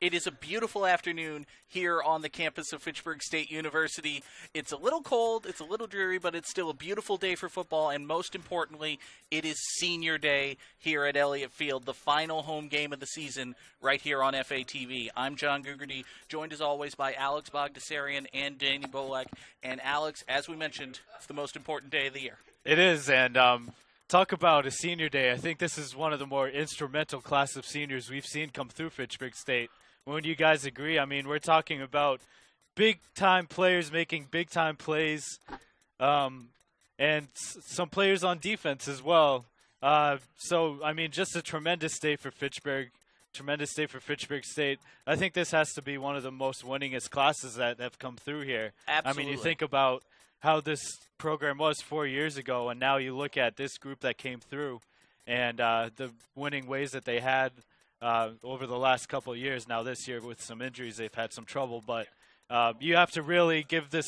It is a beautiful afternoon here on the campus of Fitchburg State University. It's a little cold, it's a little dreary, but it's still a beautiful day for football, and most importantly, it is senior day here at Elliott Field, the final home game of the season right here on FATV. I'm John Gugerty, joined as always by Alex Bogdasarian and Danny Bolek. And Alex, as we mentioned, it's the most important day of the year. It is, and talk about a senior day. I think this is one of the more instrumental class of seniors we've seen come through Fitchburg State. Wouldn't you guys agree? I mean, we're talking about big-time players making big-time plays, and some players on defense as well. So, I mean, just a tremendous day for Fitchburg. Tremendous day for Fitchburg State. I think this has to be one of the most winningest classes that have come through here. Absolutely. I mean, you think about how this program was 4 years ago, and now you look at this group that came through and the winning ways that they had over the last couple of years. Now this year with some injuries, they've had some trouble, but you have to really give this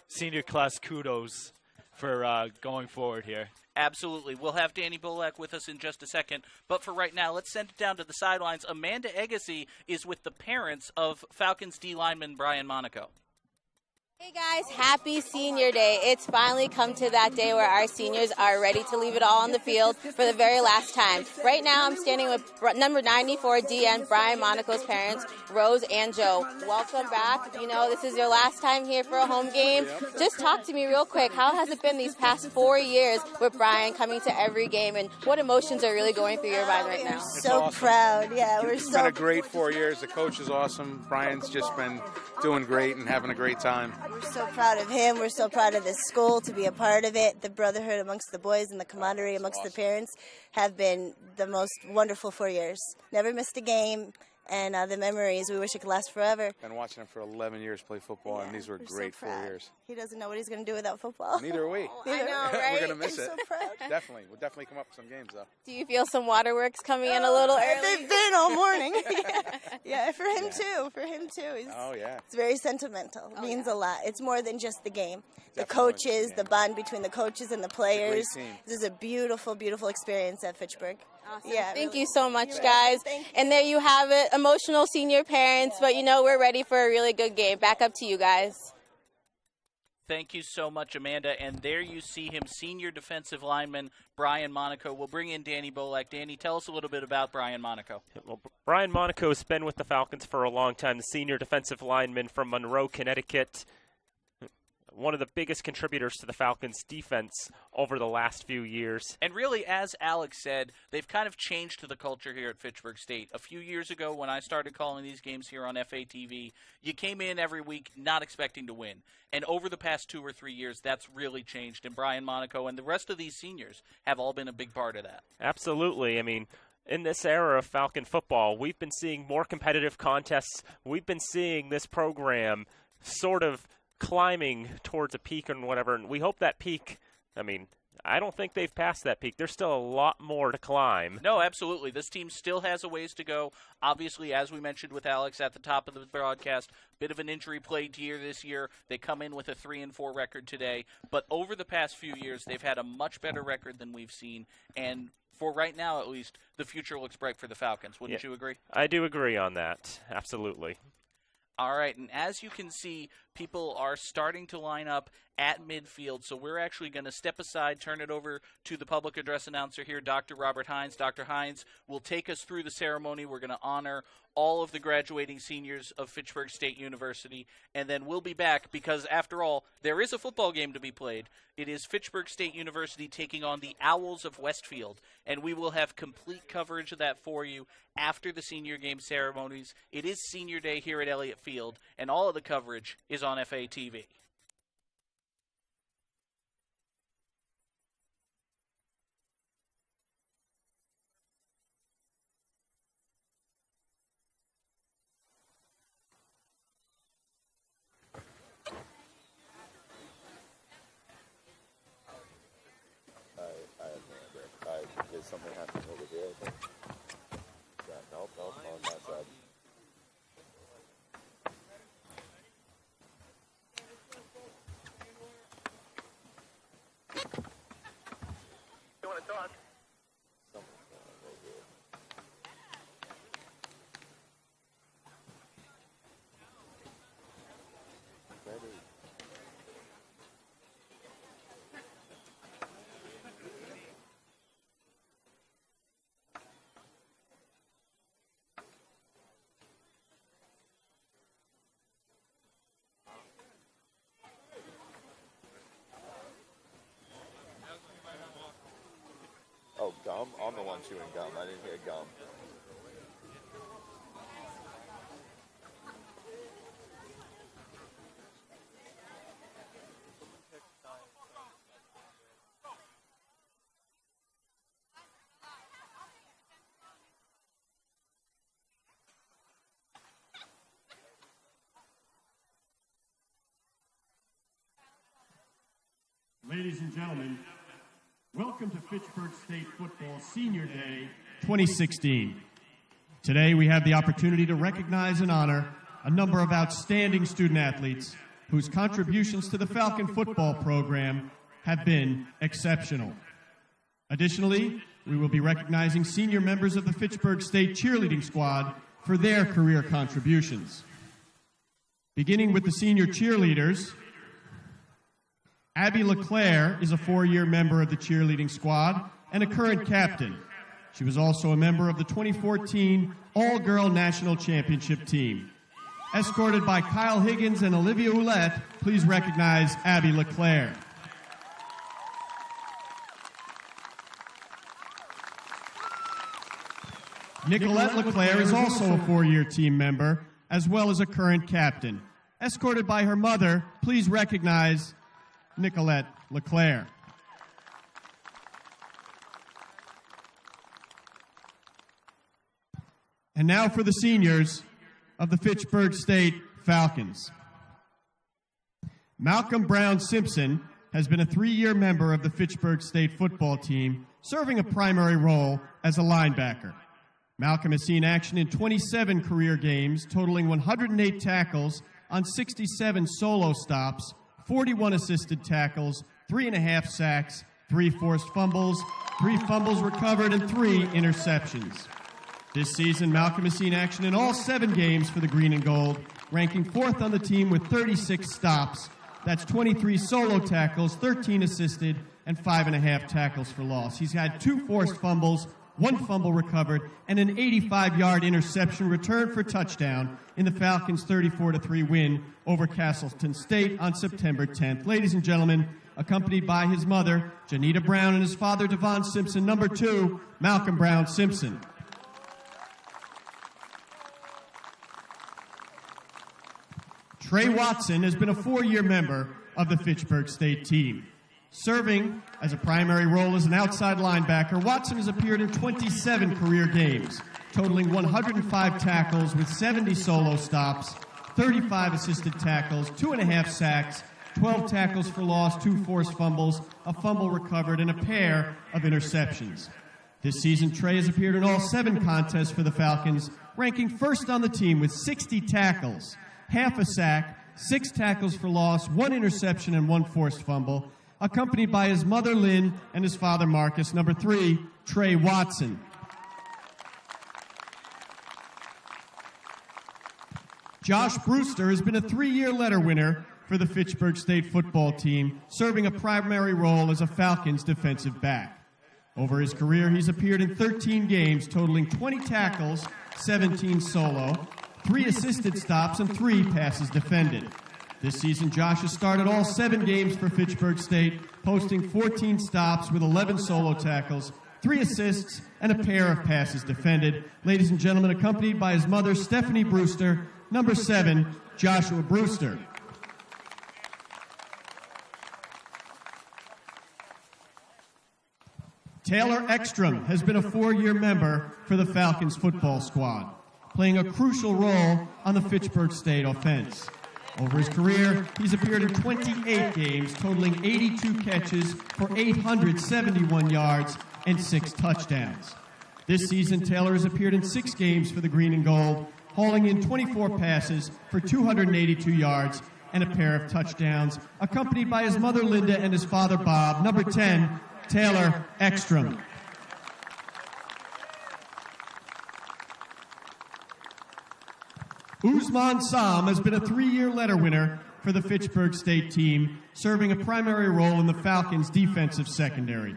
senior class kudos for going forward here. Absolutely. We'll have Danny Bolek with us in just a second. But for right now, let's send it down to the sidelines. Amanda Agassi is with the parents of Falcons D lineman Brian Monaco. Hey guys, happy senior day. It's finally come to that day where our seniors are ready to leave it all on the field for the very last time. Right now I'm standing with number 94 DN Brian Monaco's parents, Rose and Joe. Welcome back. You know, this is your last time here for a home game. Just talk to me real quick. How has it been these past 4 years with Brian coming to every game, and what emotions are really going through your mind right now? So awesome. Proud. Yeah, It's been a great 4 years. The coach is awesome. Brian's just been doing great and having a great time. We're so proud of him. We're so proud of this school to be a part of it. The brotherhood amongst the boys and the camaraderie amongst the parents have been the most wonderful 4 years. Never missed a game, and the memories, we wish it could last forever. Been watching him for 11 years play football, and these were great so 4 years. He doesn't know what he's going to do without football. Neither are we. I know, right? We're going to miss it. So proud. Definitely. We'll definitely come up with some games, though. Do you feel some waterworks coming in a little early? They've been all morning. Yeah, for him too. For him too. It's very sentimental. It means a lot. It's more than just the game. The coaches, the bond between the coaches and the players. This is a beautiful, beautiful experience at Fitchburg. Awesome. Yeah, Thank you so much, guys. And there you have it, emotional senior parents, but you know we're ready for a really good game. Back up to you guys. Thank you so much, Amanda. And there you see him, senior defensive lineman Brian Monaco. We'll bring in Danny Bolek. Danny, tell us a little bit about Brian Monaco. Well, Brian Monaco has been with the Falcons for a long time, the senior defensive lineman from Monroe, Connecticut. One of the biggest contributors to the Falcons' defense over the last few years. And really, as Alex said, they've kind of changed to the culture here at Fitchburg State. A few years ago, when I started calling these games here on FATV, you came in every week not expecting to win. And over the past 2 or 3 years, that's really changed. And Brian Monaco and the rest of these seniors have all been a big part of that. Absolutely. I mean, in this era of Falcon football, we've been seeing more competitive contests. We've been seeing this program sort of climbing towards a peak and whatever, and we hope that peak, I mean, I don't think they've passed that peak. There's still a lot more to climb. No, absolutely. This team still has a ways to go. Obviously, as we mentioned with Alex at the top of the broadcast, bit of an injury-plagued year this year. They come in with a 3-4 record today, but over the past few years, they've had a much better record than we've seen, and for right now, at least, the future looks bright for the Falcons. Wouldn't you agree? I do agree on that. Absolutely. All right, and as you can see, people are starting to line up at midfield, so we're actually going to step aside, turn it over to the public address announcer here, Dr. Robert Hines. Dr. Hines will take us through the ceremony. We're going to honor all of the graduating seniors of Fitchburg State University, and then we'll be back because, after all, there is a football game to be played. It is Fitchburg State University taking on the Owls of Westfield, and we will have complete coverage of that for you after the senior game ceremonies. It is senior day here at Elliott Field, and all of the coverage is on FATV. Did something happen over here, I think? Yeah, nope, on that side. You want to talk? Something's going on over here. chewing gum. I didn't hear gum. Ladies and gentlemen, welcome to Fitchburg State Football Senior Day 2016. Today we have the opportunity to recognize and honor a number of outstanding student athletes whose contributions to the Falcon football program have been exceptional. Additionally, we will be recognizing senior members of the Fitchburg State cheerleading squad for their career contributions. Beginning with the senior cheerleaders, Abby LeClaire is a 4-year member of the cheerleading squad and a current captain. She was also a member of the 2014 All-Girl National Championship team. Escorted by Kyle Higgins and Olivia Ouellette, please recognize Abby LeClaire. Nicolette LeClaire is also a 4-year team member, as well as a current captain. Escorted by her mother, please recognize Nicolette LeClaire. And now for the seniors of the Fitchburg State Falcons. Malcolm Brown Simpson has been a 3-year member of the Fitchburg State football team, serving a primary role as a linebacker. Malcolm has seen action in 27 career games, totaling 108 tackles on 67 solo stops, 41 assisted tackles, 3.5 sacks, 3 forced fumbles, 3 fumbles recovered, and 3 interceptions. This season, Malcolm has seen action in all 7 games for the Green and Gold, ranking 4th on the team with 36 stops. That's 23 solo tackles, 13 assisted, and 5.5 tackles for loss. He's had 2 forced fumbles, 1 fumble recovered, and an 85-yard interception return for touchdown in the Falcons' 34-3 win over Castleton State on September 10th. Ladies and gentlemen, accompanied by his mother, Janita Brown, and his father, Devon Simpson, number 2, Malcolm Brown Simpson. Trey Watson has been a 4-year member of the Fitchburg State team. Serving as a primary role as an outside linebacker, Watson has appeared in 27 career games, totaling 105 tackles with 70 solo stops, 35 assisted tackles, 2.5 sacks, 12 tackles for loss, 2 forced fumbles, a fumble recovered, and a pair of interceptions. This season, Trey has appeared in all 7 contests for the Falcons, ranking 1st on the team with 60 tackles, half a sack, 6 tackles for loss, 1 interception, and 1 forced fumble, accompanied by his mother, Lynn, and his father, Marcus. Number 3, Trey Watson. Josh Brewster has been a 3-year letter winner for the Fitchburg State football team, serving a primary role as a Falcons defensive back. Over his career, he's appeared in 13 games, totaling 20 tackles, 17 solo, 3 assisted stops, and 3 passes defended. This season, Josh has started all 7 games for Fitchburg State, posting 14 stops with 11 solo tackles, 3 assists, and a pair of passes defended. Ladies and gentlemen, accompanied by his mother, Stephanie Brewster, number 7, Joshua Brewster. Taylor Ekstrom has been a 4-year member for the Falcons football squad, playing a crucial role on the Fitchburg State offense. Over his career, he's appeared in 28 games, totaling 82 catches for 871 yards and 6 touchdowns. This season, Taylor has appeared in 6 games for the Green and Gold, hauling in 24 passes for 282 yards and a pair of touchdowns, accompanied by his mother, Linda, and his father, Bob. Number 10, Taylor Ekstrom. Usman Sam has been a 3-year letter winner for the Fitchburg State team, serving a primary role in the Falcons' defensive secondary.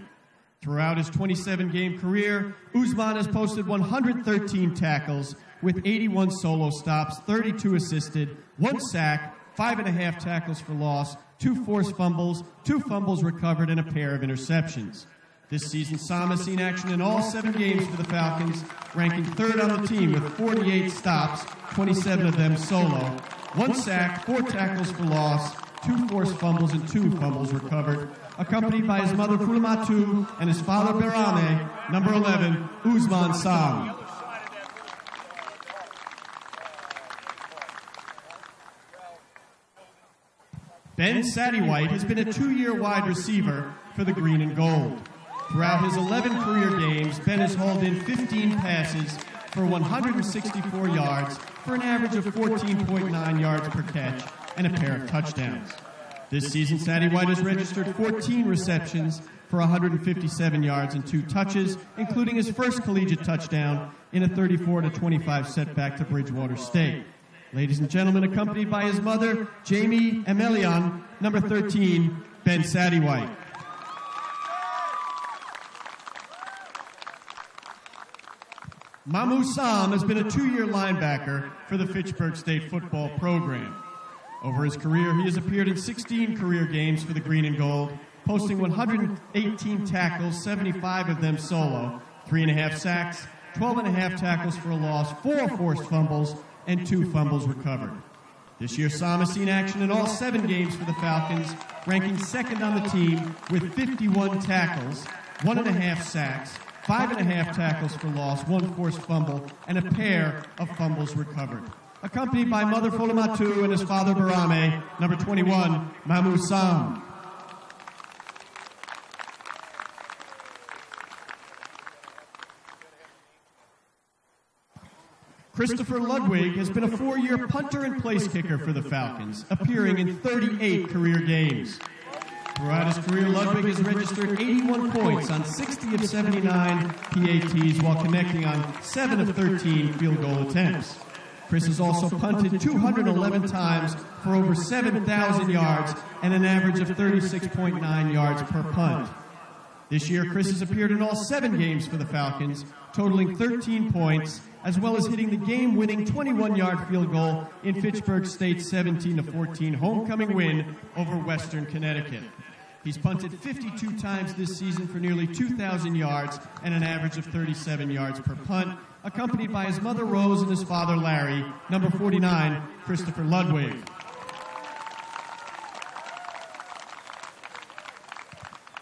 Throughout his 27-game career, Usman has posted 113 tackles with 81 solo stops, 32 assisted, 1 sack, 5.5 tackles for loss, 2 forced fumbles, 2 fumbles recovered, and a pair of interceptions. This season, Sam has seen action in all 7 games for the Falcons, ranking 3rd on the team with 48 stops, 27 of them solo, 1 sack, 4 tackles for loss, 2 forced fumbles, and 2 fumbles recovered, accompanied by his mother Fulamatu and his father Berame, number 11, Usman Sam. Ben Sattywhite has been a 2-year wide receiver for the Green and Gold. Throughout his 11 career games, Ben has hauled in 15 passes for 164 yards for an average of 14.9 yards per catch and a pair of touchdowns. This season, Sattywhite has registered 14 receptions for 157 yards and 2 touches, including his first collegiate touchdown in a 34-25 setback to Bridgewater State. Ladies and gentlemen, accompanied by his mother, Jamie Emelian, number 13, Ben Sattywhite. Mamu Sam has been a 2-year linebacker for the Fitchburg State football program. Over his career, he has appeared in 16 career games for the Green and Gold, posting 118 tackles, 75 of them solo, 3.5 sacks, 12.5 tackles for a loss, 4 forced fumbles, and 2 fumbles recovered. This year, Sam has seen action in all 7 games for the Falcons, ranking 2nd on the team with 51 tackles, 1.5 sacks, 5.5 tackles for loss, 1 forced fumble, and a pair of fumbles recovered. Accompanied by mother Fulamatu and his father Barame, number 21, Mamu Sam. Christopher Ludwig has been a 4-year punter and place kicker for the Falcons, appearing in 38 career games. Throughout his career, Ludwig has registered 81 points on 60 of 79 PATs while connecting on 7 of 13 field goal attempts. Chris has also punted 211 times for over 7,000 yards and an average of 36.9 yards per punt. This year, Chris has appeared in all 7 games for the Falcons, totaling 13 points, as well as hitting the game-winning 21-yard field goal in Fitchburg State's 17-14 homecoming win over Western Connecticut. He's punted 52 times this season for nearly 2,000 yards and an average of 37 yards per punt, accompanied by his mother Rose and his father Larry, number 49, Christopher Ludwig.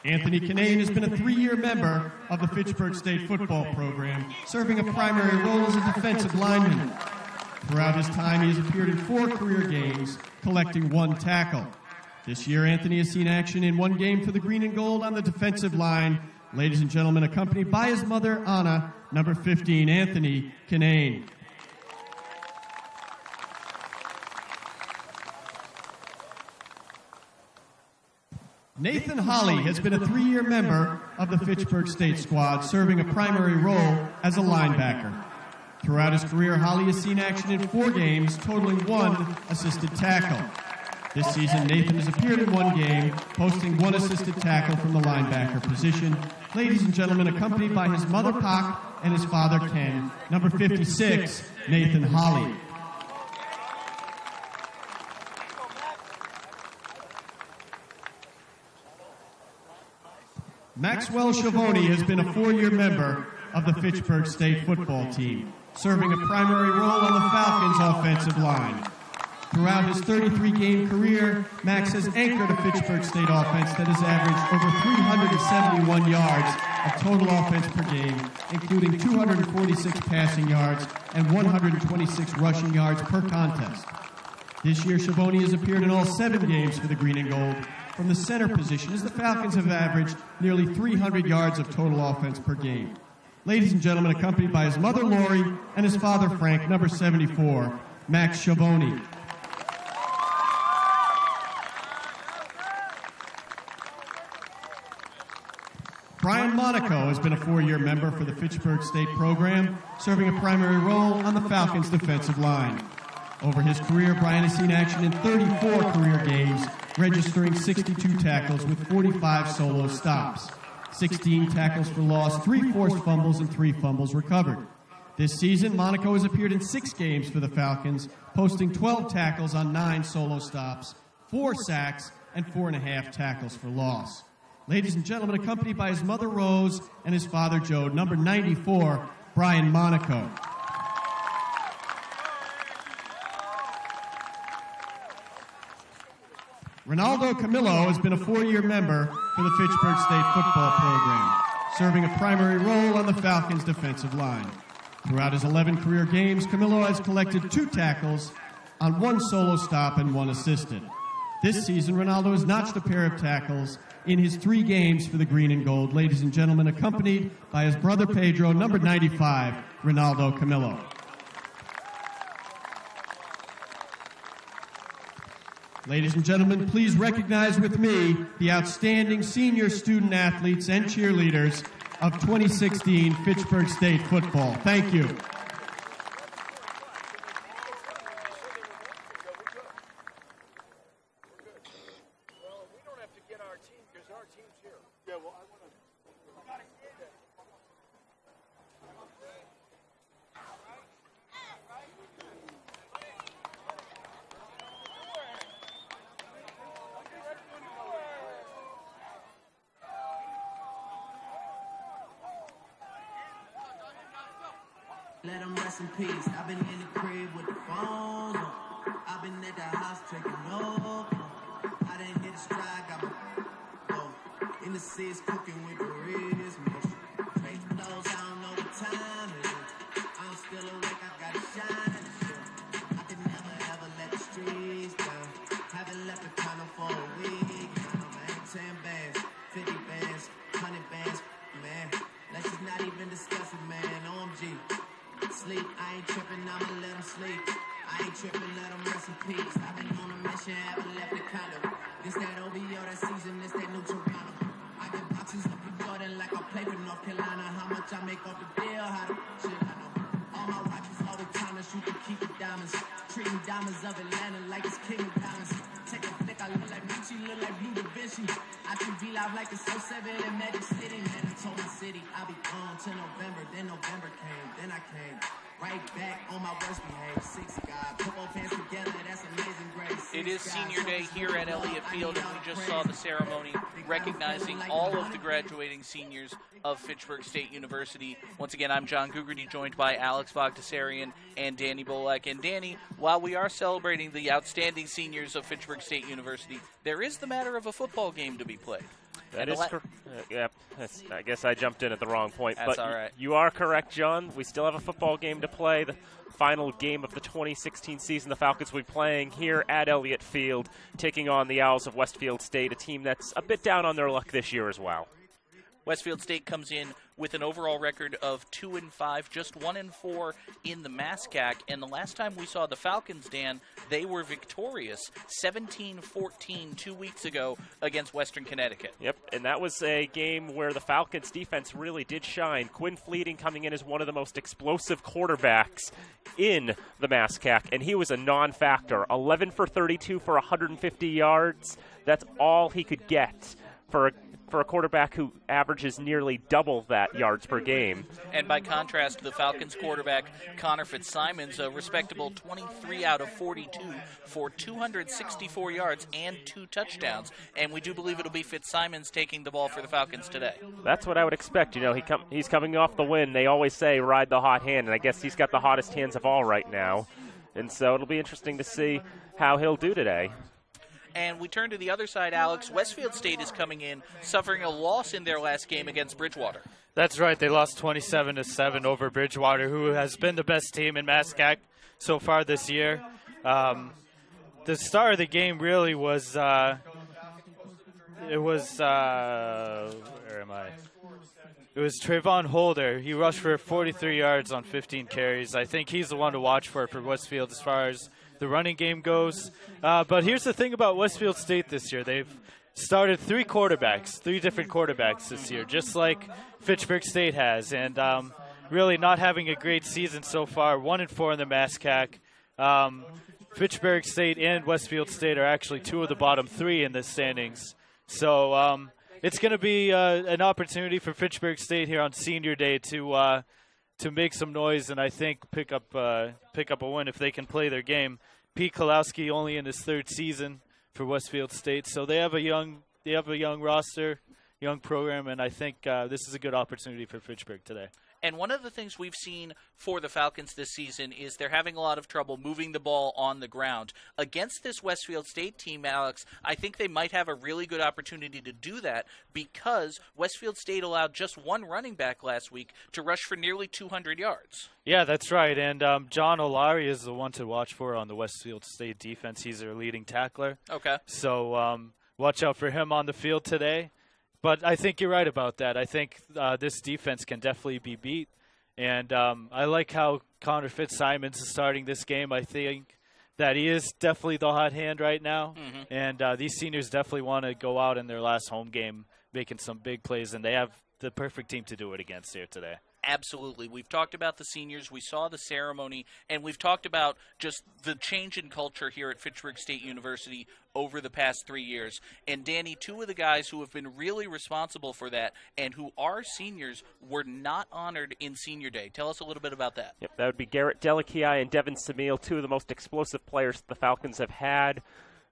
Anthony Kinane has been a 3-year member of the Fitchburg State football program, serving a primary role as a defensive lineman. Throughout his time, he has appeared in 4 career games, collecting 1 tackle. This year, Anthony has seen action in 1 game for the Green and Gold on the defensive line. Ladies and gentlemen, accompanied by his mother, Anna, number 15, Anthony Kinane. Nathan Holly has been a 3-year member of the Fitchburg State squad, serving a primary role as a linebacker. Throughout his career, Holly has seen action in 4 games, totaling 1 assisted tackle. This season, Nathan has appeared in 1 game, posting 1 assisted tackle from the linebacker position. Ladies and gentlemen, accompanied by his mother, Pac, and his father, Ken, number 56, Nathan Holly. Maxwell Schiavone has been a 4-year member of the Fitchburg State football team, serving a primary role on the Falcons' offensive line. Throughout his 33-game career, Max has anchored a Fitchburg State offense that has averaged over 371 yards of total offense per game, including 246 passing yards and 126 rushing yards per contest. This year, Schiavone has appeared in all 7 games for the Green and Gold from the center position, as the Falcons have averaged nearly 300 yards of total offense per game. Ladies and gentlemen, accompanied by his mother, Lori, and his father, Frank, number 74, Max Schiavone. Brian Monaco has been a 4-year member for the Fitchburg State program, serving a primary role on the Falcons' defensive line. Over his career, Brian has seen action in 34 career games, registering 62 tackles with 45 solo stops, 16 tackles for loss, 3 forced fumbles, and 3 fumbles recovered. This season, Monaco has appeared in 6 games for the Falcons, posting 12 tackles on 9 solo stops, 4 sacks, and 4.5 tackles for loss. Ladies and gentlemen, accompanied by his mother Rose and his father Joe, number 94, Brian Monaco. Ronaldo Camillo has been a 4-year member for the Fitchburg State football program, serving a primary role on the Falcons' defensive line. Throughout his 11 career games, Camillo has collected 2 tackles on 1 solo stop and 1 assisted. This season, Ronaldo has notched a pair of tackles in his 3 games for the green and gold. Ladies and gentlemen, accompanied by his brother Pedro, number 95, Ronaldo Camillo. Ladies and gentlemen, please recognize with me the outstanding senior student athletes and cheerleaders of 2016 Fitchburg State football. Thank you. Let them rest in peace. I've been in the crib with the phone on. I've been at the house taking no. I didn't hit a stride, got my in the seats cooking with the wrist motion. Face those, I don't know what time it is. I'm still awake, I gotta shine. I can never ever let the streets down. Haven't left the counter for a week. I ain't 10 bands, 50 bands, 100 bands, man. Let's just not even discuss it, man. OMG. Sleep, I ain't tripping, I'ma let them sleep. I ain't tripping, let them rest in peace. I've been on a mission, haven't left the condo. This that OVO, that season, this that new Toronto. I get boxes up the Jordan like I play for North Carolina. How much I make off the deal, how the shit I know. All my watches, all the timers, you can keep the diamonds. Treating diamonds of Atlanta like it's king of diamonds. Take a flick, I look like Gucci, look like Blue Da Vinci. I can be live like it's 07 in Magic City. Man, I told my city I'll be gone till November. Then November came, then I came. Right back on my worst behave. 6 God, put both hands together, that's amazing grace. It is senior day here at Elliott Field, and we just saw the ceremony recognizing all of the graduating seniors of Fitchburg State University. Once again, I'm John Gugerty, joined by Alex Vogdasarian and Danny Bolek. And Danny, while we are celebrating the outstanding seniors of Fitchburg State University, there is the matter of a football game to be played. That is correct. Yeah, I guess I jumped in at the wrong point. That's but all right. You are correct, John. We still have a football game to play. The final game of the 2016 season, the Falcons will be playing here at Elliott Field, taking on the Owls of Westfield State, a team that's a bit down on their luck this year as well. Westfield State comes in with an overall record of 2-5, just 1-4 in the MASCAC. And the last time we saw the Falcons, Dan, they were victorious 17-14 2 weeks ago against Western Connecticut. Yep, and that was a game where the Falcons' defense really did shine. Quinn Fleeting coming in as one of the most explosive quarterbacks in the MASCAC, and he was a non-factor. 11 for 32 for 150 yards. That's all he could get for a quarterback who averages nearly double that yards per game. And by contrast, the Falcons quarterback, Connor Fitzsimons, a respectable 23 out of 42 for 264 yards and 2 touchdowns. And we do believe it'll be Fitzsimons taking the ball for the Falcons today. That's what I would expect. You know, he's coming off the win. They always say ride the hot hand, and I guess he's got the hottest hands of all right now. And so it'll be interesting to see how he'll do today. And we turn to the other side, Alex. Westfield State is coming in, suffering a loss in their last game against Bridgewater. That's right. They lost 27-7 over Bridgewater, who has been the best team in MASCAC so far this year. The star of the game really was where am I? It was Trayvon Holder. He rushed for 43 yards on 15 carries. I think he's the one to watch for Westfield as far as the running game goes. But here's the thing about Westfield State this year. They've started 3 different quarterbacks this year, just like Fitchburg State has. And really not having a great season so far, 1-4 in the MASCAC. Fitchburg State and Westfield State are actually 2 of the bottom 3 in the standings. So it's going to be an opportunity for Fitchburg State here on Senior Day to make some noise and I think pick up a win if they can play their game. Pete Kolowski only in his 3rd season for Westfield State, so they have a young roster, young program, and I think this is a good opportunity for Fitchburg today. And one of the things we've seen for the Falcons this season is they're having a lot of trouble moving the ball on the ground. Against this Westfield State team, Alex, I think they might have a really good opportunity to do that because Westfield State allowed just one running back last week to rush for nearly 200 yards. Yeah, that's right. And John O'Leary is the one to watch for on the Westfield State defense. He's their leading tackler. Okay. So watch out for him on the field today. But I think you're right about that. I think this defense can definitely be beat. And I like how Connor Fitzsimons is starting this game. I think that he is definitely the hot hand right now. Mm-hmm. And these seniors definitely want to go out in their last home game making some big plays, and they have the perfect team to do it against here today. Absolutely. We've talked about the seniors. We saw the ceremony, and we've talked about just the change in culture here at Fitchburg State University over the past 3 years. And, Danny, two of the guys who have been really responsible for that and who are seniors were not honored in Senior Day. Tell us a little bit about that. Yep, that would be Garrett Delakiai and Devin Samil, two of the most explosive players the Falcons have had.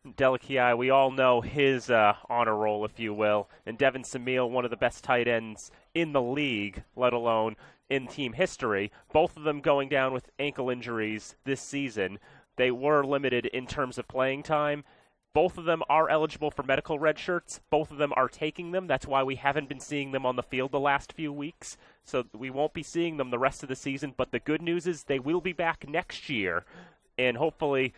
Delakiai, we all know his honor roll, if you will, and Devin Samil, one of the best tight ends in the league, let alone in team history. Both of them going down with ankle injuries this season. They were limited in terms of playing time. Both of them are eligible for medical red shirts. Both of them are taking them. That's why we haven't been seeing them on the field the last few weeks. So we won't be seeing them the rest of the season. But the good news is they will be back next year, and hopefully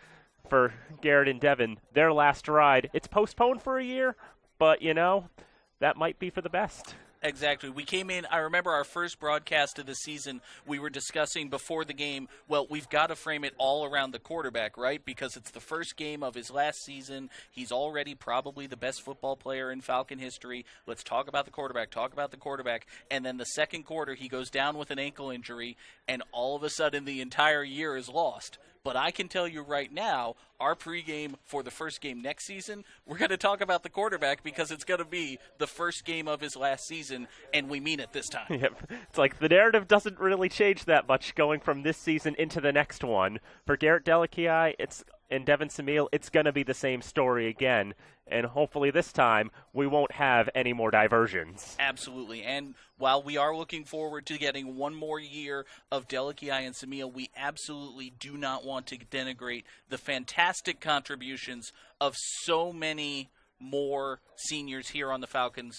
for Garrett and Devin, their last ride. It's postponed for a year, but, you know, that might be for the best. Exactly. We came in, I remember our first broadcast of the season, we were discussing before the game, well, we've got to frame it all around the quarterback, right? Because it's the first game of his last season. He's already probably the best football player in Falcon history. Let's talk about the quarterback. And then the second quarter, he goes down with an ankle injury, and all of a sudden the entire year is lost. But I can tell you right now, our pregame for the first game next season, we're going to talk about the quarterback because it's going to be the first game of his last season, and we mean it this time. Yep. It's like the narrative doesn't really change that much going from this season into the next one. For Garrett Delakiai and Devin Samil, it's going to be the same story again, and hopefully this time we won't have any more diversions. Absolutely, and while we are looking forward to getting one more year of Delakiai and Samil, we absolutely do not want to denigrate the fantastic contributions of so many more seniors here on the Falcons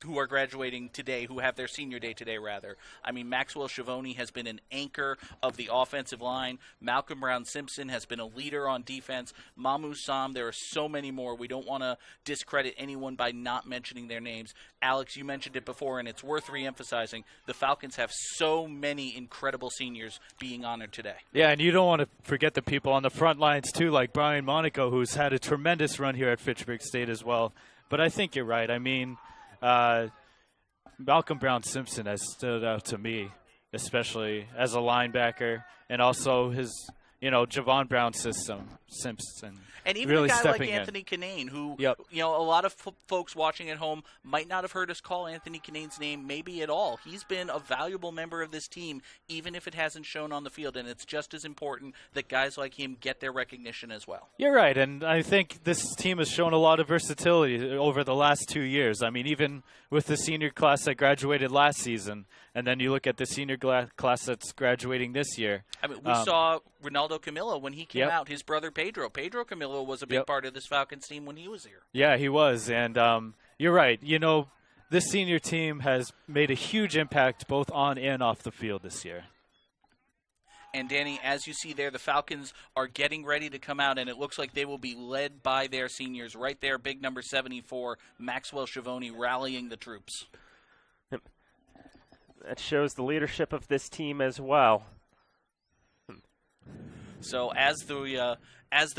who are graduating today, who have their senior day today, rather. I mean, Maxwell Schiavone has been an anchor of the offensive line. Malcolm Brown-Simpson has been a leader on defense. Mamu Sam, there are so many more. We don't want to discredit anyone by not mentioning their names. Alex, you mentioned it before, and it's worth reemphasizing. The Falcons have so many incredible seniors being honored today. Yeah, and you don't want to forget the people on the front lines, too, like Brian Monaco, who's had a tremendous run here at Fitchburg State as well. But I think you're right. I mean, Malcolm Brown-Simpson has stood out to me, especially as a linebacker, and also his, Javon Brown Simpson. And even really a guy like stepping Anthony Kinane, who, Yep. a lot of folks watching at home might not have heard us call Anthony Kinane's name maybe at all. He's been a valuable member of this team, even if it hasn't shown on the field, and it's just as important that guys like him get their recognition as well. You're right, and I think this team has shown a lot of versatility over the last 2 years. I mean, even with the senior class that graduated last season, and then you look at the senior class that's graduating this year. I mean, we saw Ronaldo Camillo when he came Yep. out, his brother Pedro. Pedro Camillo was a big Yep. part of this Falcons team when he was here. Yeah, he was, and you're right. This senior team has made a huge impact both on and off the field this year. And, Danny, as you see there, the Falcons are getting ready to come out, and it looks like they will be led by their seniors right there, big number 74, Maxwell Schiavone, rallying the troops. That shows the leadership of this team as well. So as the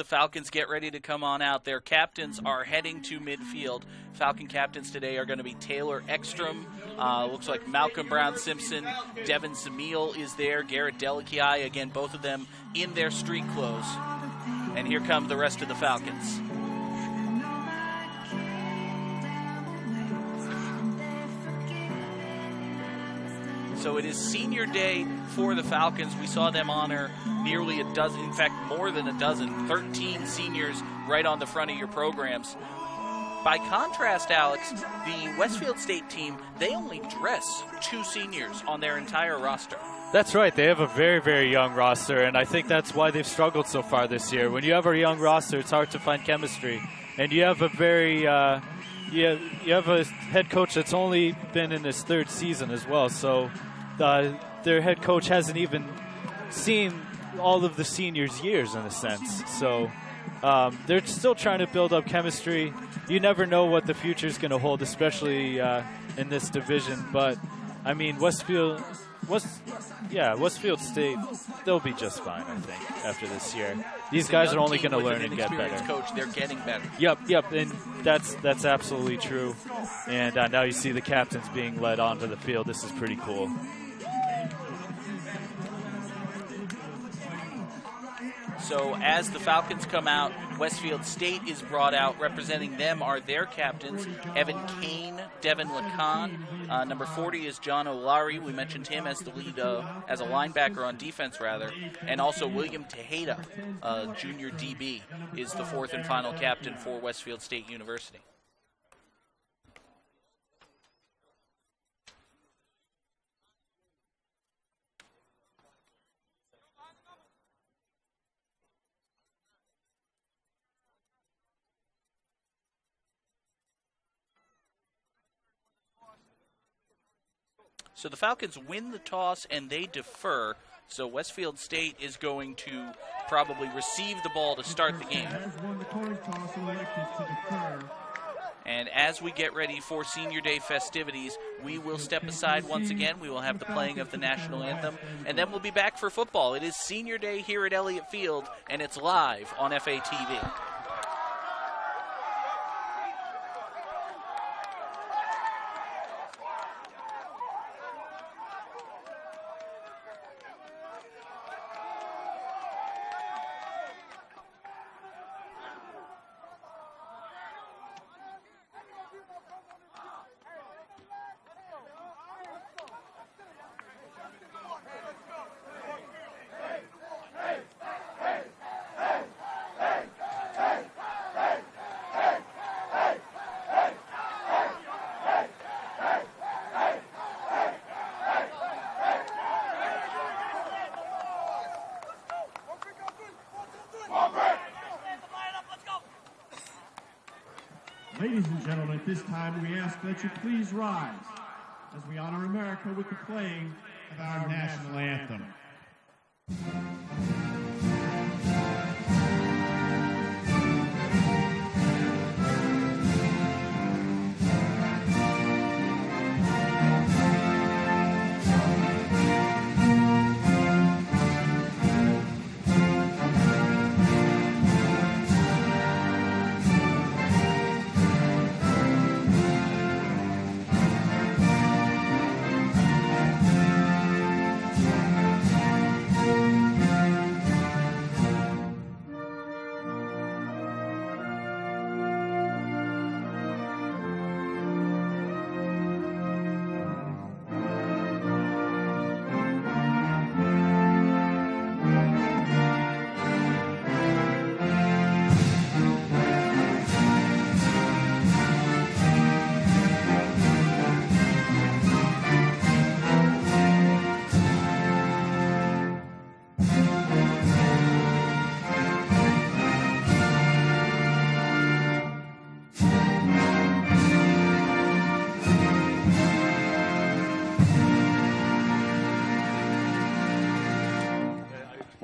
Falcons get ready to come on out, their captains are heading to midfield. Falcon captains today are going to be Taylor Ekstrom. Looks like Malcolm Brown-Simpson. Devin Samil is there. Garrett Delakiai, again, both of them in their street clothes. And here come the rest of the Falcons. So it is senior day for the Falcons. We saw them honor nearly a dozen, in fact, more than a dozen, 13 seniors right on the front of your programs. By contrast, Alex, the Westfield State team, they only dress 2 seniors on their entire roster. That's right. They have a very, very young roster, and I think that's why they've struggled so far this year. When you have a young roster, it's hard to find chemistry. And you have a very you have a head coach that's only been in his 3rd season as well. So their head coach hasn't even seen all of the seniors' years, in a sense. So they're still trying to build up chemistry. You never know what the future is going to hold, especially in this division. But, I mean, Westfield State, they'll be just fine, I think, after this year. These guys are only going to learn and get better. Coach, they're getting better. Yep, and that's absolutely true. And now you see the captains being led onto the field. This is pretty cool. So as the Falcons come out, Westfield State is brought out. Representing them are their captains, Evan Kane, Devin Lacan. Number 40 is John O'Leary. We mentioned him as the lead, as a linebacker on defense, rather. And also William Tejeda, junior DB, is the 4th and final captain for Westfield State University. So the Falcons win the toss and they defer. So Westfield State is going to probably receive the ball to start the game. And as we get ready for Senior Day festivities, we will step aside once again. We will have the playing of the national anthem, and then we'll be back for football. It is Senior Day here at Elliott Field, and it's live on FATV. Ladies and gentlemen, at this time we ask that you please rise as we honor America with the playing of our national anthem.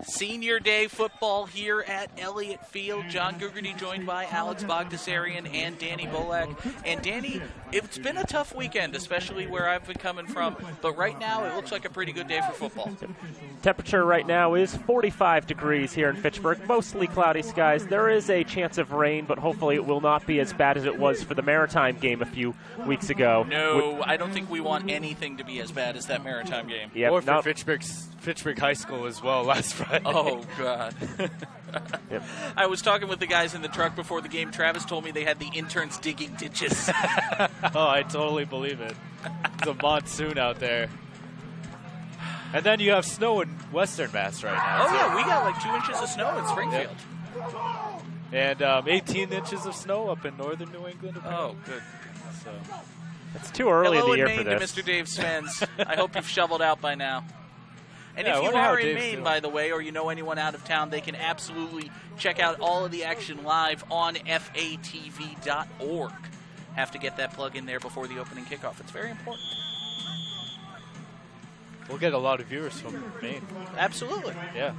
Senior Day football here at Elliott Field. John Gugerty joined by Alex Bogdasarian and Danny Bolak. And Danny, it's been a tough weekend, especially where I've been coming from, but right now it looks like a pretty good day for football. Temperature right now is 45 degrees here in Fitchburg, mostly cloudy skies. There is a chance of rain, but hopefully it will not be as bad as it was for the Maritime game a few weeks ago. No, I don't think we want anything to be as bad as that Maritime game. Yep, or for Fitchburg High School as well last Friday. Oh, God. Yep. I was talking with the guys in the truck before the game. Travis told me they had the interns digging ditches. Oh, I totally believe it. It's a monsoon out there. And then you have snow in Western Mass right now. Oh, yeah, we got like 2 inches of snow in Springfield. Yep. And 18 inches of snow up in northern New England. Oh, good. So it's too early Hello in the year in for Maine this. to Mr. Dave Svens. I hope you've shoveled out by now. And Yeah, if I you wonder how are in Dave's Maine, doing. by the way, or you know anyone out of town, they can absolutely check out all of the action live on fatv.org. Have to get that plug in there before the opening kickoff. It's very important. we'll get a lot of viewers from Maine. Absolutely. Yeah.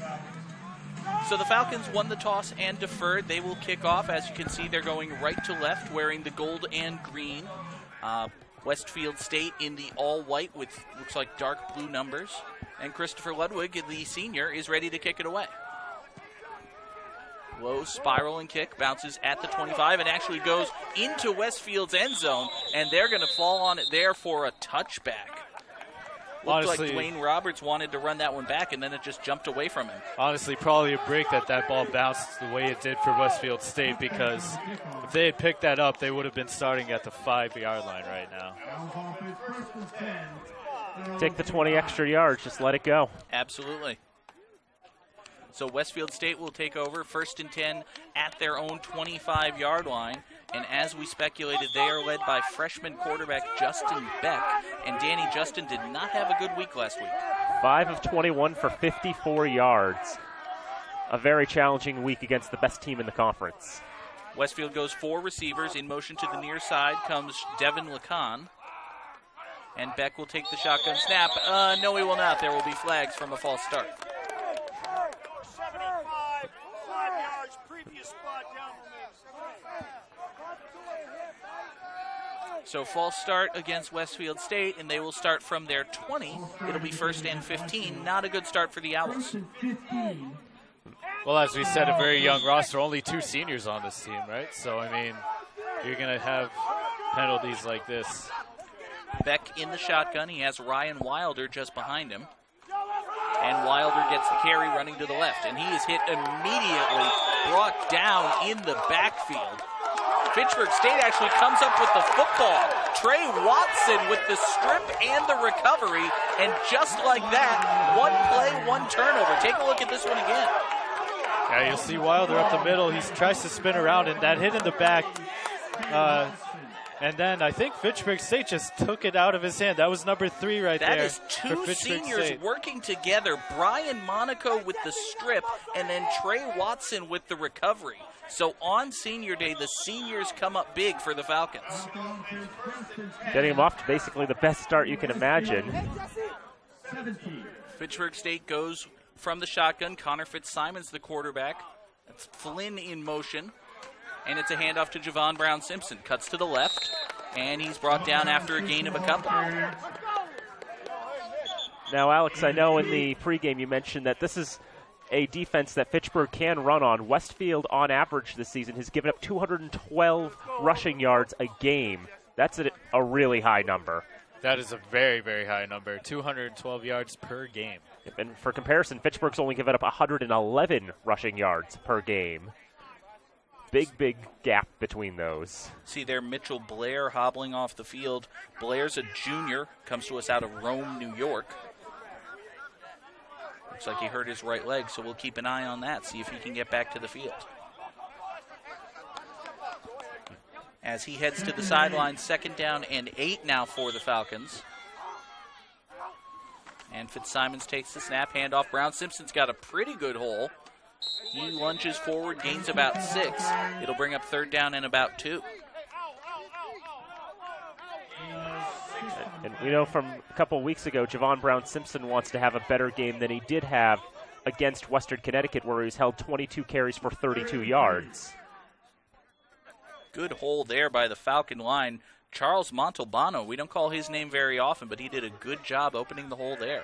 So the Falcons won the toss and deferred. They will kick off. As you can see, they're going right to left, wearing the gold and green. Westfield State in the all-white with looks like dark blue numbers. And Christopher Ludwig, the senior, is ready to kick it away. Low spiral and kick, bounces at the 25 and actually goes into Westfield's end zone, and they're going to fall on it there for a touchback. Looked like Honestly, Dwayne Roberts wanted to run that one back, and then it just jumped away from him. Honestly, probably a break that ball bounced the way it did for Westfield State, because if they had picked that up, they would have been starting at the 5-yard line right now. Take the 20 extra yards. Just let it go. Absolutely. So Westfield State will take over 1st and 10 at their own 25-yard line. And as we speculated, they are led by freshman quarterback Justin Beck. And Danny, Justin did not have a good week last week. 5 of 21 for 54 yards. A very challenging week against the best team in the conference. Westfield goes 4 receivers. In motion to the near side comes Devin Lacan. And Beck will take the shotgun snap. No, he will not. There will be flags from a false start. 75, 5 yards, previous spot down. So false start against Westfield State, and they will start from their 20. It'll be 1st and 15. Not a good start for the Owls. Well, as we said, a very young roster, only 2 seniors on this team, right? So, I mean, you're going to have penalties like this. Beck in the shotgun. He has Ryan Wilder just behind him. And Wilder gets the carry running to the left. And he is hit immediately, brought down in the backfield. Fitchburg State actually comes up with the football. Trey Watson with the strip and the recovery. And just like that, one play, one turnover. Take a look at this one again. Yeah, you'll see Wilder up the middle. He tries to spin around, and that hit in the back. And then I think Fitchburg State just took it out of his hand. That was number 3 right there. That is 2 seniors working together. Brian Monaco with the strip, and then Trey Watson with the recovery. So on senior day, the seniors come up big for the Falcons. Getting them off to basically the best start you can imagine. Fitchburg State goes from the shotgun. Connor Fitzsimon's the quarterback. That's Flynn in motion. And it's a handoff to Javon Brown-Simpson. Cuts to the left, and he's brought down after a gain of a couple. Now, Alex, I know in the pregame you mentioned that this is a defense that Fitchburg can run on. Westfield, on average this season, has given up 212 rushing yards a game. That's a really high number. That is a very, very high number, 212 yards per game. And for comparison, Fitchburg's only given up 111 rushing yards per game. Big gap between those. See there, Mitchell Blair hobbling off the field. Blair's a junior, comes to us out of Rome, New York. Looks like he hurt his right leg, so we'll keep an eye on that, see if he can get back to the field. As he heads to the sideline, 2nd down and 8 now for the Falcons. And Fitzsimons takes the snap, handoff. Brown-Simpson's got a pretty good hole. He lunges forward, gains about 6. It'll bring up 3rd down and about 2. And we know from a couple of weeks ago, Javon Brown-Simpson wants to have a better game than he did have against Western Connecticut, where he's held 22 carries for 32 yards. Good hole there by the Falcon line. Charles Montalbano, we don't call his name very often, but he did a good job opening the hole there.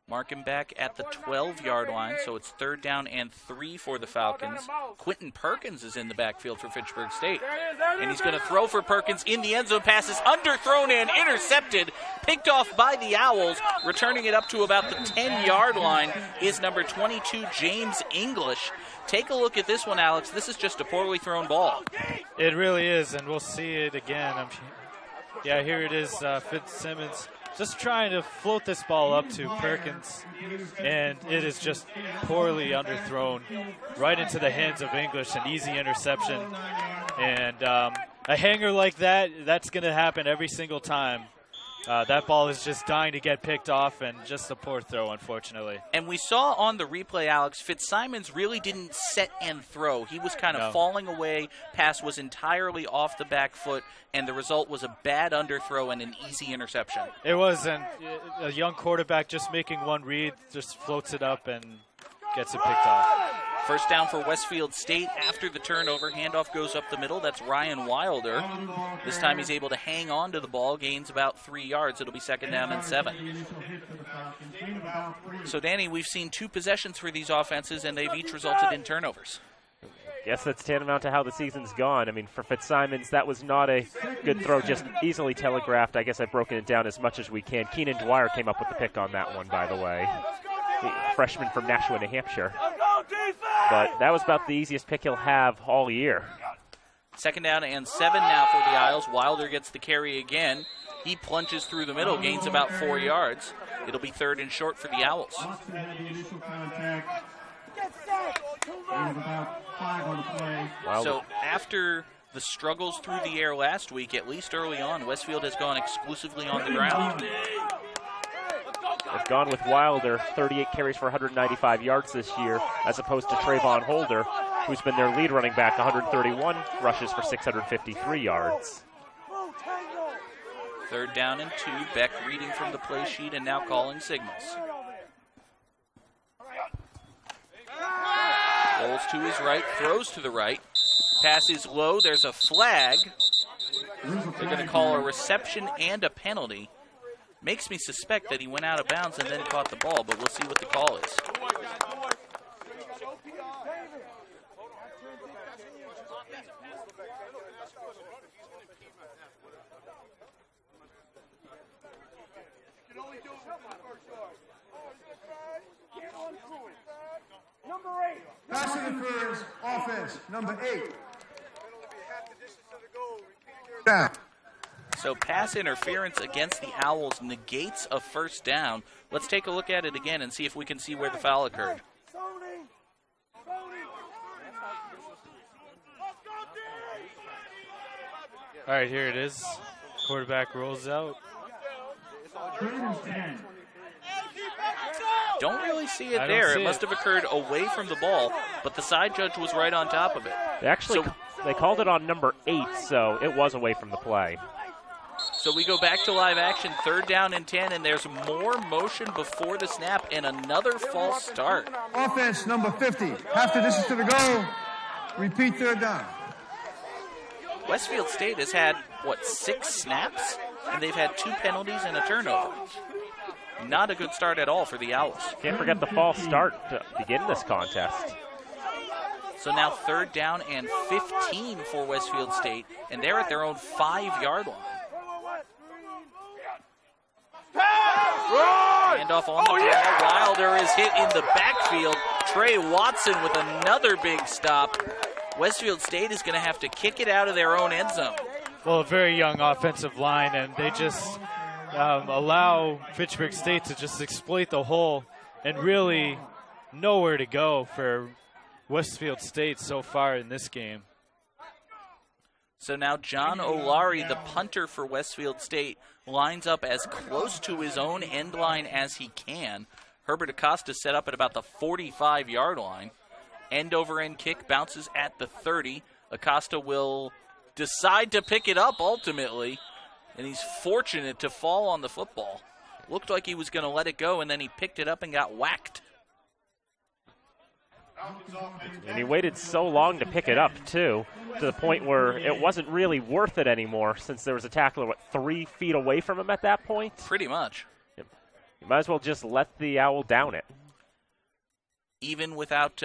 Mark him back at the 12-yard line, so it's 3rd down and 3 for the Falcons. Quentin Perkins is in the backfield for Fitchburg State. And he's going to throw for Perkins in the end zone. Passes underthrown and intercepted. Picked off by the Owls. Returning it up to about the 10-yard line is number 22, James English. Take a look at this one, Alex. This is just a poorly thrown ball. It really is, and we'll see it again. Yeah, here it is. Fitzsimmons just trying to float this ball up to Perkins, and it is just poorly underthrown right into the hands of English, an easy interception. And a hanger like that, that's going to happen every single time. That ball is just dying to get picked off, and just a poor throw, unfortunately. And we saw on the replay, Alex, Fitzsimons really didn't set and throw. He was kind of falling away. Pass was entirely off the back foot, and the result was a bad underthrow and an easy interception. It was, and a young quarterback just making one read, just floats it up and gets it picked off. First down for Westfield State after the turnover. Handoff goes up the middle. That's Ryan Wilder. This time he's able to hang on to the ball, gains about 3 yards. It'll be second down and 7. So, Danny, we've seen 2 possessions for these offenses, and they've each resulted in turnovers. Guess that's tantamount to how the season's gone. I mean, for Fitzsimons, that was not a good throw, just easily telegraphed. I guess I've broken it down as much as we can. Keenan Dwyer came up with the pick on that one, by the way. The freshman from Nashua, New Hampshire. But that was about the easiest pick he'll have all year. Second down and 7 now for the Isles. Wilder gets the carry again. He plunges through the middle, gains about 4 yards. It'll be third and short for the Owls. So after the struggles through the air last week, at least early on, Westfield has gone exclusively on the ground. They've gone with Wilder, 38 carries for 195 yards this year, as opposed to Trayvon Holder, who's been their lead running back, 131 rushes for 653 yards. Third down and 2. Beck reading from the play sheet and now calling signals. Rolls to his right, throws to the right. Pass is low. There's a flag. They're going to call a reception and a penalty. Makes me suspect that he went out of bounds and then caught the ball, but we'll see what the call is. Pass interference, offense, number 8. Down. So pass interference against the Owls negates a first down. Let's take a look at it again and see if we can see where the foul occurred. All right, here it is. Quarterback rolls out. Don't really see it there. It must have occurred away from the ball, but the side judge was right on top of it. They called it on number 8, so it was away from the play. So we go back to live action, third down and 10, and there's more motion before the snap and another false start. Offense, number 50. Half the distance to the goal. Repeat third down. Westfield State has had, 6 snaps? And they've had 2 penalties and a turnover. Not a good start at all for the Owls. Can't forget the false start to begin this contest. So now third down and 15 for Westfield State, and they're at their own 5-yard line. Handoff on the ball. Wilder is hit in the backfield. Trey Watson with another big stop. Westfield State is going to have to kick it out of their own end zone. Well, a very young offensive line, and they just allow Fitchburg State to just exploit the hole, and really nowhere to go for Westfield State so far in this game. So now John Olari, the punter for Westfield State, lines up as close to his own end line as he can. Herbert Acosta set up at about the 45-yard line. End-over-end kick bounces at the 30. Acosta will decide to pick it up ultimately, and he's fortunate to fall on the football. Looked like he was going to let it go, and then he picked it up and got whacked. And he waited so long to pick it up, too, to the point where it wasn't really worth it anymore, since there was a tackler, 3 feet away from him at that point? Pretty much. You might as well just let the Owl down it. Even without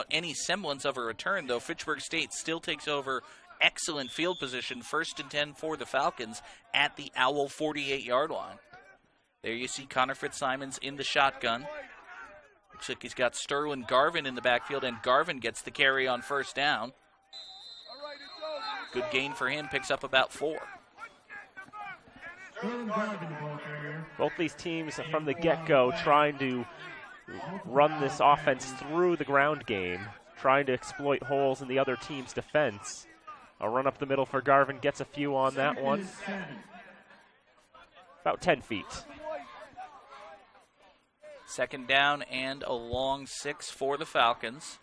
any semblance of a return, though, Fitchburg State still takes over excellent field position, 1st and 10 for the Falcons at the Owl 48-yard line. There you see Connor Fitzsimons in the shotgun. Looks like he's got Sterling Garvin in the backfield, and Garvin gets the carry on first down. Good gain for him, picks up about 4. Both these teams from the get-go trying to run this offense through the ground game, trying to exploit holes in the other team's defense. A run up the middle for Garvin, gets a few on that one. About 10 feet. Second down and a long 6 for the Falcons.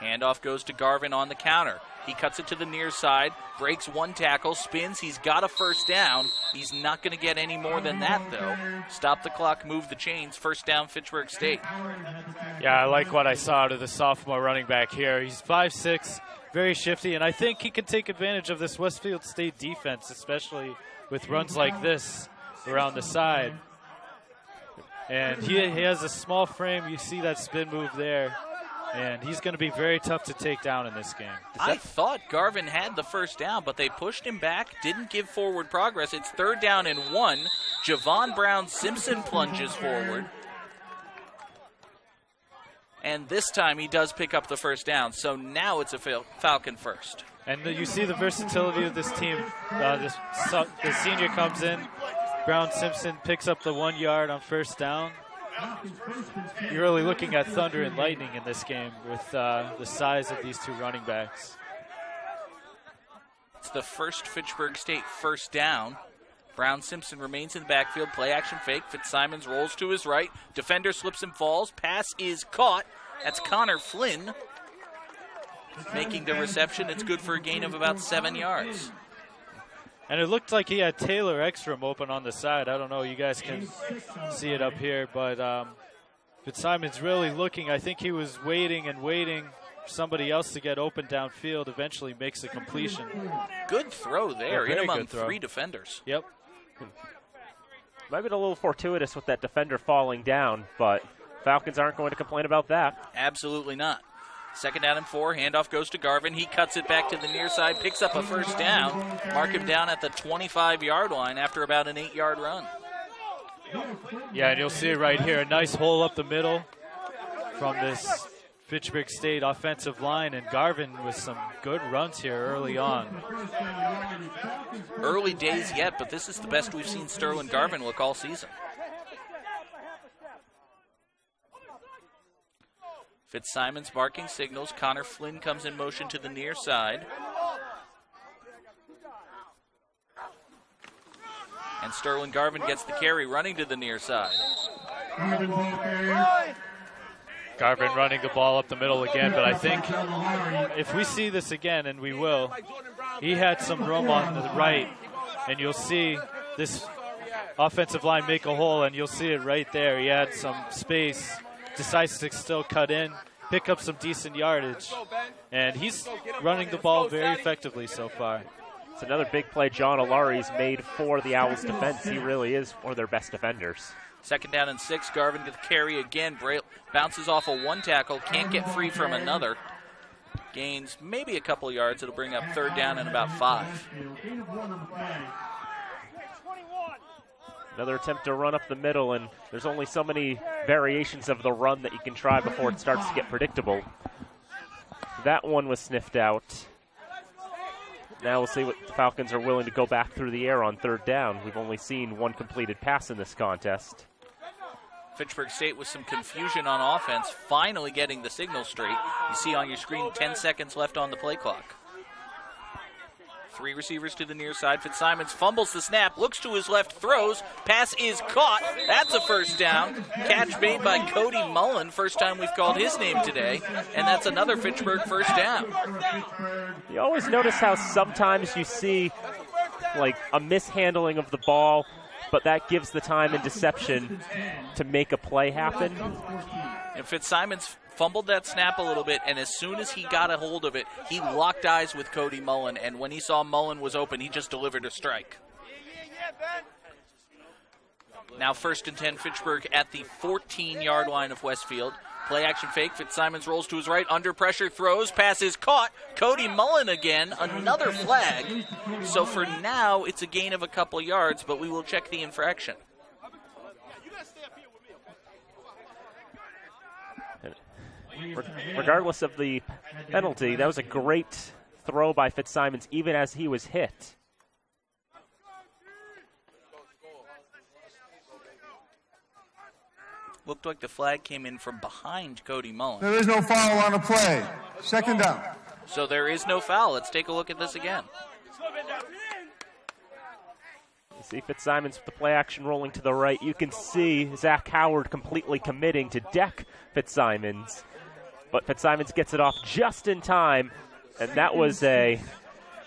Handoff goes to Garvin on the counter. He cuts it to the near side, breaks one tackle, spins. He's got a first down. He's not going to get any more than that, though. Stop the clock, move the chains. First down, Fitchburg State. Yeah, I like what I saw out of the sophomore running back here. He's 5'6", very shifty, and I think he can take advantage of this Westfield State defense, especially with runs like this around the side. And he has a small frame. You see that spin move there. And he's going to be very tough to take down in this game. I thought Garvin had the first down, but they pushed him back, didn't give forward progress. It's third down and 1. Javon Brown-Simpson plunges forward. And this time he does pick up the first down, so now it's a Falcon first. And you see the versatility of this team. The senior comes in. Brown-Simpson picks up the 1 yard on first down. You're really looking at thunder and lightning in this game with the size of these two running backs. It's the first Fitchburg State first down. Brown-Simpson remains in the backfield. Play action fake. Fitzsimons rolls to his right. Defender slips and falls. Pass is caught. That's Connor Flynn making the reception. It's good for a gain of about 7 yards. And it looked like he had Taylor Ekstrom open on the side. I don't know, you guys can see it up here, but Fitzsimon's really looking. I think he was waiting for somebody else to get open downfield, eventually makes a completion. Good throw there, in among 3 defenders. Yep. Might be a little fortuitous with that defender falling down, but Falcons aren't going to complain about that. Absolutely not. Second down and 4, handoff goes to Garvin. He cuts it back to the near side, picks up a first down. Mark him down at the 25-yard line after about an 8-yard run. Yeah, and you'll see it right here. A nice hole up the middle from this Fitchburg State offensive line, and Garvin with some good runs here early on. Early days yet, but this is the best we've seen Sterling Garvin look all season. Fitzsimons barking signals. Connor Flynn comes in motion to the near side. And Sterling Garvin gets the carry, running to the near side. Garvin running the ball up the middle again, but I think if we see this again, and we will, he had some room on the right, and you'll see this offensive line make a hole, and you'll see it right there. He had some space. Decides to still cut in, pick up some decent yardage, and he's running the ball very effectively so far. It's another big play John Olari's made for the Owls defense. He really is one of their best defenders. Second down and 6, Garvin gets the carry again. Bounces off a 1 tackle, can't get free from another. Gains maybe a couple yards. It'll bring up third down and about 5. Another attempt to run up the middle, and there's only so many variations of the run that you can try before it starts to get predictable. That one was sniffed out. Now we'll see what the Falcons are willing to go back through the air on third down. We've only seen 1 completed pass in this contest. Fitchburg State with some confusion on offense, finally getting the signal straight. You see on your screen 10 seconds left on the play clock. 3 receivers to the near side. Fitzsimons fumbles the snap, looks to his left, throws. Pass is caught. That's a first down. Catch made by Cody Mullen. First time we've called his name today. And that's another Fitchburg first down. You always notice how sometimes you see like a mishandling of the ball, but that gives the time and deception to make a play happen. And Fitzsimons fumbled that snap a little bit, and as soon as he got a hold of it, he locked eyes with Cody Mullen, and when he saw Mullen was open, he just delivered a strike. Now first and 10, Fitchburg at the 14-yard line of Westfield. Play action fake, Fitzsimons rolls to his right, under pressure, throws, pass is caught. Cody Mullen again, another flag. So for now, it's a gain of a couple yards, but we will check the infraction. Regardless of the penalty, that was a great throw by Fitzsimons, even as he was hit. looked like the flag came in from behind Cody Mullen. There is no foul on the play. Second down. So there is no foul. Let's take a look at this again. You see Fitzsimons with the play action rolling to the right. You can see Zach Howard completely committing to deck Fitzsimons. But Fitzsimons gets it off just in time, and that was a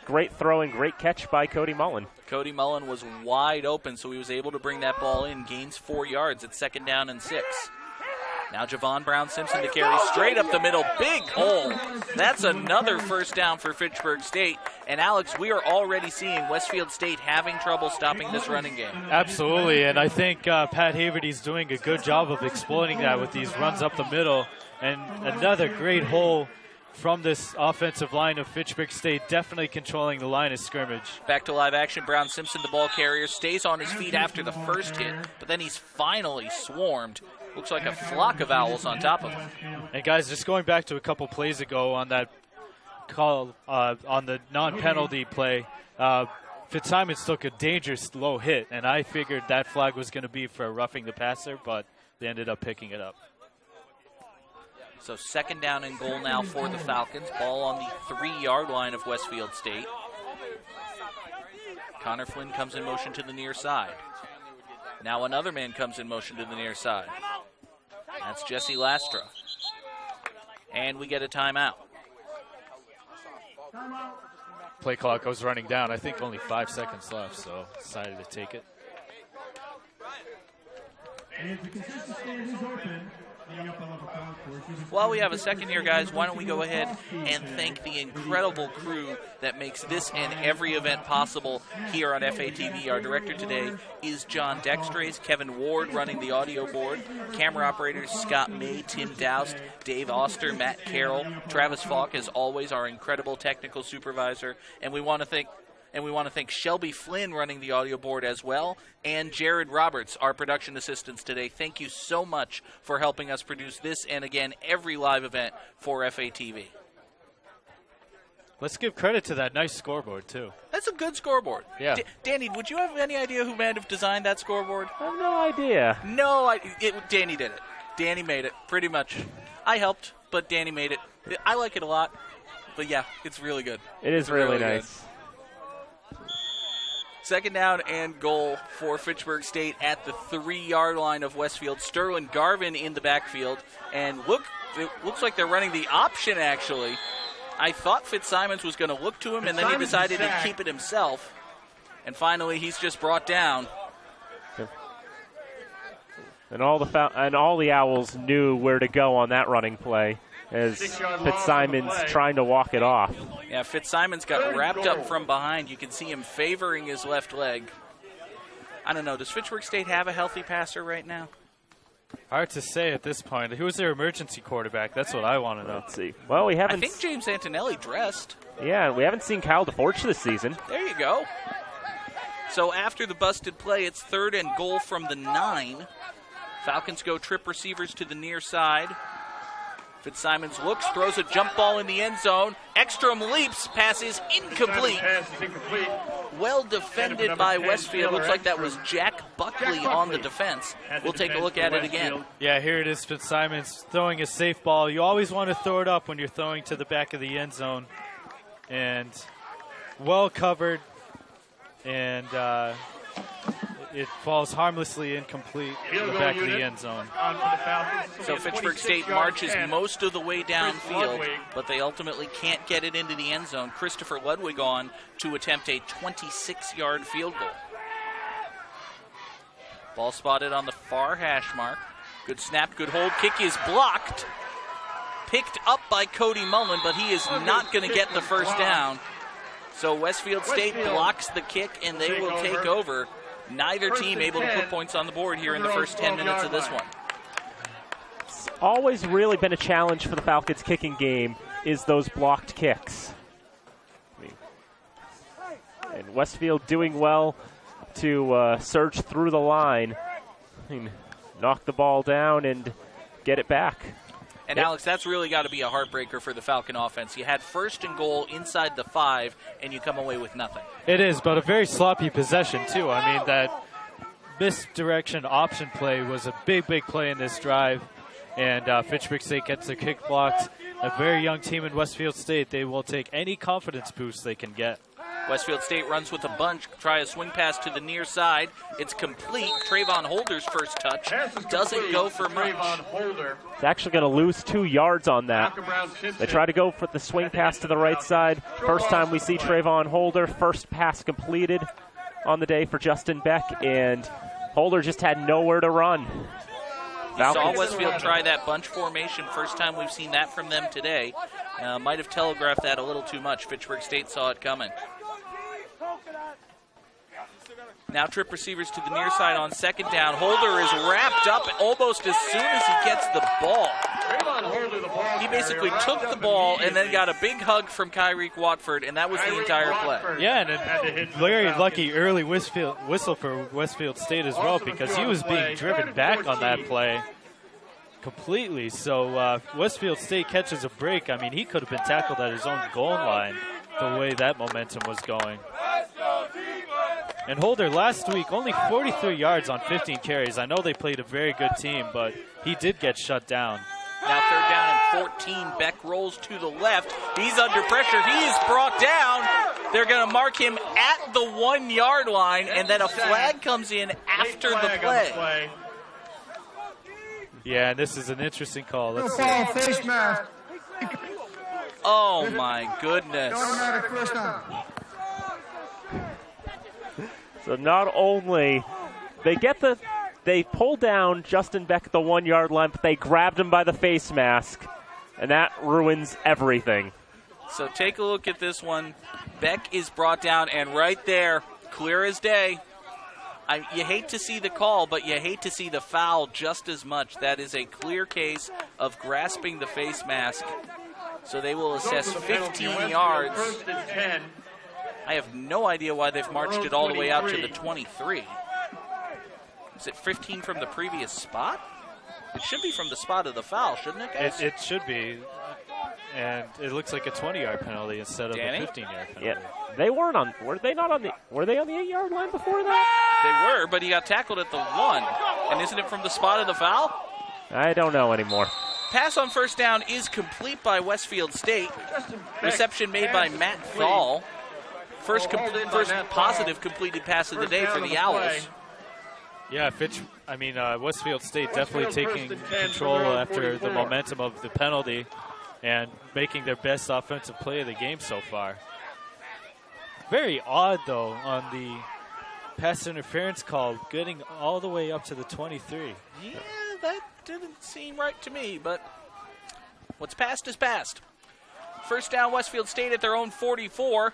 great throw and great catch by Cody Mullen. Cody Mullen was wide open, so he was able to bring that ball in, gains 4 yards at 2nd down and 6. Now Javon Brown-Simpson to carry straight up the middle. Big hole. That's another first down for Fitchburg State. And, Alex, we are already seeing Westfield State having trouble stopping this running game. Absolutely, and I think Pat Haverty's doing a good job of exploiting that with these runs up the middle. And another great hole from this offensive line of Fitchburg State, definitely controlling the line of scrimmage. Back to live action. Brown-Simpson, the ball carrier, stays on his feet after the first hit, but then he's finally swarmed. Looks like a flock of owls on top of him. And guys, just going back to a couple plays ago on that call on the non-penalty play, Fitzsimons took a dangerous low hit, and I figured that flag was going to be for roughing the passer, but they ended up picking it up. So 2nd down and goal now for the Falcons. Ball on the 3-yard line of Westfield State. Connor Flynn comes in motion to the near side. Now another man comes in motion to the near side. That's Jesse Lastra. And we get a timeout. Play clock goes running down. I think only 5 seconds left, so decided to take it. While we have a second here, guys, why don't we go ahead and thank the incredible crew that makes this and every event possible here on FATV. Our director today is John Dextrace, Kevin Ward running the audio board, camera operators Scott May, Tim Doust, Dave Oster, Matt Carroll, Travis Falk, as always, our incredible technical supervisor, and we want to thank Shelby Flynn running the audio board as well, and Jared Roberts, our production assistants today. Thank you so much for helping us produce this and, again, every live event for FATV. Let's give credit to that nice scoreboard, too. That's a good scoreboard. Yeah. Danny, would you have any idea who might have designed that scoreboard? I have no idea. No, Danny did it. Danny made it, pretty much. I helped, but Danny made it. I like it a lot, but, yeah, it's really good. It is really nice. Good. 2nd down and goal for Fitchburg State at the 3-yard line of Westfield. Sterling Garvin in the backfield. And it looks like they're running the option, actually. I thought Fitzsimons was going to look to him, and then he decided to keep it himself. And finally, he's just brought down. And all the Owls knew where to go on that running play, as Fitzsimons trying to walk it off. Yeah, Fitzsimons got wrapped up from behind. You can see him favoring his left leg. I don't know, does Fitchburg State have a healthy passer right now? Hard to say at this point. Who's their emergency quarterback? That's what I want to know. Let's see. Well, we haven't. I think James Antonelli dressed. Yeah, we haven't seen Kyle DeForge this season. There you go. So after the busted play, it's 3rd and goal from the 9. Falcons go trip receivers to the near side. Fitzsimons looks, throws a jump ball in the end zone. Ekstrom leaps, passes incomplete. Well defended by Westfield. Looks like that was Jack Buckley on the defense. We'll take a look at it again. Yeah, here it is, Fitzsimons throwing a safe ball. You always want to throw it up when you're throwing to the back of the end zone. And well covered. And it falls harmlessly incomplete in the back of the end zone. So Fitchburg State marches most of the way downfield, but they ultimately can't get it into the end zone. Christopher Ludwig on to attempt a 26-yard field goal. Ball spotted on the far hash mark. Good snap, good hold. Kick is blocked. Picked up by Cody Mullen, but he is not going to get the first down. So Westfield State blocks the kick, and they will take over. Neither team able to put points on the board here in the first 10 minutes of this one. It's always really been a challenge for the Falcons kicking game is those blocked kicks. And Westfield doing well to surge through the line, knock the ball down and get it back. And, Alex, that's really got to be a heartbreaker for the Falcon offense. You had 1st and goal inside the 5, and you come away with nothing. It is, but a very sloppy possession, too. I mean, misdirection option play was a big play in this drive, and Fitchburg State gets their kick blocked. A very young team in Westfield State. They will take any confidence boost they can get. Westfield State runs with a bunch, try a swing pass to the near side. It's complete. Trayvon Holder's first touch doesn't go for much. It's actually going to lose 2 yards on that. They try to go for the swing pass to the right side. First time we see Trayvon Holder. First pass completed on the day for Justin Beck, and Holder just had nowhere to run. You saw Westfield try that bunch formation. First time we've seen that from them today. Might have telegraphed that a little too much. Fitchburg State saw it coming. Now trip receivers to the near side on second down. Holder is wrapped up almost as soon as he gets the ball. He basically took the ball and then got a big hug from Kyreek Watford, and that was the entire play. Yeah, and a very lucky early whistle for Westfield State as well, because he was being driven back on that play completely. So Westfield State catches a break. I mean, he could have been tackled at his own goal line the way that momentum was going. And Holder last week, only 43 yards on 15 carries. I know they played a very good team, but he did get shut down. Now third down and 14. Beck rolls to the left. He's under pressure. He is brought down. They're going to mark him at the 1 yard line, and then a flag comes in after the play. Yeah, and this is an interesting call. Let's see. Face mask. Oh, my goodness. Automatic first down. So not only they pull down Justin Beck at the 1 yard line, but they grabbed him by the face mask, and that ruins everything. So take a look at this one. Beck is brought down, and right there, clear as day. You hate to see the call, but you hate to see the foul just as much. That is a clear case of grasping the face mask. So they will assess 15 yards. I have no idea why they've marched it all the way out to the 23. Is it 15 from the previous spot? It should be from the spot of the foul, shouldn't it, guys? It should be. And it looks like a 20-yard penalty instead of a 15-yard penalty. Yeah. They weren't on. Were they on the 8-yard line before that? They were, but he got tackled at the 1. And isn't it from the spot of the foul? I don't know anymore. Pass on first down is complete by Westfield State. Reception made by Matt Thal. First positive completed pass of the day for the Owls. Yeah, Westfield State definitely taking control after the momentum of the penalty and making their best offensive play of the game so far. Very odd, though, on the pass interference call, getting all the way up to the 23. Yeah, that didn't seem right to me, but what's past is past. First down, Westfield State at their own 44.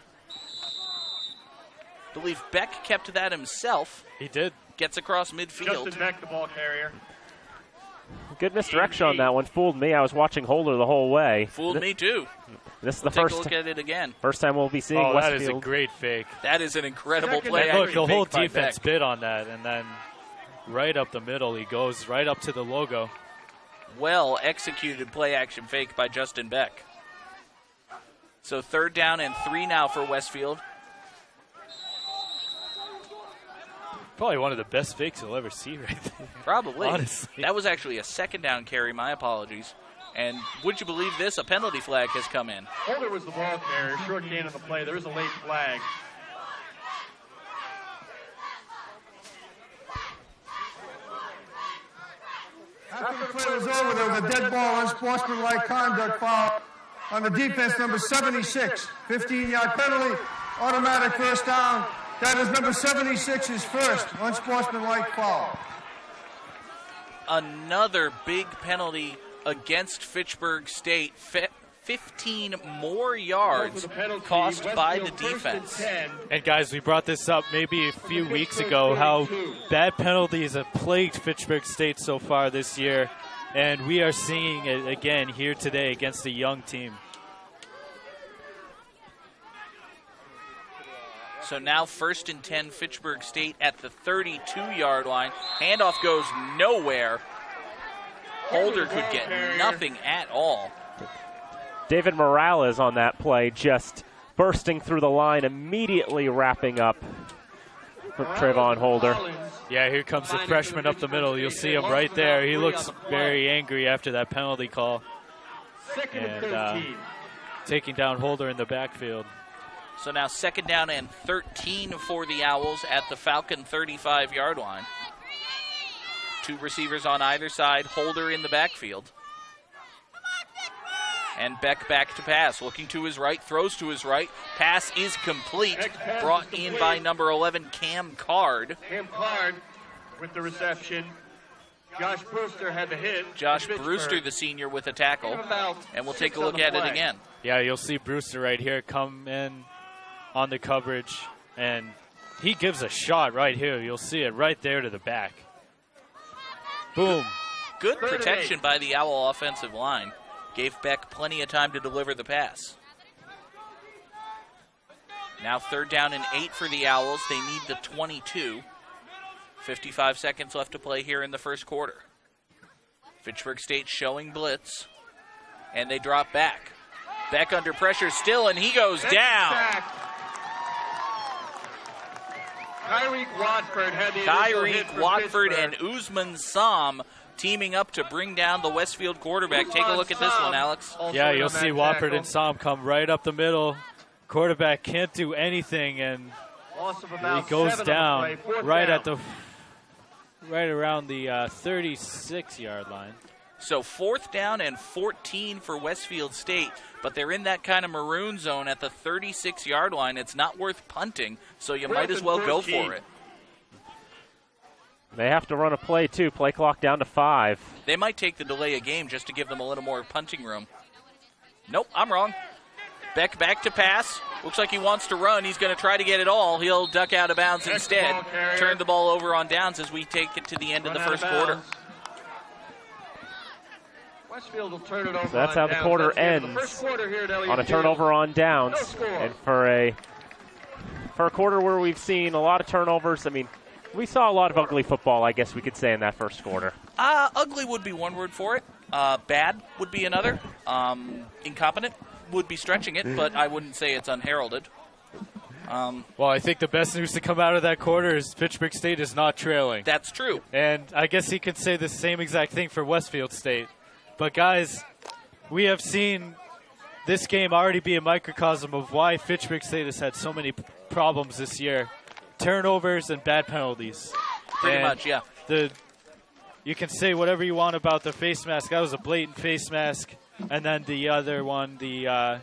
I believe Beck kept that himself. He did. Gets across midfield. Justin Beck, the ball carrier. Good misdirection on that one. Fooled me. I was watching Holder the whole way. Fooled me too. This is the Take first. a look at it again. First time we'll be seeing Westfield. That is a Westfield. great fake. That is an incredible play. And look, the whole defense Beck. bid on that, and then right up the middle, he goes right up to the logo. Well executed play action fake by Justin Beck. So third down and 3 now for Westfield. Probably one of the best fakes you'll ever see right there. Probably. Honestly. That was actually a second down carry. My apologies. And would you believe this? A penalty flag has come in. Holder was the ball carrier. Short gain of the play. There is a late flag. After the play was over, there was a dead ball, unsportsmanlike conduct foul on the defense, number 76. 15-yard penalty, automatic first down. That is number 76's first unsportsmanlike foul. Another big penalty against Fitchburg State. 15 more yards cost by the defense. And guys, we brought this up maybe a few weeks ago, how bad penalties have plagued Fitchburg State so far this year. And we are seeing it again here today against a young team. So now 1st and 10, Fitchburg State at the 32-yard line. Handoff goes nowhere. Holder could get nothing at all. David Morales on that play, just bursting through the line, immediately wrapping up for Trayvon Holder. Yeah, here comes the freshman up the middle. You'll see him right there. He looks very angry after that penalty call. And taking down Holder in the backfield. So now 2nd down and 13 for the Owls at the Falcon 35-yard line. 2 receivers on either side, Holder in the backfield. And Beck back to pass, looking to his right, throws to his right. Pass is complete, brought in by number 11, Cam Card. Cam Card with the reception. Josh Brewster had the hit. Josh Brewster, the senior, with a tackle. And we'll take a look at it again. Yeah, you'll see Brewster right here come in on the coverage, and he gives a shot right here. You'll see it right there to the back. Boom. Good protection by the Owl offensive line. Gave Beck plenty of time to deliver the pass. Now 3rd down and 8 for the Owls. They need the 22. 55 seconds left to play here in the first quarter. Fitchburg State showing blitz, and they drop back. Beck under pressure still, and he goes down. Tyreek Watford had the Tyreek Watford and Usman Sam teaming up to bring down the Westfield quarterback. Take a look at this one, Alex. Yeah, you'll see Watford and Sam come right up the middle. Quarterback can't do anything, and he goes down right around the 36-yard line. So 4th down and 14 for Westfield State, but they're in that kind of maroon zone at the 36-yard line. It's not worth punting, so you might as well go for it. They have to run a play, too. Play clock down to 5. They might take the delay of game just to give them a little more punting room. Nope, I'm wrong. Beck back to pass. Looks like he wants to run. He's going to try to get it all. He'll duck out of bounds instead. Turn the ball over on downs as we take it to the end of the first quarter. Westfield will turn it over. So that's how the quarter ends, on a turnover on downs. And for a quarter where we've seen a lot of turnovers, I mean, we saw a lot of ugly football, I guess we could say, in that first quarter. Ugly would be one word for it. Bad would be another. Incompetent would be stretching it, but I wouldn't say it's unheralded. Well, I think the best news to come out of that quarter is Fitchburg State is not trailing. That's true. And I guess he could say the same exact thing for Westfield State. But, guys, we have seen this game already be a microcosm of why Fitchburg State has had so many problems this year. Turnovers and bad penalties. Pretty much, yeah. You can say whatever you want about the face mask. That was a blatant face mask. And then the other one, the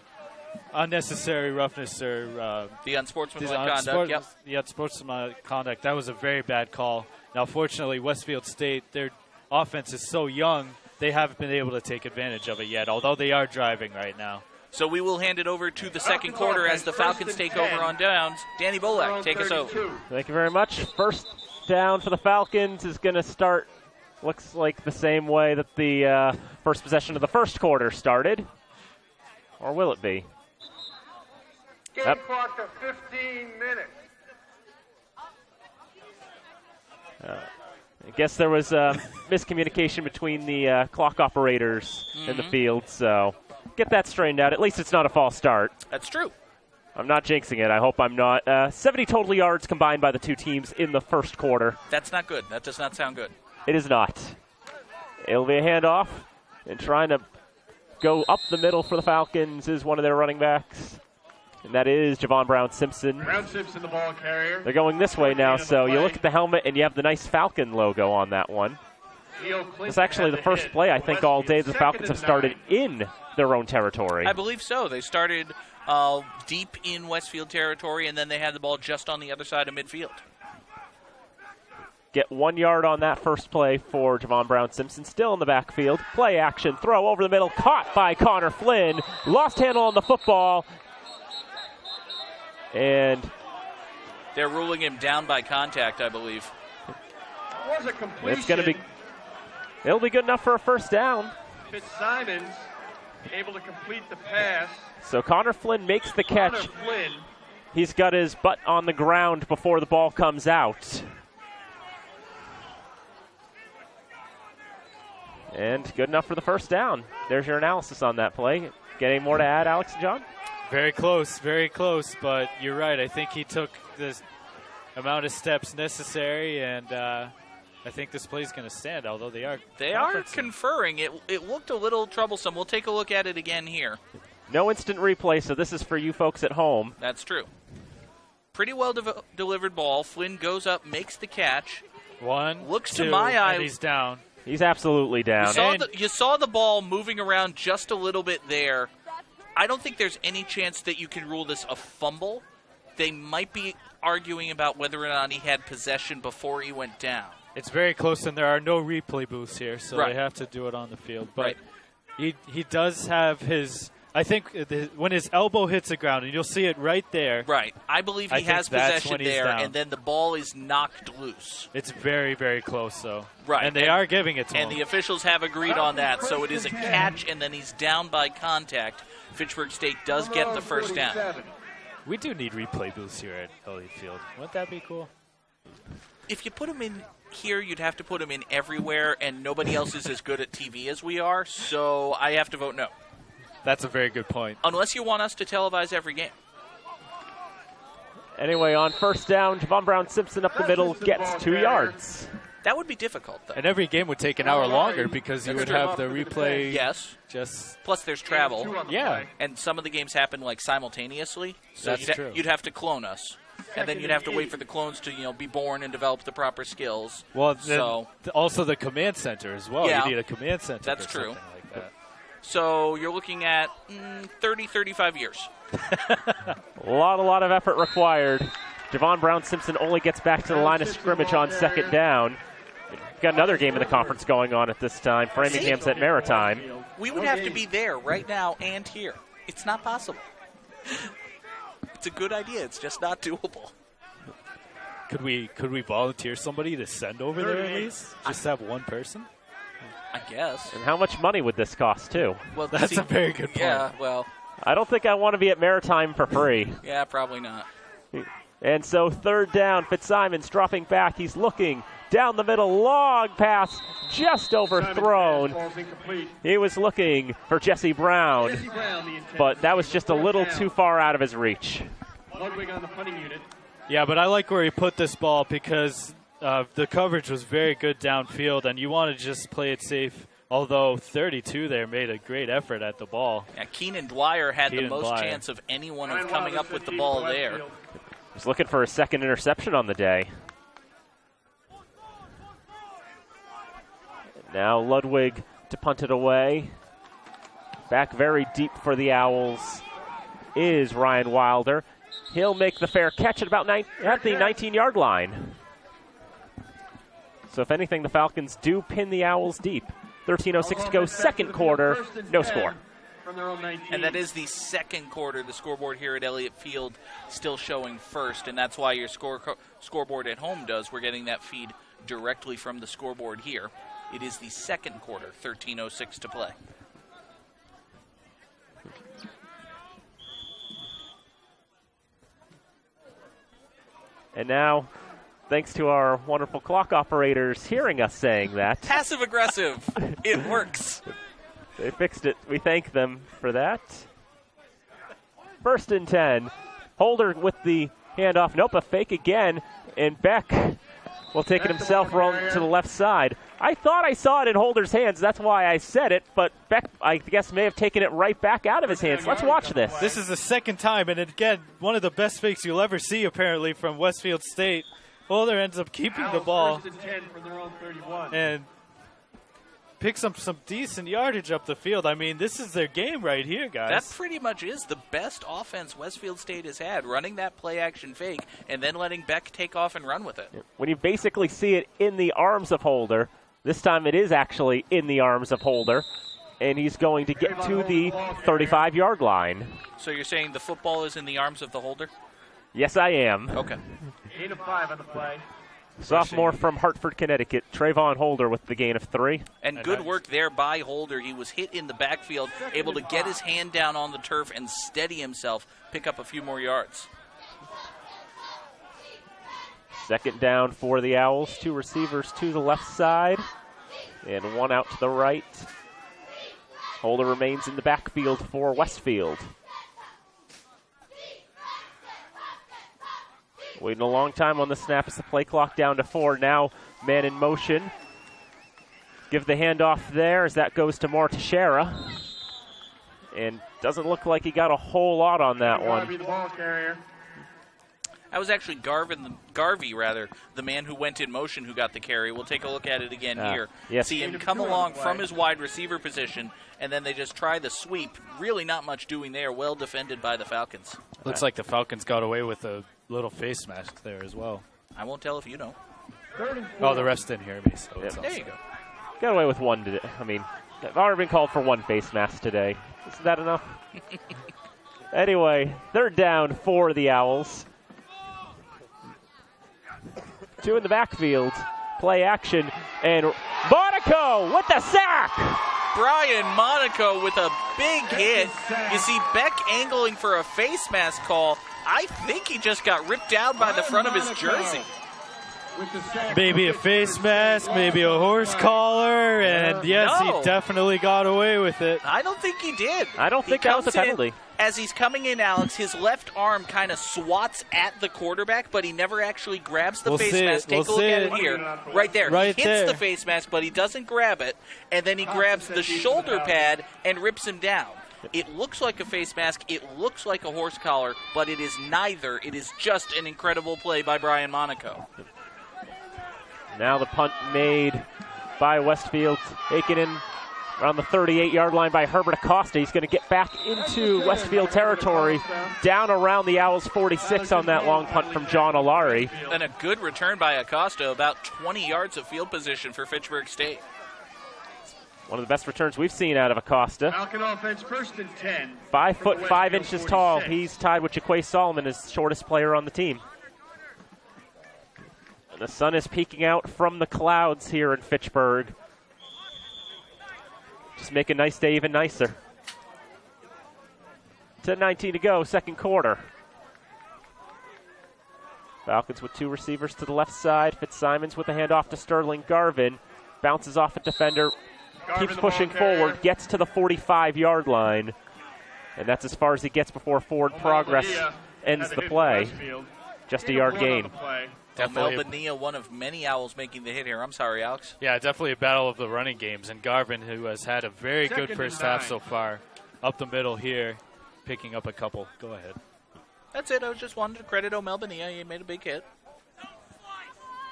unnecessary roughness or the unsportsmanlike conduct. Yep. The unsportsmanlike conduct. That was a very bad call. Now, fortunately, Westfield State, their offense is so young, they haven't been able to take advantage of it yet, although they are driving right now. So we will hand it over to the second quarter as the Falcons take over on downs. Danny Bolak, take us over. Thank you very much. First down for the Falcons is going to start, looks like the same way that the first possession of the first quarter started. Or will it be? Game clock to 15 minutes. I guess there was miscommunication between the clock operators in the field, so get that straightened out. At least it's not a false start. That's true. I'm not jinxing it. I hope I'm not. 70 total yards combined by the two teams in the first quarter. That's not good. That does not sound good. It is not. It'll be a handoff, and trying to go up the middle for the Falcons is one of their running backs, and that is Javon Brown-Simpson. Brown-Simpson, the ball carrier. They're going this way now, so you look at the helmet, and you have the nice Falcon logo on that one. It's actually the first play, I think, all day the Falcons have started in their own territory. I believe so. They started deep in Westfield territory, and then they had the ball just on the other side of midfield. Get 1 yard on that first play for Javon Brown-Simpson. Still in the backfield. Play action. Throw over the middle. Caught by Connor Flynn. Lost handle on the football. And they're ruling him down by contact, I believe. It's going to be. It'll be good enough for a first down. Fitzsimons able to complete the pass. So Connor Flynn makes the catch. He's got his butt on the ground before the ball comes out. And good enough for the first down. There's your analysis on that play. Got any more to add, Alex and John? Very close, but you're right. I think he took this. amount of steps necessary, and I think this play is going to stand, although they are conferring. It looked a little troublesome. We'll take a look at it again here. No instant replay, so this is for you folks at home. That's true. Pretty well delivered ball. Flynn goes up, makes the catch. Looks to my eye. And he's down. He's absolutely down. You saw the ball moving around just a little bit there. I don't think there's any chance that you can rule this a fumble. They might be arguing about whether or not he had possession before he went down. It's very close, and there are no replay booths here, so Right. they have to do it on the field. But he does have his. I think when his elbow hits the ground, and you'll see it right there. Right. I believe he has possession there, and then the ball is knocked loose. It's very, very close, though. Right. And they are giving it to him. And the officials have agreed on that, so it is a catch, and then he's down by contact. Fitchburg State does get the first down. We do need replay booths here at Elliott Field. Wouldn't that be cool? If you put them in here, you'd have to put them in everywhere, and nobody else is as good at TV as we are, so I have to vote no. That's a very good point. Unless you want us to televise every game. Anyway, on first down, Javon Brown-Simpson up the middle gets 2 yards. That would be difficult, though. And every game would take an hour longer because you would have the replay. Yes. Just plus there's travel. Yeah. And some of the games happen like simultaneously. So That's true. You'd have to clone us. And then you'd have to wait for the clones to, be born and develop the proper skills. Well, so also the command center as well. Yeah, you need a command center. That's for true. something like that. So you're looking at 30, 35 years. A lot of effort required. Javon Brown-Simpson only gets back to the line of scrimmage on second down. We've got another game in the conference going on at this time. Framingham's at Maritime. We would have to be there right now and here. It's not possible. It's a good idea. It's just not doable. Could we volunteer somebody to send over there at least? Just have one person? I guess. And how much money would this cost, too? Well, that's a very good point. Yeah, well. I don't think I want to be at Maritime for free. Yeah, probably not. And so third down, Fitzsimons dropping back. He's looking down the middle, long pass, just overthrown. He was looking for Jesse Brown, but that was just a little too far out of his reach. Ludwig on the punting unit. Yeah, but I like where he put this ball because the coverage was very good downfield, and you want to just play it safe. Although 32 there made a great effort at the ball. Yeah, Keenan Dwyer had the most chance of anyone of coming up with the ball there. He's looking for a second interception on the day. Now Ludwig to punt it away. Back very deep for the Owls is Ryan Wilder. He'll make the fair catch at about at the 19-yard line. So if anything, the Falcons do pin the Owls deep. 13:06 to go, second quarter, no score. And that is the second quarter. The scoreboard here at Elliott Field still showing first, and that's why your scoreboard at home does. We're getting that feed directly from the scoreboard here. It is the second quarter, 13:06 to play. And now, thanks to our wonderful clock operators hearing us saying that. Passive aggressive. It works. They fixed it. We thank them for that. First and 10. Holder with the handoff. Nope, a fake again. And Beck will take it himself, rolling to the left side. I thought I saw it in Holder's hands. That's why I said it. But Beck, I guess, may have taken it right back out of his hands. Let's watch this. This is the second time. And again, one of the best fakes you'll ever see, apparently, from Westfield State. Holder ends up keeping the ball and picks up some decent yardage up the field. I mean, this is their game right here, guys. That pretty much is the best offense Westfield State has had, running that play-action fake and then letting Beck take off and run with it. When you basically see it in the arms of Holder, this time it is actually in the arms of Holder, and he's going to get to the 35-yard line. So you're saying the football is in the arms of the holder? Yes, I am. Okay. 8 of 5 on the play. Sophomore from Hartford, Connecticut, Trayvon Holder with the gain of 3. And good work there by Holder. He was hit in the backfield, able to get his hand down on the turf and steady himself, pick up a few more yards. Second down for the Owls. 2 receivers to the left side and 1 out to the right. Holder remains in the backfield for Westfield. Waiting a long time on the snap as the play clock down to 4. Now man in motion. Give the handoff there as that goes to more Teixeira. And doesn't look like he got a whole lot on that one. The ball carrier. That was actually Garvey, the man who went in motion who got the carry. We'll take a look at it again here. Yes. See him come along from his wide receiver position, and then they just try the sweep. Really not much doing there. Well defended by the Falcons. Looks like the Falcons got away with a little face mask there as well. I won't tell if you know. Oh, the refs didn't hear me. So it's there you go. Got away with one today. I mean, I've already been called for one face mask today. Isn't that enough? Anyway, 3rd down for the Owls. 2 in the backfield. Play action. And Monaco with the sack! Brian Monaco with a big hit. You see Beck angling for a face mask call. I think he just got ripped down by the front of his jersey. Maybe a face mask, maybe a horse collar, and yes, he definitely got away with it. I don't think he did. I don't think that was a penalty. As he's coming in, Alex, his left arm kind of swats at the quarterback, but he never actually grabs the face mask. Take a look at it here. Right there. He hits the face mask, but he doesn't grab it, and then he grabs the shoulder pad and rips him down. It looks like a face mask. It looks like a horse collar, but it is neither. It is just an incredible play by Brian Monaco. Now the punt made by Westfield, taken in around the 38-yard line by Herbert Acosta. He's going to get back into Westfield territory, down around the Owls 46 on that long punt from John Alari. And a good return by Acosta, about 20 yards of field position for Fitchburg State. One of the best returns we've seen out of Acosta. Falcon offense 1st and 10. 5 foot 5 inches tall. He's tied with Jaquay Solomon as shortest player on the team. And the sun is peeking out from the clouds here in Fitchburg. Just make a nice day even nicer. 10:19 to go, 2nd quarter. Falcons with 2 receivers to the left side. Fitzsimons with a handoff to Sterling Garvin. Bounces off a defender. Keeps pushing forward. Gets to the 45-yard line. And that's as far as he gets before forward progress ends the play. Just a yard gain. Mel Bonilla, one of many Owls making the hit here. I'm sorry, Alex. Yeah, definitely a battle of the running games. And Garvin, who has had a very good first half so far, up the middle here, picking up a couple. Go ahead. That's it. I just wanted to credit Mel Bonilla. He made a big hit.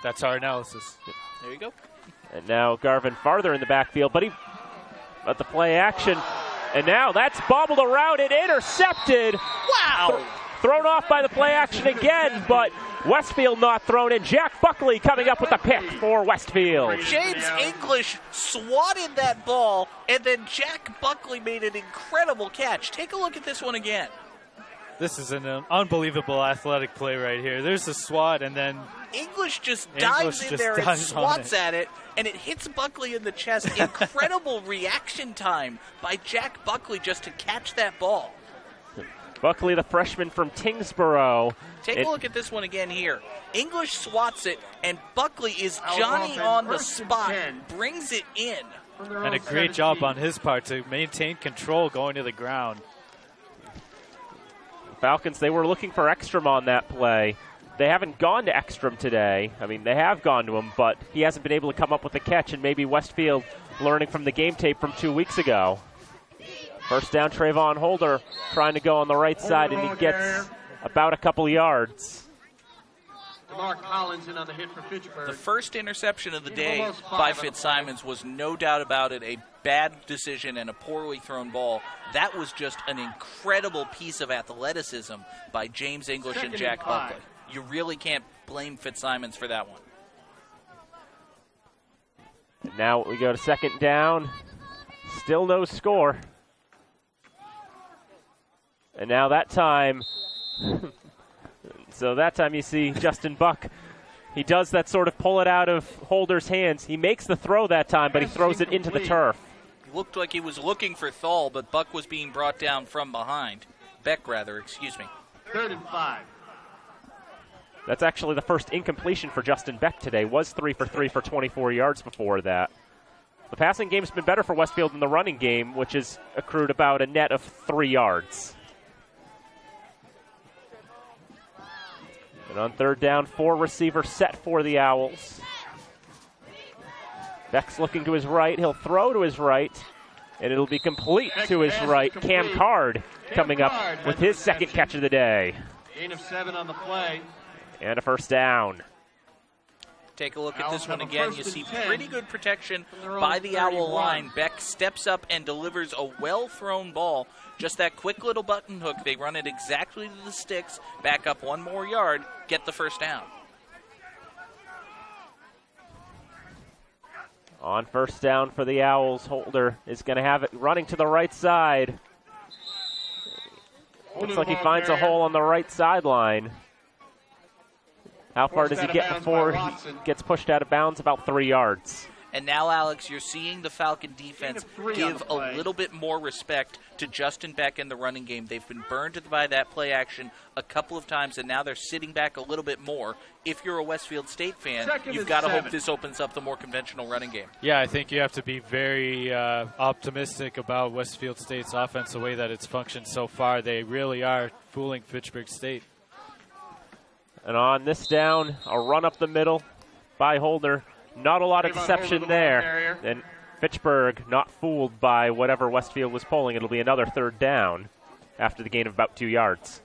That's our analysis. There you go. And now Garvin farther in the backfield, but the play action. And now that's bobbled around and intercepted. Wow! Thrown off by the play action again, but Westfield not thrown in. Jack Buckley coming up with a pick for Westfield. James English swatted that ball, and then Jack Buckley made an incredible catch. Take a look at this one again. This is an unbelievable athletic play right here. There's a swat, and then English just dives in there and swats at it, and it hits Buckley in the chest. Incredible reaction time by Jack Buckley just to catch that ball. Buckley, the freshman from Tingsboro. Take a look at this one again here. English swats it, and Buckley is Johnny on the spot, brings it in. And a great job on his part to maintain control going to the ground. Falcons, they were looking for Ekstrom on that play. They haven't gone to Ekstrom today. I mean, they have gone to him, but he hasn't been able to come up with a catch, and maybe Westfield learning from the game tape from 2 weeks ago. First down, Trayvon Holder trying to go on the right side, and he gets about a couple yards. DeMar Collins in on the hit for Fitchburg. The first interception of the day by Fitzsimons was no doubt about it a bad decision and a poorly thrown ball. That was just an incredible piece of athleticism by James English and Jack Buckley. You really can't blame Fitzsimons for that one. And now we go to 2nd down. Still no score. And now that time, so that time you see Justin Buck. He does that sort of pull it out of Holder's hands. He makes the throw that time, but he throws it into the turf. Looked like he was looking for Thal, but Buck was being brought down from behind. Beck, rather, excuse me. 3rd and 5. That's actually the first incompletion for Justin Beck today. Was 3 for 3 for 24 yards before that. The passing game's been better for Westfield than the running game, which has accrued about a net of 3 yards. And on third down, 4 receivers set for the Owls. Beck's looking to his right. He'll throw to his right, and it'll be complete to his right. Cam Card coming up with his second catch of the day. Gain of 7 on the play. And a first down. Take a look at this one again. You see pretty good protection by the Owl line. Beck steps up and delivers a well-thrown ball. Just that quick little button hook. They run it exactly to the sticks, back up 1 more yard, get the first down. On first down for the Owls, Holder is going to have it running to the right side. Looks like he finds a hole on the right sideline. How far does he get before he gets pushed out of bounds? About 3 yards. And now, Alex, you're seeing the Falcon defense give a little bit more respect to Justin Beck in the running game. They've been burned by that play action a couple of times, and now they're sitting back a little bit more. If you're a Westfield State fan, you've got to hope this opens up the more conventional running game. Yeah, I think you have to be very optimistic about Westfield State's offense, the way that it's functioned so far. They really are fooling Fitchburg State. And on this down, a run up the middle by Holder. Not a lot of deception there. And Fitchburg not fooled by whatever Westfield was pulling. It'll be another third down after the gain of about 2 yards.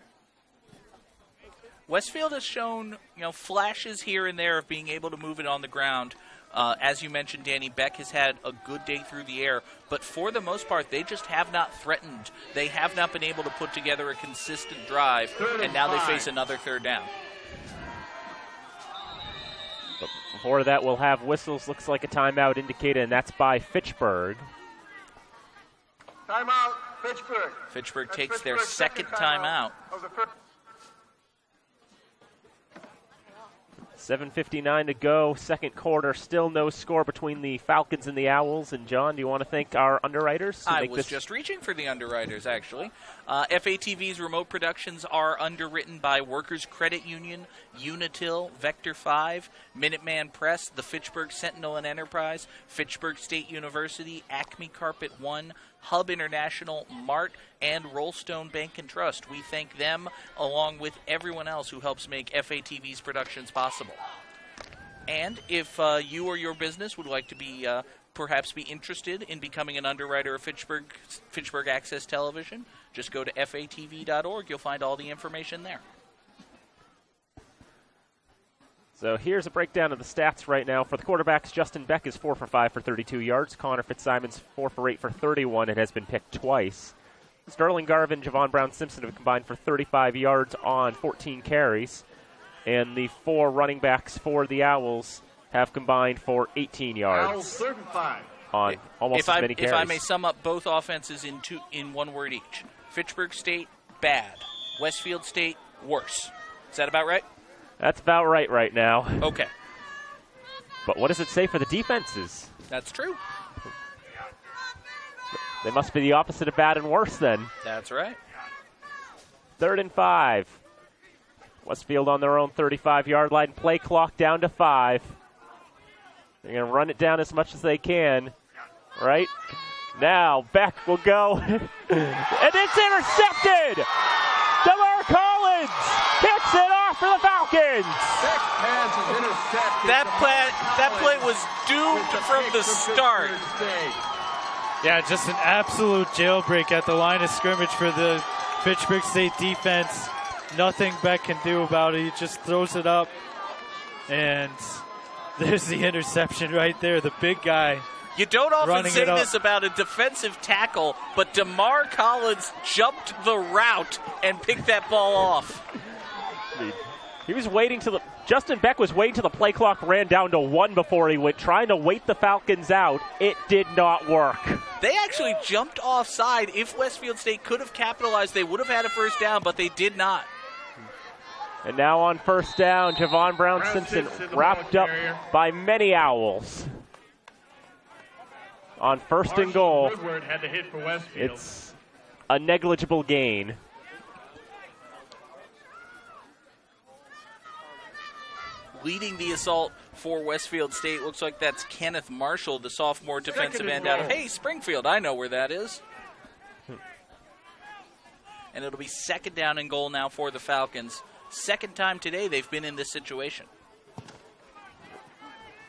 Westfield has shown, flashes here and there of being able to move it on the ground. As you mentioned, Danny, Beck has had a good day through the air, but for the most part, they just have not threatened. They have not been able to put together a consistent drive, and now they face another third down. But before that, we'll have whistles. Looks like a timeout indicated, and that's by Fitchburg. Timeout, Fitchburg. Fitchburg takes their second timeout. 7:59 to go, second quarter. Still no score between the Falcons and the Owls. And, John, do you want to thank our underwriters? I was just reaching for the underwriters, actually. FATV's remote productions are underwritten by Workers Credit Union, Unitil, Vector 5, Minuteman Press, the Fitchburg Sentinel and Enterprise, Fitchburg State University, Acme Carpet One, Hub International, Mart, and Rollstone Bank and Trust. We thank them along with everyone else who helps make FATV's productions possible. And if you or your business would like to be perhaps be interested in becoming an underwriter of Fitchburg Access Television, just go to fatv.org. You'll find all the information there. So here's a breakdown of the stats right now. For the quarterbacks, Justin Beck is 4 for 5 for 32 yards. Connor Fitzsimons 4 for 8 for 31 and has been picked twice. Sterling Garvin, Javon Brown-Simpson have combined for 35 yards on 14 carries. And the 4 running backs for the Owls have combined for 18 yards. Owls 35. On almost as many carries. If I may sum up both offenses in one word each. Fitchburg State, bad. Westfield State, worse. Is that about right? That's about right now. Okay. But what does it say for the defenses? That's true. They must be the opposite of bad and worse then. That's right. 3rd and 5. Westfield on their own 35-yard line. Play clock down to 5. They're going to run it down as much as they can. Right? Now, Beck will go. And it's intercepted! DeMar Collins hits it off for the Falcons. That play was doomed from the start. Yeah, just an absolute jailbreak at the line of scrimmage for the Fitchburg State defense. Nothing Beck can do about it. He just throws it up, and there's the interception right there. The big guy. You don't often say this about a defensive tackle, but DeMar Collins jumped the route and picked that ball off. He was waiting till Justin Beck was waiting till the play clock ran down to 1 before he went, trying to wait the Falcons out. It did not work. They actually jumped offside. If Westfield State could have capitalized, they would have had a first down, but they did not. And now on first down, Javon Brown-Simpson wrapped up by many Owls. On first and goal, had to hit for Westfield. It's a negligible gain. Leading the assault for Westfield State, looks like that's Kenneth Marshall, the sophomore defensive end out of, Springfield. I know where that is. And it'll be 2nd down and goal now for the Falcons. second time today they've been in this situation.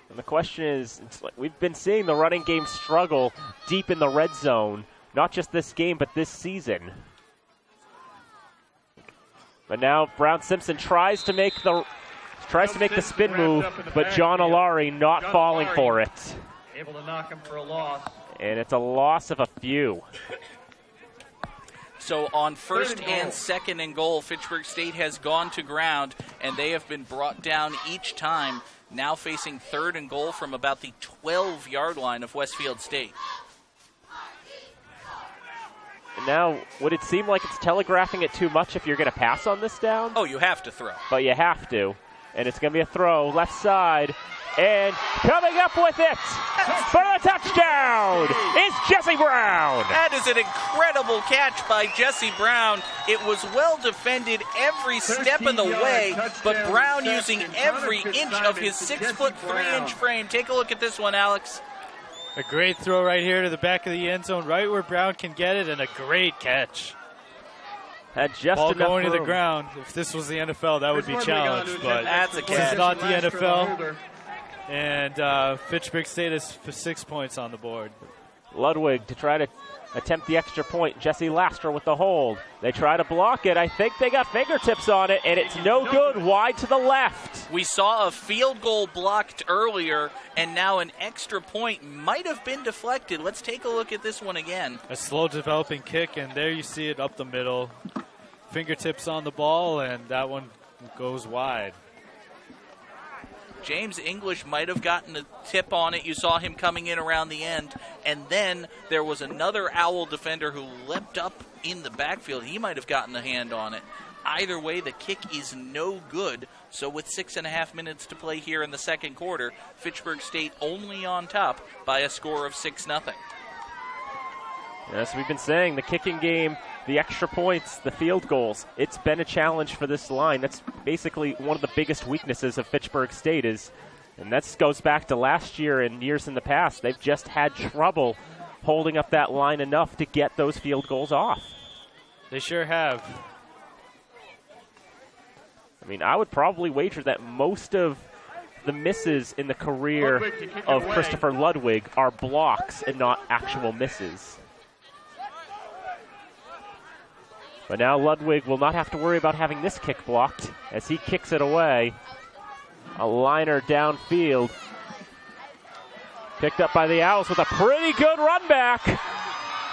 And the question is, we've been seeing the running game struggle deep in the red zone, not just this game, but this season. But now Brown Simpson tries to make the spin move, but John Alari not falling for it. Able to knock him for a loss. And it's a loss of a few. So on first and second and goal, Fitchburg State has gone to ground, and they have been brought down each time, now facing third and goal from about the 12-yard line of Westfield State. Now, would it seem like it's telegraphing it too much if you're going to pass on this down? Oh, you have to throw. But you have to. And it's going to be a throw, left side. And coming up with it for a touchdown is Jesse Brown. That is an incredible catch by Jesse Brown. It was well defended every step of the way, but Brown using every inch of his 6'3" frame. Take a look at this one, Alex. A great throw right here to the back of the end zone, right where Brown can get it, and a great catch. Had just ball enough going room. to the ground. If this was the NFL, that would be challenged, but that's a this catch. is not the NFL. And Fitchburg State has 6 points on the board. Ludwig to try to attempt the extra point. Jesse Laster with the hold. They try to block it. I think they got fingertips on it, and it's no good. Wide to the left. We saw a field goal blocked earlier, and now an extra point might have been deflected. Let's take a look at this one again. A slow developing kick, and there you see it up the middle. Fingertips on the ball, and that one goes wide. James English might have gotten a tip on it. You saw him coming in around the end. And then there was another Owl defender who leapt up in the backfield. He might have gotten a hand on it. Either way, the kick is no good. So with 6.5 minutes to play here in the second quarter, Fitchburg State only on top by a score of 6-0. As we've been saying, the kicking game, the extra points, the field goals, it's been a challenge for this line. That's basically one of the biggest weaknesses of Fitchburg State and that goes back to last year and years in the past. They've just had trouble holding up that line enough to get those field goals off. They sure have. I mean, I would probably wager that most of the misses in the career of Christopher Ludwig are blocks and not actual misses. But now Ludwig will not have to worry about having this kick blocked as he kicks it away. A liner downfield. Picked up by the Owls with a pretty good run back.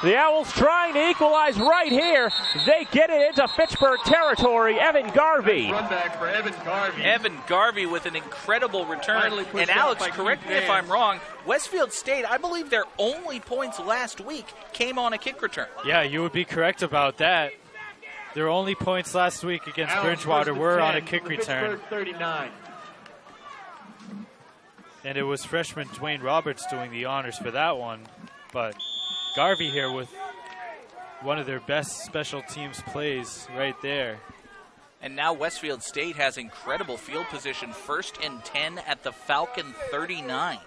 The Owls trying to equalize right here. They get it into Fitchburg territory. Evan Garvey. Run back for Evan Garvey. Evan Garvey with an incredible return. And Alex, correct me if I'm wrong, Westfield State, I believe their only points last week came on a kick return. Yeah, you would be correct about that. Their only points last week against Owls Bridgewater were on a kick Fitchburg return. 39. And it was freshman Dwayne Roberts doing the honors for that one. But Garvey here with one of their best special teams plays right there. And now Westfield State has incredible field position, 1st and 10 at the Falcon 39.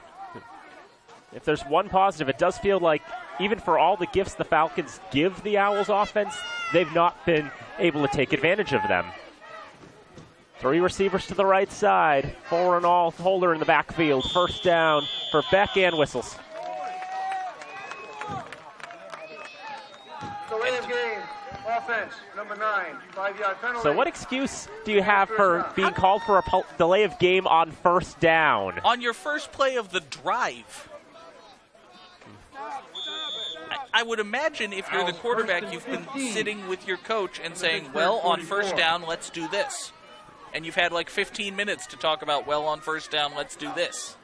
If there's one positive, it does feel like even for all the gifts the Falcons give the Owls offense, they've not been able to take advantage of them. 3 receivers to the right side, 4 and all, Holder in the backfield. First down for Beck and whistles. Delay of game, offense, number 9, 5-yard penalty. So what excuse do you have for being called for a delay of game on first down? On your first play of the drive. I would imagine if you're the quarterback, you've been sitting with your coach and saying, well, on first down, let's do this. And you've had like 15 minutes to talk about, well, on first down, let's do this.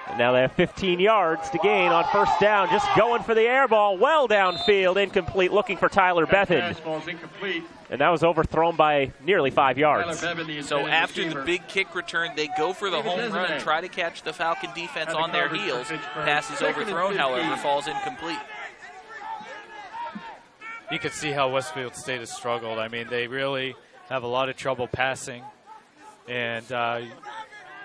And now they have 15 yards to gain on first down, just going for the air ball, well downfield, incomplete, looking for Tyler Bevan. Incomplete. And that was overthrown by nearly 5 yards. So after the big kick return, they go for the home run, try to catch the Falcon defense on their heels. Pass is overthrown, however, falls incomplete. You can see how Westfield State has struggled. I mean, they really have a lot of trouble passing. And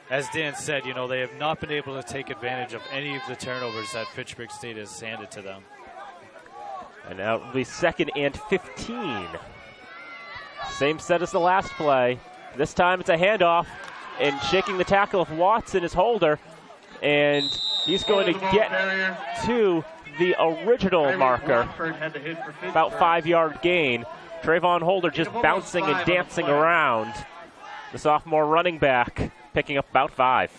as Dan said, you know, they have not been able to take advantage of any of the turnovers that Fitchburg State has handed to them. And now it'll be 2nd and 15. Same set as the last play. This time it's a handoff, and shaking the tackle of Watson is Holder, and he's going to get to the original marker, about 5-yard gain. Trayvon Holder just bouncing and dancing around. The sophomore running back picking up about 5.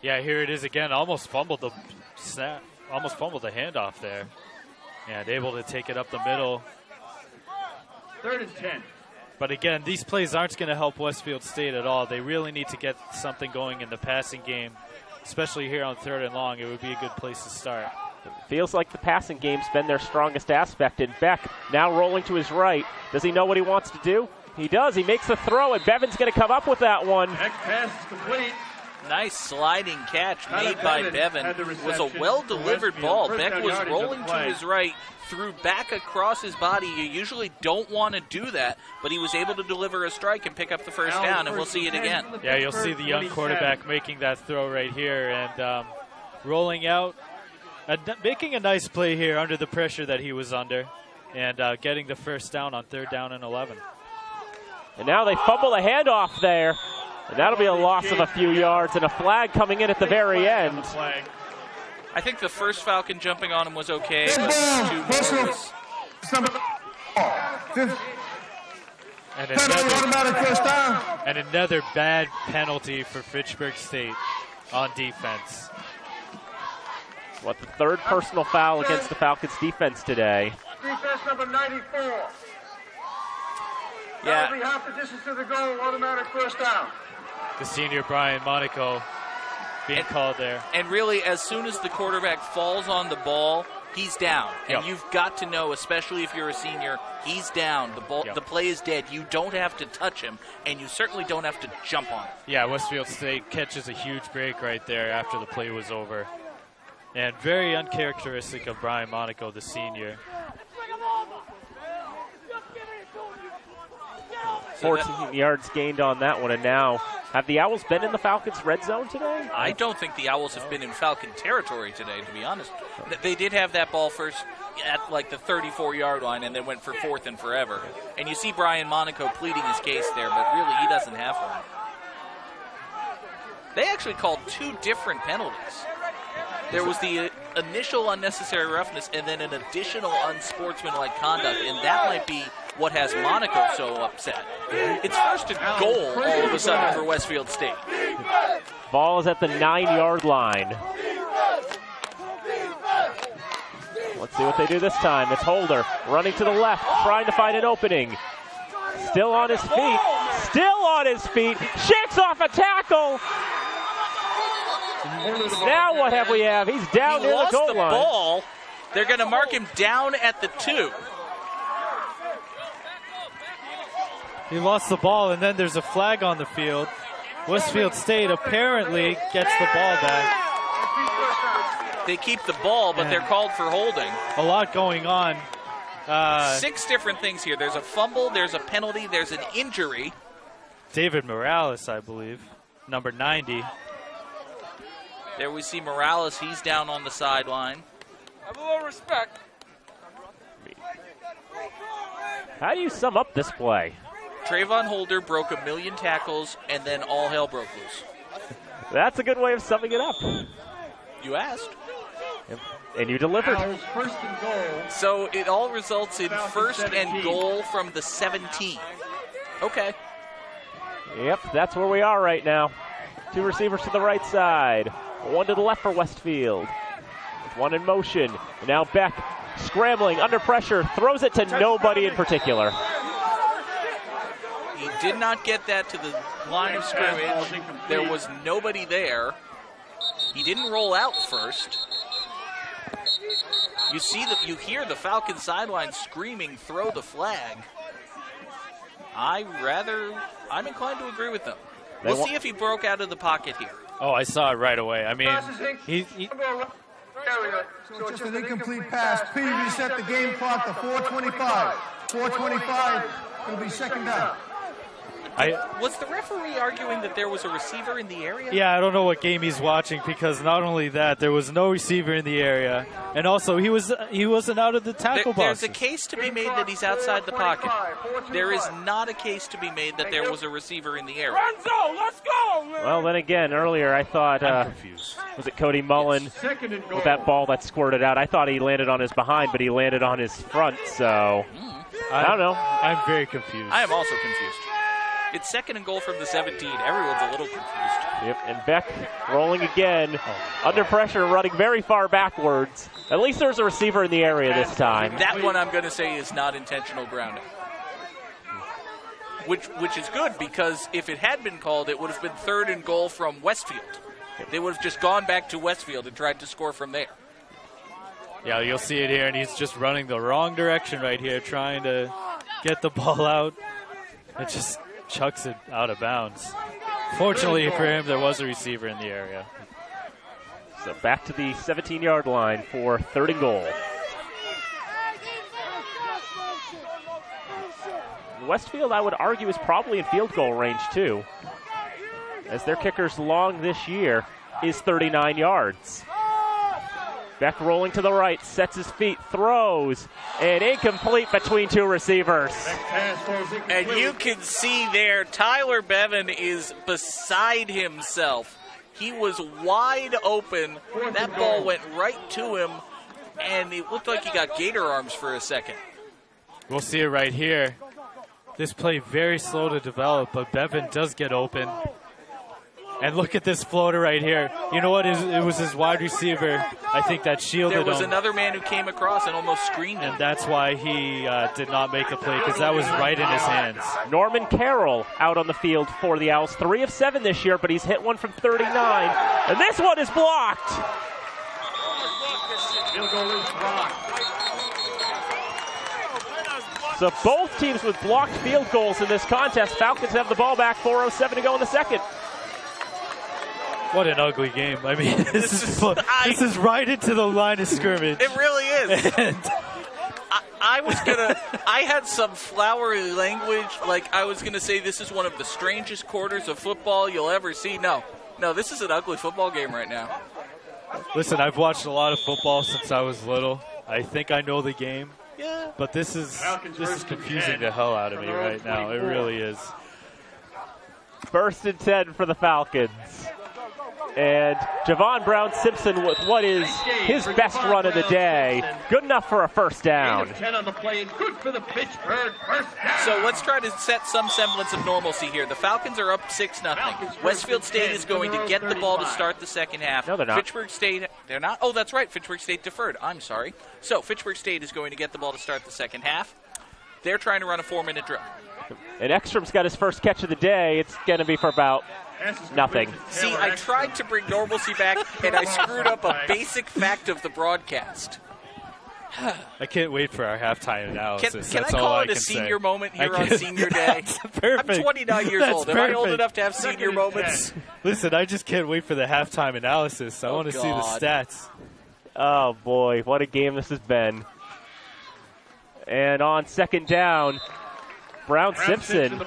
Yeah, here it is again. Almost fumbled the snap, almost fumbled the handoff there, and able to take it up the middle. 3rd and 10. But again, these plays aren't going to help Westfield State at all. They really need to get something going in the passing game, especially here on 3rd and long. It would be a good place to start. It feels like the passing game's been their strongest aspect, and Beck now rolling to his right. Does he know what he wants to do? He does. He makes the throw, and Bevan's going to come up with that one. Next pass is complete. Nice sliding catch made by Bevan. It was a well-delivered ball. Beck was rolling to his right, threw back across his body. You usually don't want to do that, but he was able to deliver a strike and pick up the first down, and we'll see it again. Yeah, you'll see the young quarterback making that throw right here and rolling out, making a nice play here under the pressure that he was under, and getting the first down on 3rd down and 11. And now they fumble the handoff there. And that'll be a loss of a few yards, and a flag coming in at the very end. I think the first Falcon jumping on him was okay. But and another bad penalty for Fitchburg State on defense. What, the 3rd personal foul against the Falcons defense today. Defense number 94. Yeah. That'll be half the distance to the goal, automatic first down. The senior Brian Monaco being called there. And really, as soon as the quarterback falls on the ball, he's down. And you've got to know, especially if you're a senior, he's down. The ball, the play is dead. You don't have to touch him, and you certainly don't have to jump on him. Yeah, Westfield State catches a huge break right there after the play was over. And very uncharacteristic of Brian Monaco, the senior. 14 yards gained on that one, and now have the Owls been in the Falcons' red zone today? I don't think the Owls have been in Falcon territory today, to be honest. They did have that ball first at like the 34-yard line and then went for 4th and forever. And you see Brian Monaco pleading his case there, but really he doesn't have one. They actually called 2 different penalties. There was the initial unnecessary roughness and then an additional unsportsmanlike conduct, and that might be what has Monaco so upset. It's 1st and goal all of a sudden for Westfield State. Ball is at the 9-yard line. Let's see what they do this time. It's Holder running to the left, trying to find an opening. Still on his feet. Still on his feet. Shakes off a tackle. Now what have we have? He's down near the goal line. He lost the ball. They're going to mark him down at the 2. He lost the ball, and then there's a flag on the field. Westfield State apparently gets the ball back. They keep the ball, but they're called for holding. A lot going on. 6 different things here. There's a fumble, there's a penalty, there's an injury. David Morales, I believe, number 90. There we see Morales. He's down on the sideline. Have a little respect. How do you sum up this play? Trayvon Holder broke 1 million tackles, and then all hell broke loose. That's a good way of summing it up. You asked. And you delivered. 1st and goal. So it all results in 1st and goal from the 17. Okay. Yep, that's where we are right now. 2 receivers to the right side. 1 to the left for Westfield. With 1 in motion. And now Beck scrambling under pressure. Throws it to nobody in particular. He did not get that to the line of scrimmage. There was nobody there. He didn't roll out first. You see that you hear the Falcon sideline screaming, "Throw the flag." I'm inclined to agree with them. We'll see if he broke out of the pocket here. Oh, I saw it right away. I mean, he So just an incomplete pass. P reset the game clock to 4:25. 4:25. It'll be 2nd down. Was the referee arguing that there was a receiver in the area? Yeah, I don't know what game he's watching, because not only that, there was no receiver in the area, and also he wasn't out of the tackle box. There's a case to be made that he's outside the pocket. There is not a case to be made that there was a receiver in the area. Let's go! Well, then again, earlier I thought, was it Cody Mullen with that ball that squirted out? I thought he landed on his behind, but he landed on his front, so I don't know. I'm very confused. I am also confused. It's 2nd and goal from the 17. Everyone's a little confused. Yep, and Beck rolling again, under pressure, running very far backwards. At least there's a receiver in the area this time. That one I'm going to say is not intentional grounding. Which is good, because if it had been called, it would have been 3rd and goal from Westfield. They would have just gone back to Westfield and tried to score from there. Yeah, you'll see it here, and he's just running the wrong direction right here, trying to get the ball out. It just chucks it out of bounds. Fortunately for him, there was a receiver in the area. So back to the 17-yard line for 3rd and goal. Westfield, I would argue, is probably in field goal range, too, as their kicker's long this year is 39 yards. Beck rolling to the right, sets his feet, throws, and incomplete between 2 receivers. And you can see there, Tyler Bevan is beside himself. He was wide open. That ball went right to him, and it looked like he got gator arms for a second. We'll see it right here. This play very slow to develop, but Bevan does get open. And look at this floater right here. You know what? It was his wide receiver, I think, that shielded him. There was another man who came across and almost screened him. And that's why he did not make a play, because that was right in his hands. Norman Carroll out on the field for the Owls. 3 of 7 this year, but he's hit one from 39. And this one is blocked. Field goal is blocked. So both teams with blocked field goals in this contest. Falcons have the ball back, 4:07 to go in the second. What an ugly game. I mean, this is right into the line of scrimmage. It really is. And I had some flowery language, like I was going to say this is one of the strangest quarters of football you'll ever see. No, this is an ugly football game right now. Listen, I've watched a lot of football since I was little. I think I know the game. Yeah. But this is confusing the hell out of me right now. It really is. 1st and 10 for the Falcons. And Javon Brown-Simpson with what is his best run of the day. Good enough for a first down. 10 on the play and good for the Fitchburg first down. So let's try to set some semblance of normalcy here. The Falcons are up 6-0. Westfield State is going to get the ball to start the second half. No, they're not. Fitchburg State, they're not? Oh, that's right. Fitchburg State deferred. I'm sorry. So Fitchburg State is going to get the ball to start the second half. They're trying to run a 4-minute drill. And Ekstrom's got his first catch of the day. It's going to be for about nothing. See, I tried to bring normalcy back, and I screwed up a basic fact of the broadcast. I can't wait for our halftime analysis. Can I call it a senior moment here on Senior Day? Perfect. I'm 29 years old. Am I old enough to have senior moments? Listen, I just can't wait for the halftime analysis. I want to see the stats. Oh, boy, what a game this has been. And on 2nd down, Brown-Simpson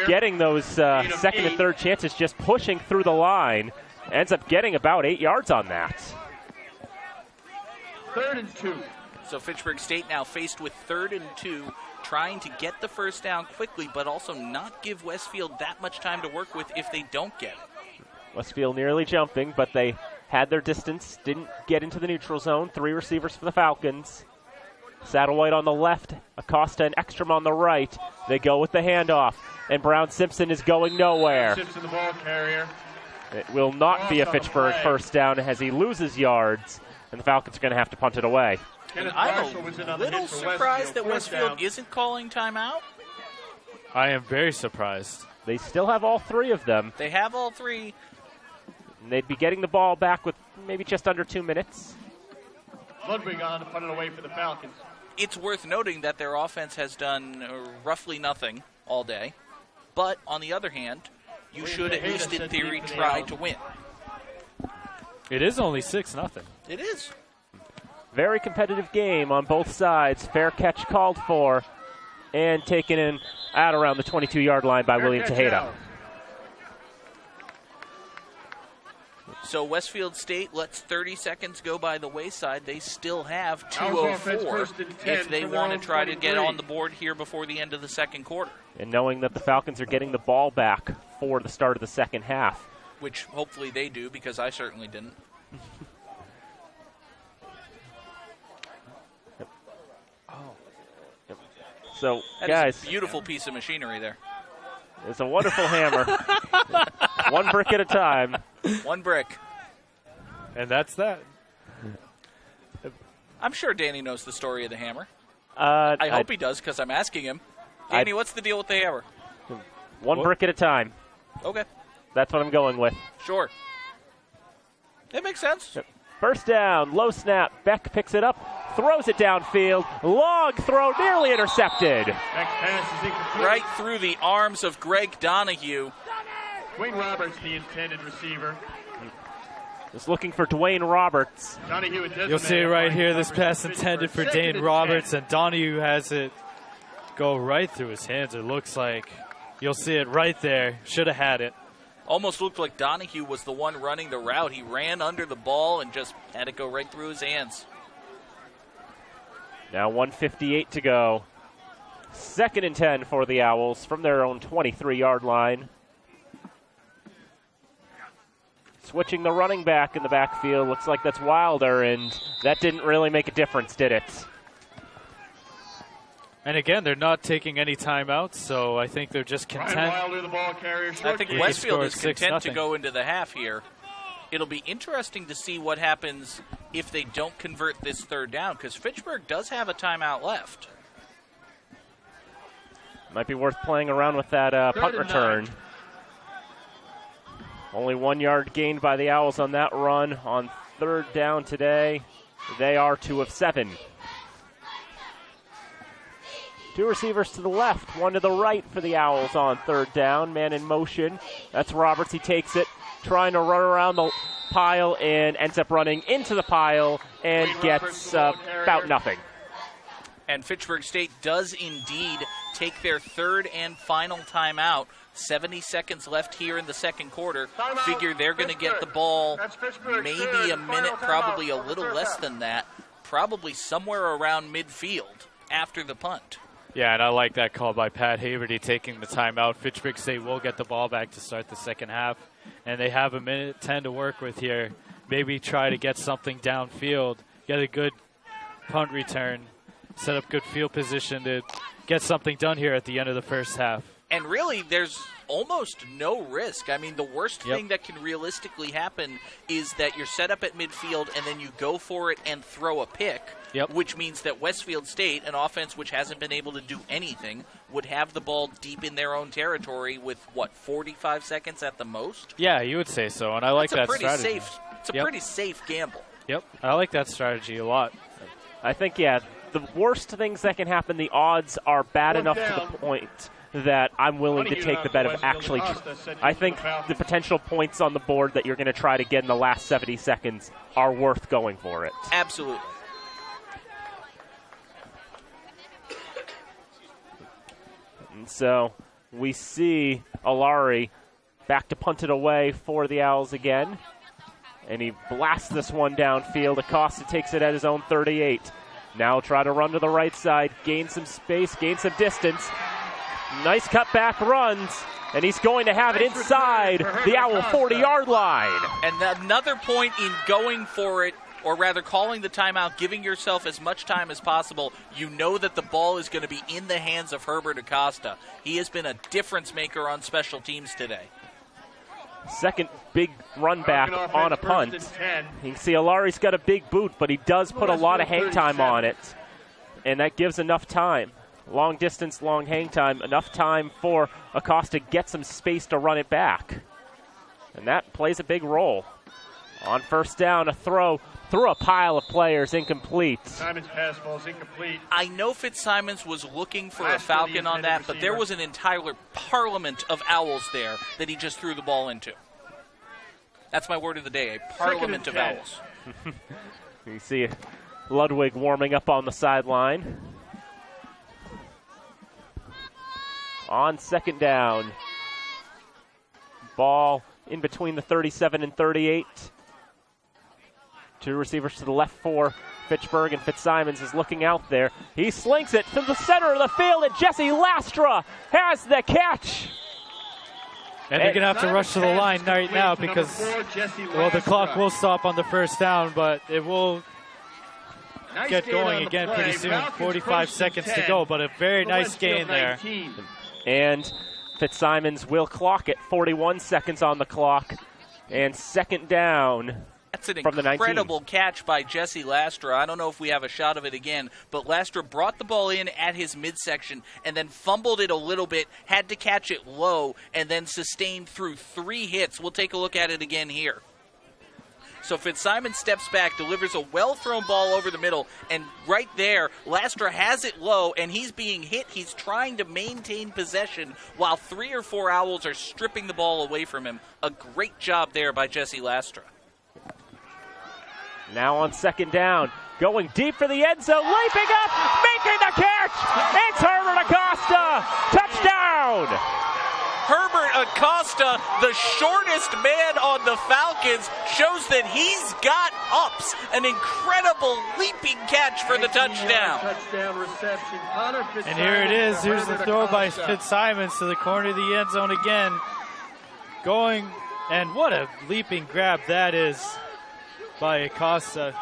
getting those 2nd and 3rd chances, just pushing through the line. Ends up getting about 8 yards on that. 3rd and 2. So Fitchburg State now faced with 3rd and 2, trying to get the first down quickly, but also not give Westfield that much time to work with if they don't get it. Westfield nearly jumping, but they had their distance, didn't get into the neutral zone. 3 receivers for the Falcons. Satterwhite on the left, Acosta and Ekstrom on the right. They go with the handoff, and Brown-Simpson is going nowhere. Simpson, the ball carrier. It will not be a Fitchburg first down as he loses yards, and the Falcons are going to have to punt it away. And I'm a little surprised that Westfield isn't calling timeout. I am very surprised. They still have all 3 of them. They have all 3. And they'd be getting the ball back with maybe just under 2 minutes. Ludwig on to punt it away for the Falcons. It's worth noting that their offense has done roughly nothing all day. But, on the other hand, you should at least in theory try to win. It is only 6-0. It is. Very competitive game on both sides. Fair catch called for. and taken in at around the 22-yard line by William Tejeda. So Westfield State lets 30 seconds go by the wayside. They still have 2:04 if they want to try to get on the board here before the end of the second quarter. And knowing that the Falcons are getting the ball back for the start of the second half. Which hopefully they do, because I certainly didn't. So, that guys, is a beautiful piece of machinery there. It's a wonderful hammer. One brick at a time. One brick. And that's that. I'm sure Danny knows the story of the hammer. I hope he does, because I'm asking him. Danny, what's the deal with the hammer? One brick at a time. Okay. That's what I'm going with. Sure. It makes sense. First down, low snap. Beck picks it up, throws it downfield. Long throw, nearly intercepted. Next pass is incomplete. Right through the arms of Greg Donahue. Dwayne Roberts, the intended receiver. Just looking for Dwayne Roberts. Donahue, You'll see right here, this pass intended for Dane Roberts, and Donahue has it go right through his hands, it looks like. You'll see it right there. Should have had it. Almost looked like Donahue was the one running the route. He ran under the ball and just had it go right through his hands. Now 1:58 to go. 2nd and 10 for the Owls from their own 23-yard line. Switching the running back in the backfield. Looks like that's Wilder, and that didn't really make a difference, did it? And again, they're not taking any timeouts, so I think they're just content. Wilder, the ball carrier, I think Westfield is content 6-0. to go into the half here. It'll be interesting to see what happens if they don't convert this third down, because Fitchburg does have a timeout left. Might be worth playing around with that punt return. 9. Only 1 yard gained by the Owls on that run on 3rd down today. They are 2 of 7. 2 receivers to the left, 1 to the right for the Owls on 3rd down. Man in motion. That's Roberts. He takes it, trying to run around the pile, and ends up running into the pile and gets about nothing. And Fitchburg State does indeed take their 3rd and final timeout. 70 seconds left here in the second quarter. Figure they're going to get the ball maybe a minute, probably a little less than that, probably somewhere around midfield after the punt. Yeah, and I like that call by Pat Haverty taking the timeout. Fitchburg State will get the ball back to start the second half, and they have a minute 10 to work with here. Maybe try to get something downfield, get a good punt return, set up good field position to get something done here at the end of the first half. And really, there's almost no risk. I mean, the worst thing that can realistically happen is that you're set up at midfield and then you go for it and throw a pick, which means that Westfield State, an offense which hasn't been able to do anything, would have the ball deep in their own territory with, 45 seconds at the most? Yeah, you would say so, and I like that strategy. It's a pretty safe gamble. Yep, I like that strategy a lot. I think, the worst things that can happen, the odds are bad enough to the point that I'm willing to take the bet of actually. I think the potential points on the board that you're going to try to get in the last 70 seconds are worth going for it. Absolutely. And so we see Alari back to punt it away for the Owls again. And he blasts this one downfield. Acosta takes it at his own 38. Now try to run to the right side, gain some space, gain some distance. Nice cutback runs, and he's going to have it inside the Owl 40-yard line. And another point in going for it, or rather calling the timeout, giving yourself as much time as possible. You know that the ball is going to be in the hands of Herbert Acosta. He has been a difference maker on special teams today. Second big run back on a punt. You can see Alari's got a big boot, but he does put a lot of hang time on it, and that gives enough time. Long distance, long hang time, enough time for Acosta to get some space to run it back. And that plays a big role. On first down, a throw through a pile of players, incomplete. Simon's pass ball is incomplete. I know Fitzsimons was looking for a Falcon on that, but there was an entire parliament of Owls there that he just threw the ball into. That's my word of the day, a parliament of Owls. You see Ludwig warming up on the sideline. on second down. Ball in between the 37 and 38. Two receivers to the left for Fitchburg, and Fitzsimons is looking out there. He slings it to the center of the field, and Jesse Lastra has the catch. And they're going to have to rush to the line right now because, well, the clock will stop on the first down, but it will get going again pretty soon. 45 seconds to go, but a very nice gain there. And Fitzsimons will clock it. 41 seconds on the clock, and second down. That's an from the 19. incredible catch by Jesse Lastra. I don't know if we have a shot of it again, but Lastra brought the ball in at his midsection and then fumbled it a little bit, had to catch it low, and then sustained through 3 hits. We'll take a look at it again here. So Fitzsimons steps back, delivers a well-thrown ball over the middle, and right there, Lastra has it low, and he's being hit. He's trying to maintain possession while 3 or 4 Owls are stripping the ball away from him. A great job there by Jesse Lastra. Now on second down, going deep for the end zone, leaping up, making the catch. It's Herbert Acosta. Touchdown. Herbert Acosta, the shortest man on the Falcons, shows that he's got ups. An incredible leaping catch for the touchdown. And here it is. Here's the throw by Fitzsimons to the corner of the end zone again. Going, and what a leaping grab that is by Acosta.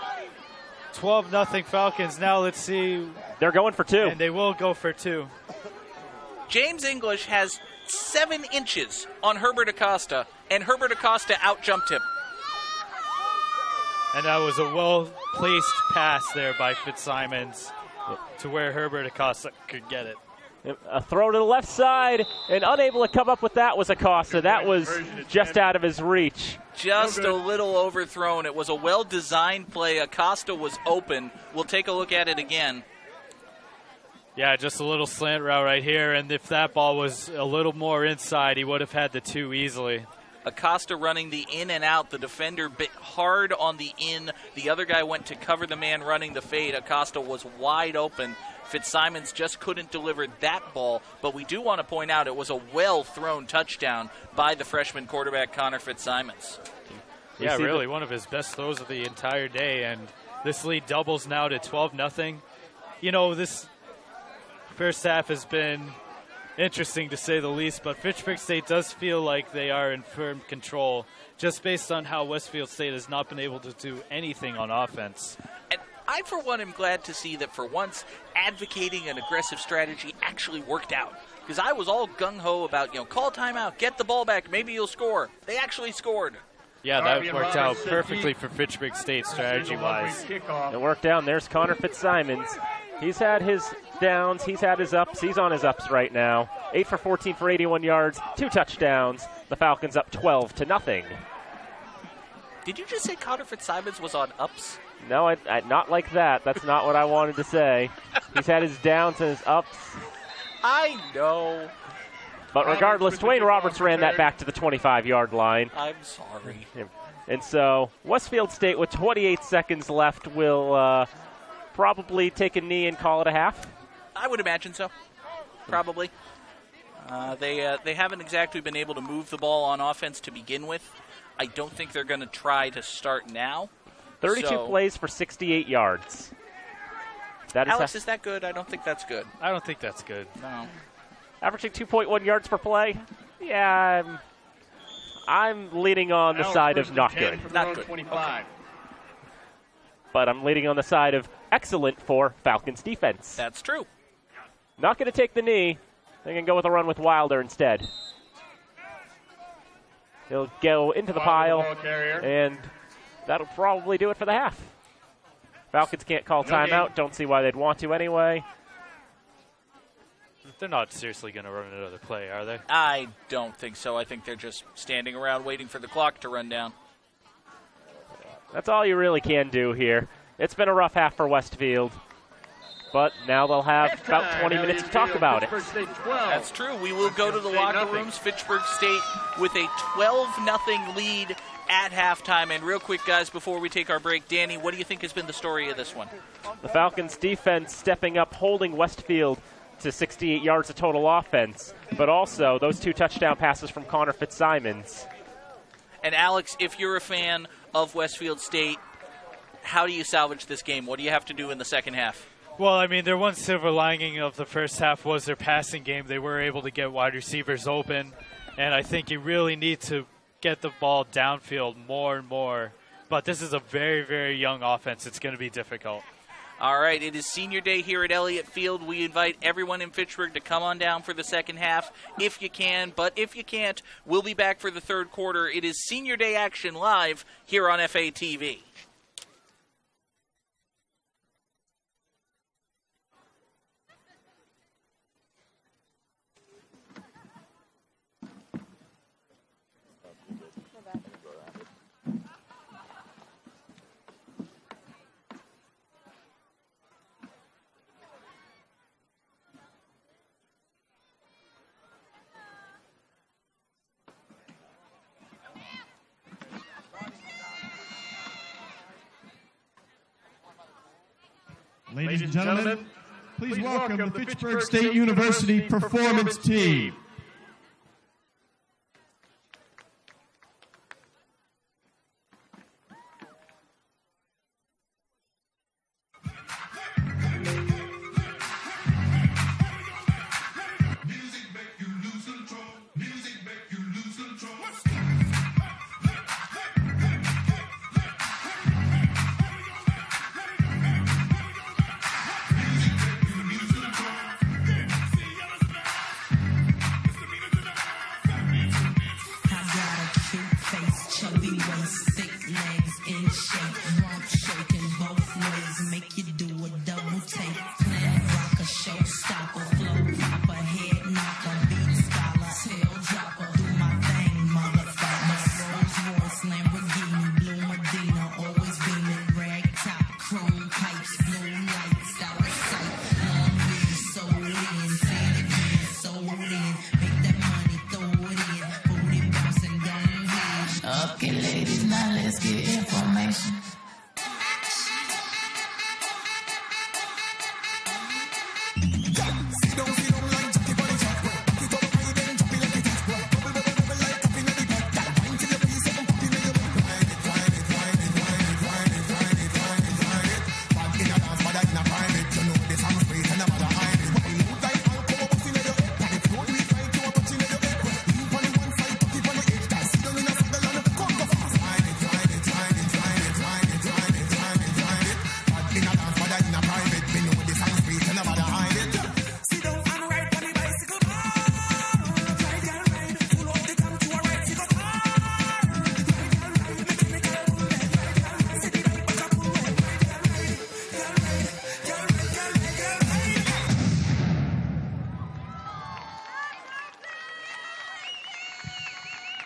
12-0 Falcons. Now let's see. They're going for 2. And they will go for 2. James English has 7 inches on Herbert Acosta, and Herbert Acosta outjumped him. And that was a well-placed pass there by Fitzsimons to where Herbert Acosta could get it. A throw to the left side, and unable to come up with that was Acosta. That was just out of his reach. Just a little overthrown. It was a well-designed play. Acosta was open. We'll take a look at it again. Yeah, just a little slant route right here, and if that ball was a little more inside, he would have had the 2 easily. Acosta running the in and out. The defender bit hard on the in. The other guy went to cover the man running the fade. Acosta was wide open. Fitzsimons just couldn't deliver that ball, but we do want to point out it was a well-thrown touchdown by the freshman quarterback, Connor Fitzsimons. Yeah, really, one of his best throws of the entire day, and this lead doubles now to 12-0. You know, this first half has been interesting to say the least, but Fitchburg State does feel like they are in firm control just based on how Westfield State has not been able to do anything on offense. And I, for one, am glad to see that for once advocating an aggressive strategy actually worked out. Because I was all gung-ho about, call timeout, get the ball back, maybe you'll score. They actually scored. Yeah, that worked out perfectly for Fitchburg State strategy-wise. It worked out, and there's Connor Fitzsimons. He's had his downs, he's had his ups, he's on his ups right now. 8 for 14 for 81 yards, 2 touchdowns. The Falcons up 12-0. Did you just say Connor Fitzsimons was on ups? No, I not like that. That's not what I wanted to say. He's had his downs and his ups. I know. But regardless, Dwayne Roberts ran that back to the 25-yard line. I'm sorry. And so Westfield State, with 28 seconds left, will probably take a knee and call it a half. I would imagine so. Probably. They haven't exactly been able to move the ball on offense to begin with. I don't think they're going to try to start now. 32 plays for 68 yards. Alex, is that good? I don't think that's good. I don't think that's good. No. Averaging 2.1 yards per play? Yeah, I'm leaning on the side of not good. Not good. 25. Okay. But I'm leaning on the side of excellent for Falcons defense. That's true. Not going to take the knee. They're going to go with a run with Wilder instead. He'll go into the pile, and that'll probably do it for the half. Falcons can't call timeout. Don't see why they'd want to anyway. They're not seriously going to run another play, are they? I don't think so. I think they're just standing around waiting for the clock to run down. That's all you really can do here. It's been a rough half for Westfield, but now they'll have about 20 minutes to talk about it. That's true. We will go to the locker rooms. Fitchburg State with a 12-0 lead at halftime. And real quick, guys, before we take our break, Danny, what do you think has been the story of this one? The Falcons' defense stepping up, holding Westfield to 68 yards of total offense, but also those 2 touchdown passes from Connor Fitzsimons. And Alex, if you're a fan of Westfield State, how do you salvage this game? What do you have to do in the second half? Well, I mean, their one silver lining of the first half was their passing game. They were able to get wide receivers open, and I think you really need to get the ball downfield more and more. But this is a very, very young offense. It's going to be difficult. All right, it is senior day here at Elliott Field. We invite everyone in Fitchburg to come on down for the second half if you can. But if you can't, we'll be back for the third quarter. It is senior day action live here on FATV. Ladies and gentlemen, please welcome the Fitchburg State University Performance Team.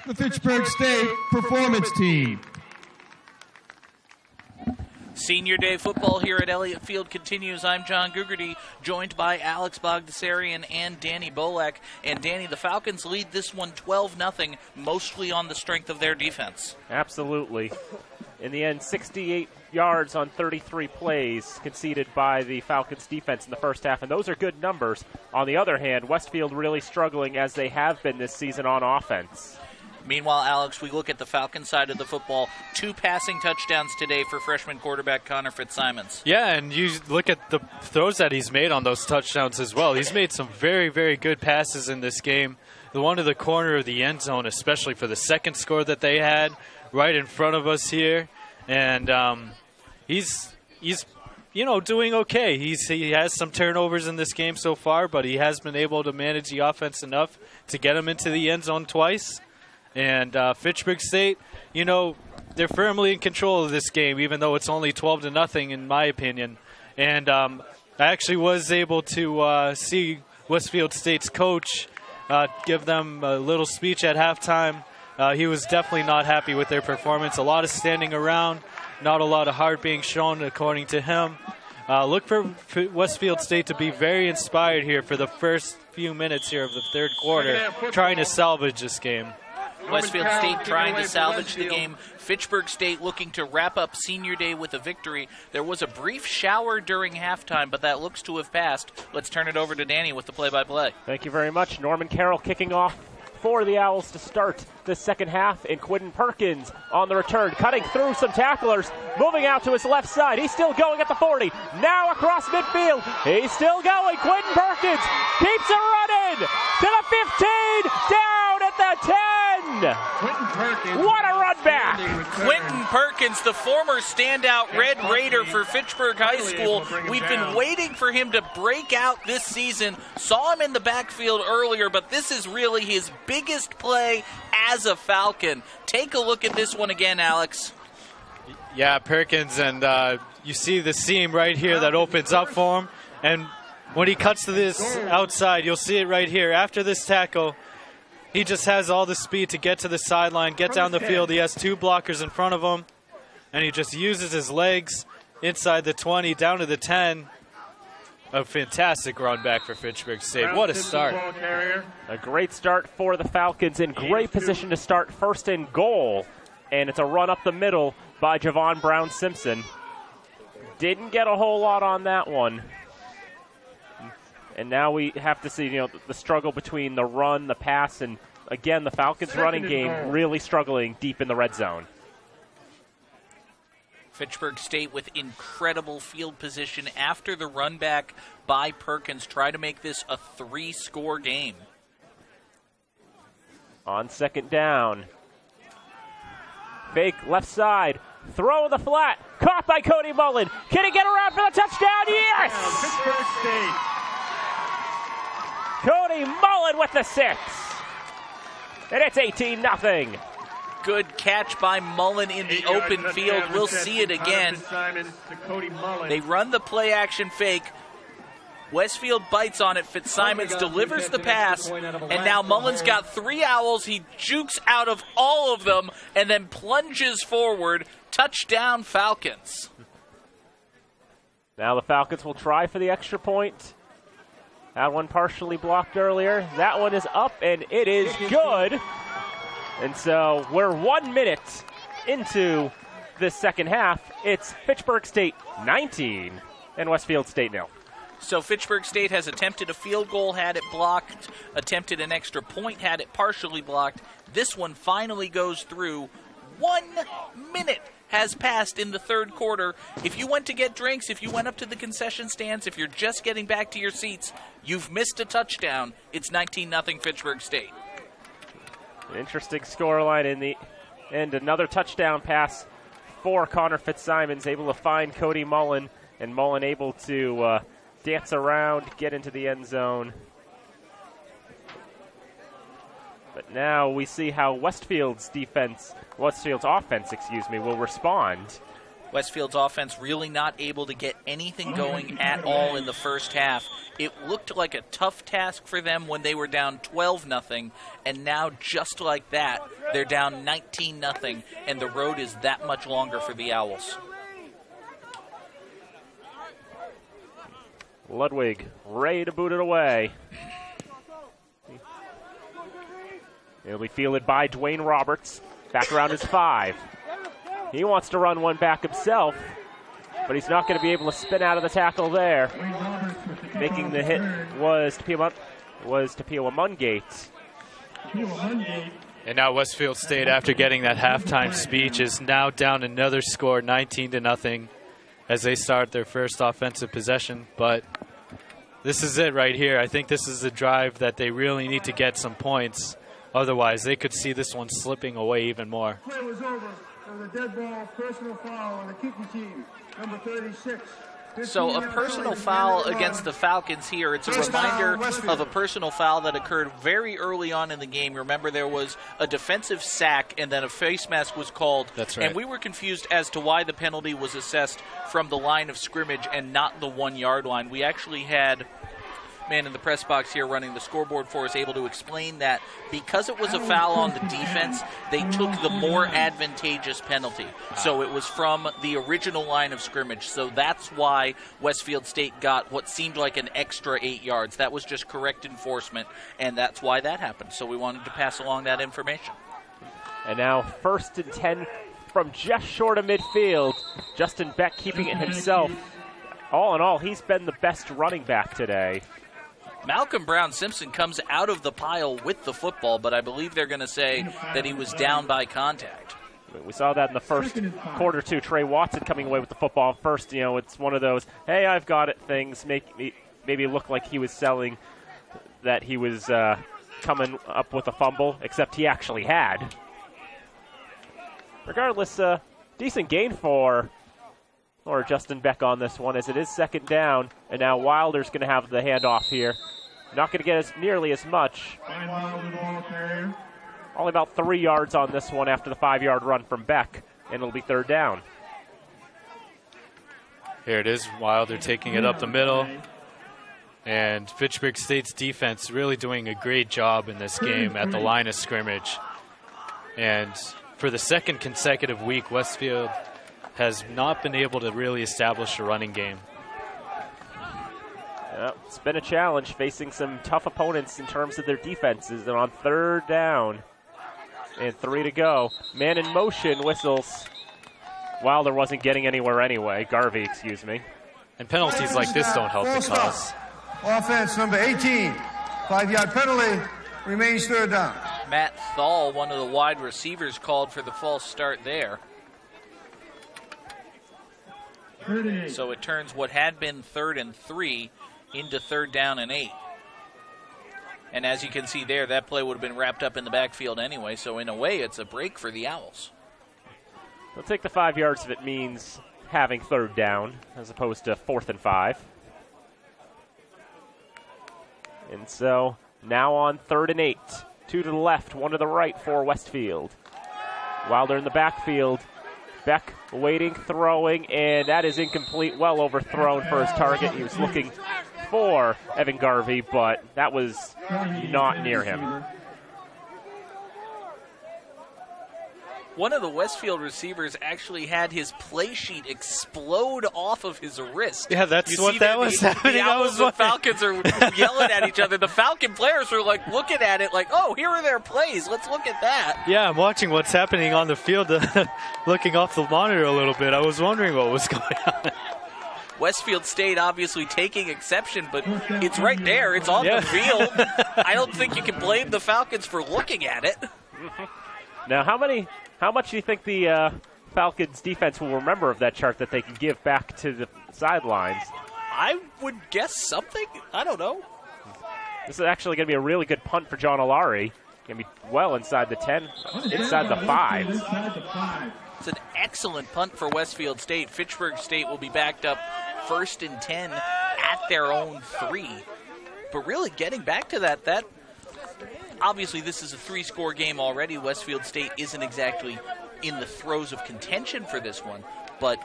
The Fitchburg State Performance Team. Senior day football here at Elliott Field continues. I'm John Gugerty, joined by Alex Bogdasarian and Danny Bolek. And Danny, the Falcons lead this one 12-0, mostly on the strength of their defense. Absolutely. In the end, 68 yards on 33 plays conceded by the Falcons defense in the first half, and those are good numbers. On the other hand, Westfield really struggling as they have been this season on offense. Meanwhile, Alex, we look at the Falcons side of the football. 2 passing touchdowns today for freshman quarterback Connor Fitzsimons. Yeah, and you look at the throws that he's made on those touchdowns as well. He's made some very, very good passes in this game. The one to the corner of the end zone, especially for the second score that they had right in front of us here. And he's doing okay. He has some turnovers in this game so far, but he has been able to manage the offense enough to get him into the end zone twice. And Fitchburg State, they're firmly in control of this game, even though it's only 12-0 in my opinion. And I actually was able to see Westfield State's coach give them a little speech at halftime. He was definitely not happy with their performance. A lot of standing around, not a lot of heart being shown, according to him. Look for Westfield State to be very inspired here for the first few minutes here of the third quarter, trying to salvage this game. Westfield State trying to salvage the game. Fitchburg State looking to wrap up senior day with a victory. There was a brief shower during halftime, but that looks to have passed. Let's turn it over to Danny with the play-by-play. Thank you very much. Norman Carroll kicking off for the Owls to start the second half, and Quinton Perkins on the return, cutting through some tacklers, moving out to his left side. He's still going at the 40, now across midfield. He's still going. Quinton Perkins keeps it running to the 15, down at the 10. Quinton Perkins. What a run back. Quinton Perkins, the former standout Red Raider for Fitchburg High School. We've been waiting for him to break out this season. Saw him in the backfield earlier, but this is really his biggest play as a Falcon. Take a look at this one again, Alex. Yeah, Perkins, and you see the seam right here that opens up for him. And when he cuts to this outside, you'll see it right here. After this tackle, he just has all the speed to get to the sideline, get down the field. He has two blockers in front of him, and he just uses his legs inside the 20, down to the 10. A fantastic run back for Fitchburg State. What a start. A great start for the Falcons, in great position to start first and goal. And it's a run up the middle by Javon Brown-Simpson. Didn't get a whole lot on that one. And now we have to see, the struggle between the run, the pass, and again, the Falcons running game really struggling deep in the red zone. Fitchburg State with incredible field position after the run back by Perkins. Try to make this a 3-score game. On second down. Fake left side. Throw in the flat. Caught by Cody Mullen. Can he get around for the touchdown? Yes! Fitchburg State. Cody Mullen with the 6. And it's 18-0. Good catch by Mullen in the open field. We'll see it again. They run the play action fake. Westfield bites on it. Fitzsimons delivers the pass, and now Mullen's got 3 Owls. He jukes out of all of them and then plunges forward. Touchdown, Falcons. Now the Falcons will try for the extra point. That one partially blocked earlier. That one is up, and it is good. And so we're 1 minute into the second half. It's Fitchburg State 19 and Westfield State 0. So Fitchburg State has attempted a field goal, had it blocked, attempted an extra point, had it partially blocked. This one finally goes through. 1 minute has passed in the third quarter. If you went to get drinks, if you went up to the concession stands, if you're just getting back to your seats, you've missed a touchdown. It's 19-0 Fitchburg State. Interesting scoreline in the end. Another touchdown pass for Connor Fitzsimons, able to find Cody Mullen, and Mullen able to dance around, get into the end zone. But now we see how Westfield's offense, will respond. Westfield's offense really not able to get anything going at all in the first half. It looked like a tough task for them when they were down 12-0, and now just like that, they're down 19-0, and the road is that much longer for the Owls. Ludwig ready to boot it away. It'll be fielded by Dwayne Roberts, back around his 5. He wants to run one back himself, but he's not going to be able to spin out of the tackle there. Making the hit was Tapia Mungate. And now Westfield State, after getting that halftime speech, is now down another score, 19-0, as they start their first offensive possession. But this is it right here. I think this is the drive that they really need to get some points. Otherwise, they could see this one slipping away even more. Play was over. There was a dead ball, personal foul on the kicking team, number 36. So a personal foul against the Falcons here. It's a reminder of a personal foul that occurred very early on in the game. Remember, there was a defensive sack and then a face mask was called. That's right. And we were confused as to why the penalty was assessed from the line of scrimmage and not the 1-yard line. We actually had man in the press box here running the scoreboard for us able to explain that because it was a foul on the defense, they took the more advantageous penalty. So it was from the original line of scrimmage. So that's why Westfield State got what seemed like an extra 8 yards. That was just correct enforcement, and that's why that happened. So we wanted to pass along that information. And now 1st and 10 from just short of midfield. Justin Beck keeping it himself. All in all, he's been the best running back today. Malcolm Brown Simpson comes out of the pile with the football, but I believe they're going to say that he was down by contact. We saw that in the first quarter, too. Trey Watson coming away with the football first. You know, it's one of those, hey, I've got it things. Maybe it looked like he was selling that he was coming up with a fumble, except he actually had. Regardless, decent gain for Justin Beck on this one, as it is 2nd down, and now Wilder's going to have the handoff here. Not going to get nearly as much. Only about 3 yards on this one after the 5-yard run from Beck, and it'll be 3rd down. Here it is, Wilder taking it up the middle. And Fitchburg State's defense really doing a great job in this game at the line of scrimmage. And for the 2nd consecutive week, Westfield has not been able to really establish a running game. It's been a challenge facing some tough opponents in terms of their defenses. And on 3rd down and 3 to go, man in motion whistles. Wilder wasn't getting anywhere anyway. Garvey, excuse me. And penalties like this don't help the cause. Offense number 18, 5-yard penalty, remains 3rd down. Matt Thal, one of the wide receivers, called for the false start there. So it turns what had been 3rd and 3 into 3rd down and 8. And as you can see there, that play would have been wrapped up in the backfield anyway, so in a way it's a break for the Owls. They'll take the 5 yards if it means having 3rd down as opposed to 4th and 5. And so now on 3rd and 8. 2 to the left, 1 to the right for Westfield. Wilder in the backfield. Beck waiting, throwing, and that is incomplete. Well overthrown for his target. He was looking for Evan Garvey, but that was not near him. One of the Westfield receivers actually had his play sheet explode off of his wrist. Yeah, that's what that was happening. The Owls and Falcons are yelling at each other. The Falcon players are like looking at it like, oh, here are their plays. Let's look at that. Yeah, I'm watching what's happening on the field, looking off the monitor a little bit. I was wondering what was going on. Westfield State obviously taking exception, but it's right there. It's on the field. I don't think you can blame the Falcons for looking at it. Now, how much do you think the Falcons defense will remember of that chart that they can give back to the sidelines? I would guess something. I don't know. This is actually going to be a really good punt for John Alari. Going to be well inside the 10, inside the 5. It's an excellent punt for Westfield State. Fitchburg State will be backed up 1st and 10 at their own 3. But really getting back to that obviously this is a 3-score game already. Westfield State isn't exactly in the throes of contention for this one, but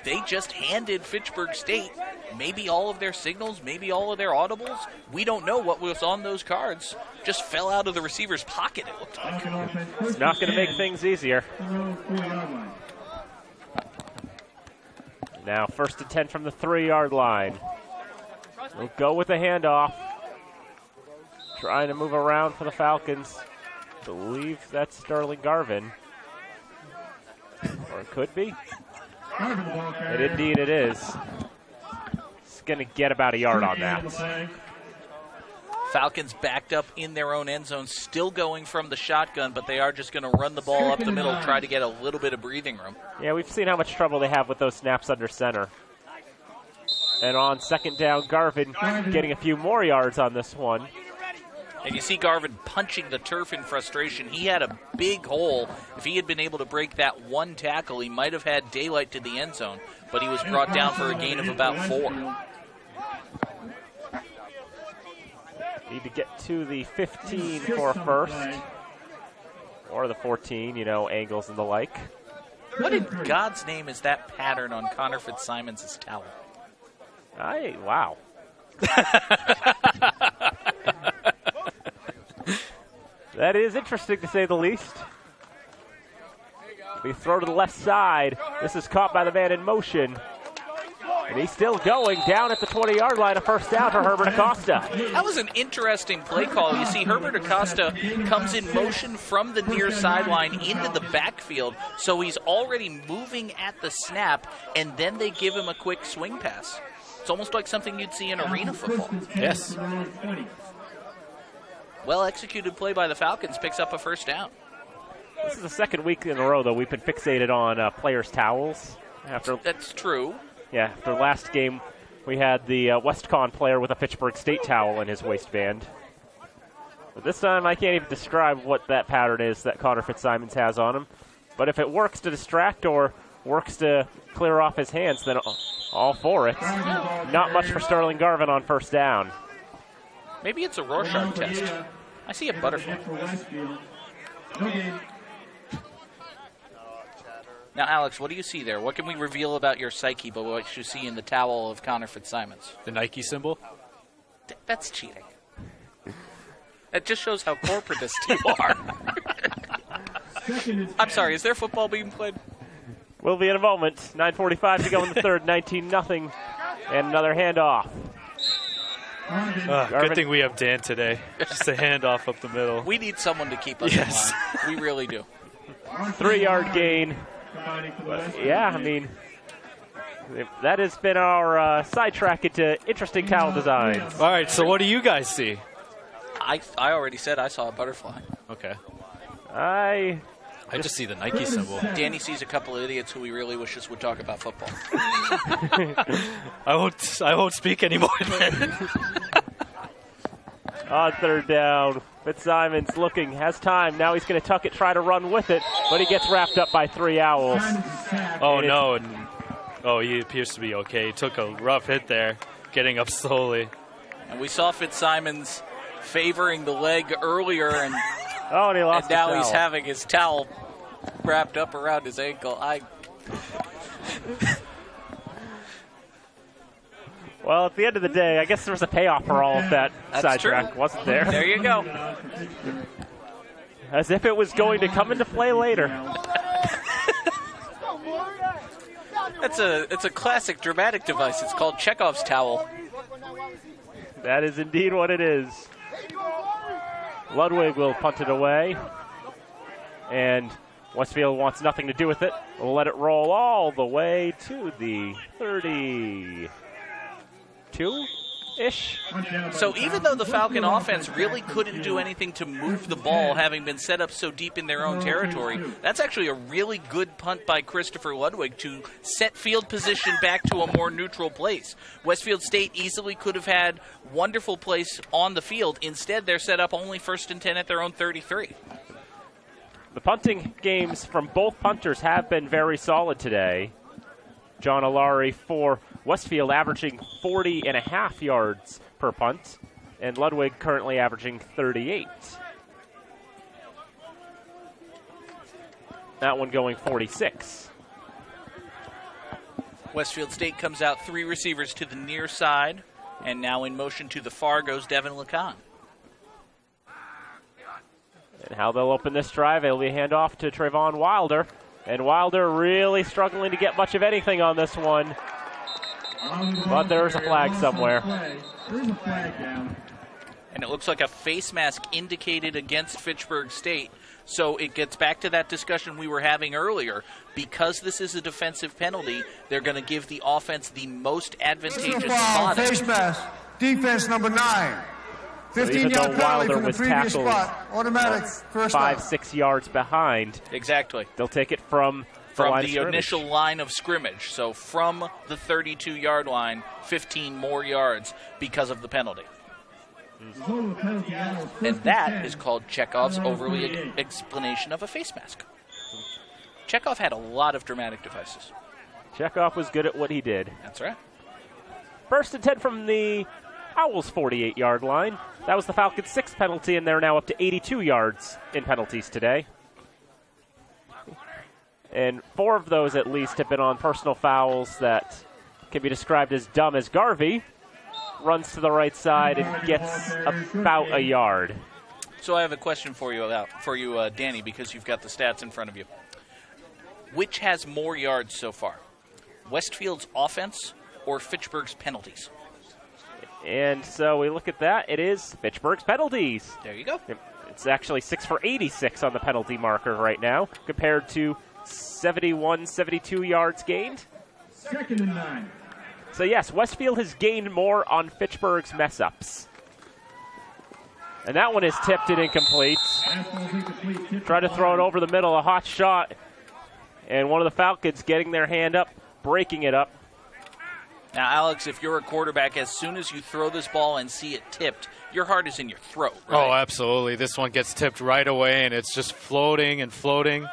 they just handed Fitchburg State maybe all of their signals, maybe all of their audibles. We don't know what was on those cards. Just fell out of the receiver's pocket, it looked like. It's not going to make things easier. Now 1st and 10 from the 3-yard line. We'll go with the handoff. Trying to move around for the Falcons. I believe that's Sterling Garvin. Or it could be. And indeed it is. It's going to get about a yard on that. Falcons backed up in their own end zone, still going from the shotgun, but they are just going to run the ball up the middle, try to get a little bit of breathing room. Yeah, we've seen how much trouble they have with those snaps under center. And on 2nd down, Garvin getting a few more yards on this one. And you see Garvin punching the turf in frustration. He had a big hole. If he had been able to break that one tackle, he might have had daylight to the end zone, but he was brought down for a gain of about 4. Need to get to the 15 for a first. Or the 14, angles and the like. What in God's name is that pattern on Connor Fitzsimons' towel? Wow. That is interesting, to say the least. We throw to the left side. This is caught by the man in motion. And he's still going down at the 20-yard line, a first down for Herbert Acosta. That was an interesting play call. You see, Herbert Acosta comes in motion from the near sideline into the backfield, so he's already moving at the snap, and then they give him a quick swing pass. It's almost like something you'd see in arena football. Yes. Well-executed play by the Falcons picks up a first down. This is the second week in a row, though, we've been fixated on players' towels. That's true. Yeah, after last game, we had the WestCon player with a Fitchburg State towel in his waistband. But this time, I can't even describe what that pattern is that Connor Fitzsimons has on him. But if it works to distract or works to clear off his hands, then all for it. Not much for Sterling Garvin on first down. Maybe it's a Rorschach test. I see a butterfly. Now, Alex, what do you see there? What can we reveal about your psyche by what you see in the towel of Connor Fitzsimons? The Nike symbol? That's cheating. That just shows how corporatist you are. I'm sorry, is there football being played? Will be in a moment. 9:45 to go in the third, 19-0, and another handoff. Good thing we have Dan today. Just a handoff up the middle. We need someone to keep us in line. We really do. 3-yard gain. Yeah, I mean, that has been our sidetrack into interesting towel designs. All right, so what do you guys see? I already said I saw a butterfly. Okay. I just see the Nike symbol. Danny sees a couple of idiots who he really wishes would talk about football. I won't speak anymore then. On third down, Fitzsimons looking, has time. Now he's going to tuck it, try to run with it, but he gets wrapped up by 3 Owls. Oh, no. He appears to be okay. He took a rough hit there, getting up slowly. And we saw Fitzsimons favoring the leg earlier, and he lost and now his he's towel. having his towel wrapped up around his ankle. Well, at the end of the day, I guess there was a payoff for all of that sidetrack, wasn't there? There you go. As if it was going to come into play later. It's a classic dramatic device. It's called Chekhov's towel. That is indeed what it is. Ludwig will punt it away. And Westfield wants nothing to do with it. We'll let it roll all the way to the 32-ish. So even though the Falcon offense really couldn't do anything to move the ball, having been set up so deep in their own territory, that's actually a really good punt by Christopher Ludwig to set field position back to a more neutral place. Westfield State easily could have had wonderful place on the field. Instead, they're set up only 1st and 10 at their own 33. The punting games from both punters have been very solid today. John Alari for Westfield averaging 40.5 yards per punt, and Ludwig currently averaging 38. That one going 46. Westfield State comes out 3 receivers to the near side, and now in motion to the far goes Devin Lacan. And how they'll open this drive, it'll be a handoff to Trayvon Wilder. And Wilder really struggling to get much of anything on this one. But there's a flag somewhere. And it looks like a face mask indicated against Fitchburg State. So it gets back to that discussion we were having earlier. Because this is a defensive penalty, they're going to give the offense the most advantageous spot. Face mask, defense number 9. 15-yard penalty from the previous spot. Automatic first down. 5-6 yards behind. Exactly. They'll take it from the initial line of scrimmage. So from the 32-yard line, 15 more yards because of the penalty. And that is called Chekhov's overly explanation of a face mask. Chekhov had a lot of dramatic devices. Chekhov was good at what he did. That's right. 1st and 10 from the Owls' 48-yard line. That was the Falcons' 6th penalty, and they're now up to 82 yards in penalties today. And 4 of those, at least, have been on personal fouls that can be described as dumb, as Garvey runs to the right side and gets about a yard. So I have a question for you, Danny, because you've got the stats in front of you. Which has more yards so far? Westfield's offense or Fitchburg's penalties. And so we look at that. It is Fitchburg's penalties. There you go. It's actually 6 for 86 on the penalty marker right now, compared to 72 yards gained. 2nd and 9. So yes, Westfield has gained more on Fitchburg's mess-ups. And that one is tipped and incomplete. Try to throw it over the middle, a hot shot. And one of the Falcons getting their hand up, breaking it up. Now, Alex, if you're a quarterback, as soon as you throw this ball and see it tipped, your heart is in your throat, right? Oh, absolutely. This one gets tipped right away, and it's just floating and floating.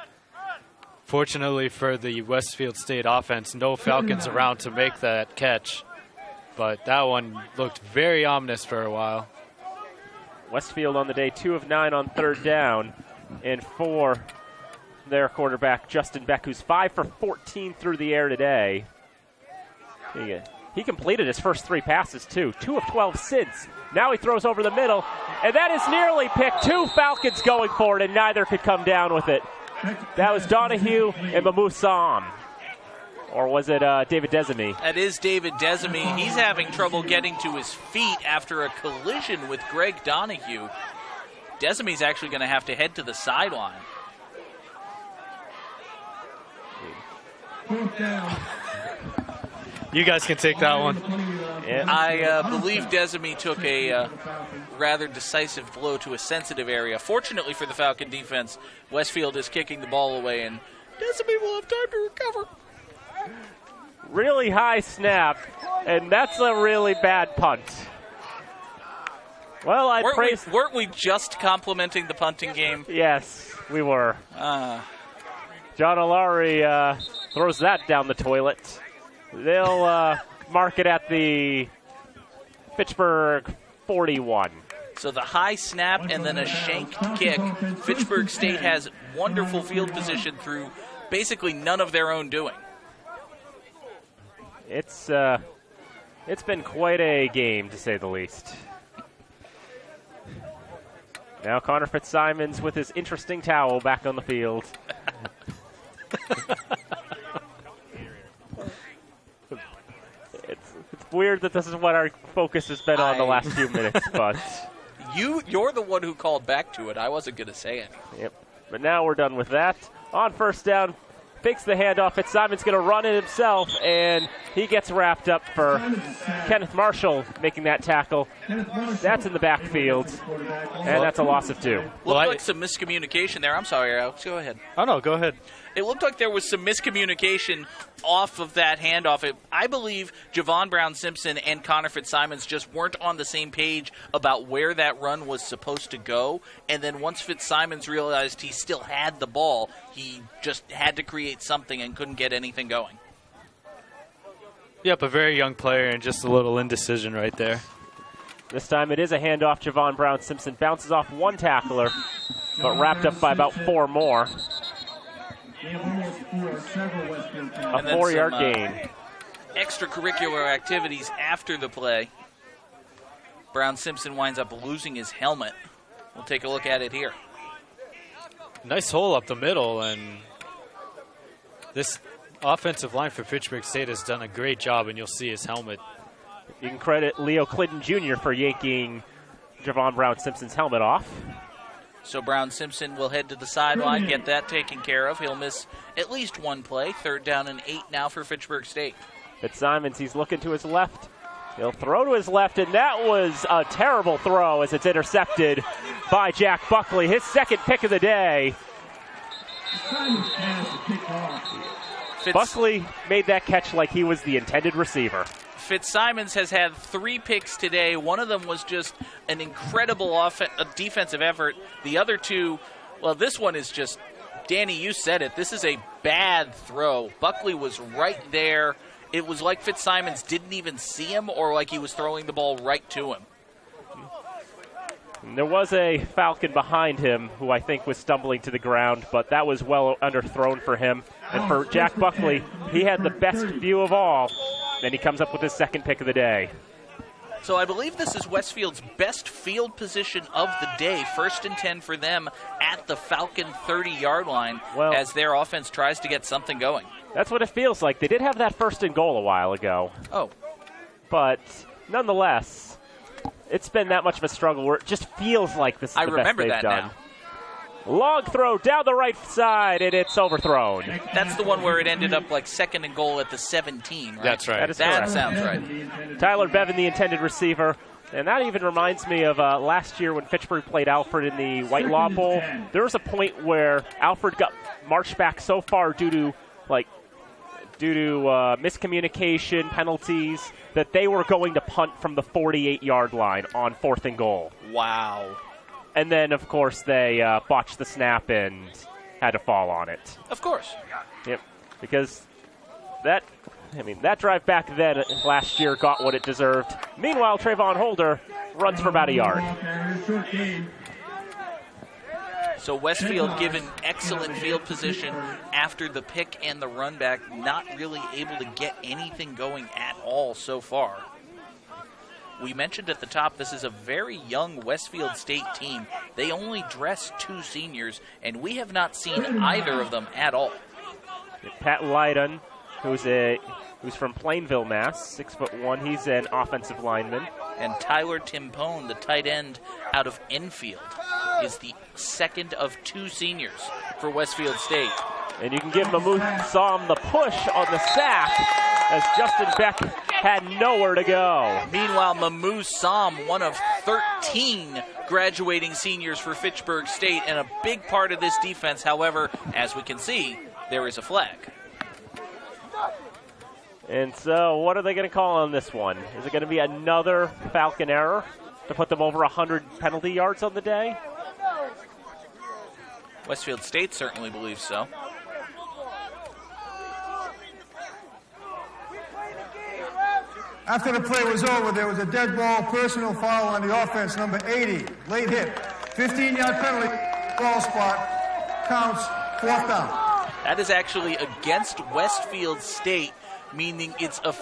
Fortunately for the Westfield State offense, no Falcons around to make that catch. But that one looked very ominous for a while. Westfield on the day, 2 of 9 on 3rd down. And for their quarterback, Justin Beck, who's 5 for 14 through the air today. He completed his first 3 passes, too. 2 of 12 since. Now he throws over the middle, and that is nearly picked. 2 Falcons going for it, and neither could come down with it. That was Donahue and Mamousam. Or was it David Desamy? That is David Desamy. He's having trouble getting to his feet after a collision with Greg Donahue. Desamy's actually going to have to head to the sideline. You guys can take that one. Yeah. I believe Desamy took a rather decisive blow to a sensitive area. Fortunately for the Falcon defense, Westfield is kicking the ball away, and Desamy will have time to recover. Really high snap, and that's a really bad punt. Well, weren't we just complimenting the punting game? Yes, we were. John O'Laury throws that down the toilet. They'll mark it at the Fitchburg 41. So the high snap and then a shanked kick. Fitchburg State has wonderful field position through basically none of their own doing. It's been quite a game, to say the least. Now Connor Fitzsimons with his interesting towel back on the field. It's weird that this is what our focus has been on the last few minutes, but you're the one who called back to it. I wasn't going to say anything. Yep. But now we're done with that. On 1st down, fakes the handoff. Fitzsimon's going to run it himself, and he gets wrapped up for Kenneth Marshall making that tackle. That's in the backfield, and that's a loss of 2. Looked like some miscommunication there. I'm sorry, Alex. Go ahead. Oh, no, go ahead. It looked like there was some miscommunication off of that handoff. I believe Javon Brown-Simpson and Connor Fitzsimons just weren't on the same page about where that run was supposed to go. And then once Fitzsimons realized he still had the ball, he just had to create something and couldn't get anything going. Yep, a very young player and just a little indecision right there. This time it is a handoff. Javon Brown-Simpson bounces off 1 tackler, but wrapped up by about 4 more. A 4-yard gain. Extracurricular activities after the play. Brown-Simpson winds up losing his helmet. We'll take a look at it here. Nice hole up the middle, and this offensive line for Fitchburg State has done a great job, and you'll see his helmet. You can credit Leo Clinton Jr. for yanking Javon Brown-Simpson's helmet off. So Brown-Simpson will head to the sideline, get that taken care of. He'll miss at least 1 play. 3rd down and 8 now for Fitchburg State. Fitzsimons, he's looking to his left. He'll throw to his left, and that was a terrible throw as it's intercepted by Jack Buckley, his 2nd pick of the day. Buckley made that catch like he was the intended receiver. Fitzsimons has had 3 picks today. One of them was just an incredible defensive effort. The other 2, well, this one is just, Danny, you said it. This is a bad throw. Buckley was right there. It was like Fitzsimons didn't even see him or like he was throwing the ball right to him. There was a Falcon behind him who I think was stumbling to the ground, but that was well underthrown for him. And for Jack Buckley, he had the best view of all. Then he comes up with his 2nd pick of the day. So I believe this is Westfield's best field position of the day. 1st and 10 for them at the Falcon 30-yard line as their offense tries to get something going. That's what it feels like. They did have that 1st and goal a while ago. Oh. But nonetheless, it's been that much of a struggle where it just feels like this is the best they've done. Now. Long throw down the right side, and it's overthrown. That's the one where it ended up like 2nd and goal at the 17, right? That's right. That sounds right. Tyler Bevan, the intended receiver. And that even reminds me of last year when Fitchburg played Alfred in the Whitelaw Bowl. There was a point where Alfred got marched back so far due to miscommunication, penalties, that they were going to punt from the 48-yard line on 4th and goal. Wow. And then, of course, they botched the snap and had to fall on it. Of course. Yep, because that drive back then last year got what it deserved. Meanwhile, Trayvon Holder runs for about a yard. So Westfield given excellent field position after the pick and the run back, not really able to get anything going at all so far. We mentioned at the top, this is a very young Westfield State team. They only dress 2 seniors, and we have not seen either of them at all. Pat Lydon, who's from Plainville, Mass, 6'1". He's an offensive lineman. And Tyler Timpone, the tight end out of Enfield, is the 2nd of 2 seniors for Westfield State. And you can give Mahmoud Sam the push on the sack as Justin Beck had nowhere to go. Meanwhile, Mahmoud Sam, one of 13 graduating seniors for Fitchburg State, and a big part of this defense. However, as we can see, there is a flag. And so what are they going to call on this one? Is it going to be another Falcon error to put them over 100 penalty yards on the day? Westfield State certainly believes so. After the play was over, there was a dead ball, personal foul on the offense, number 80, late hit. 15-yard penalty, ball spot, counts, 4th down. That is actually against Westfield State, meaning it's a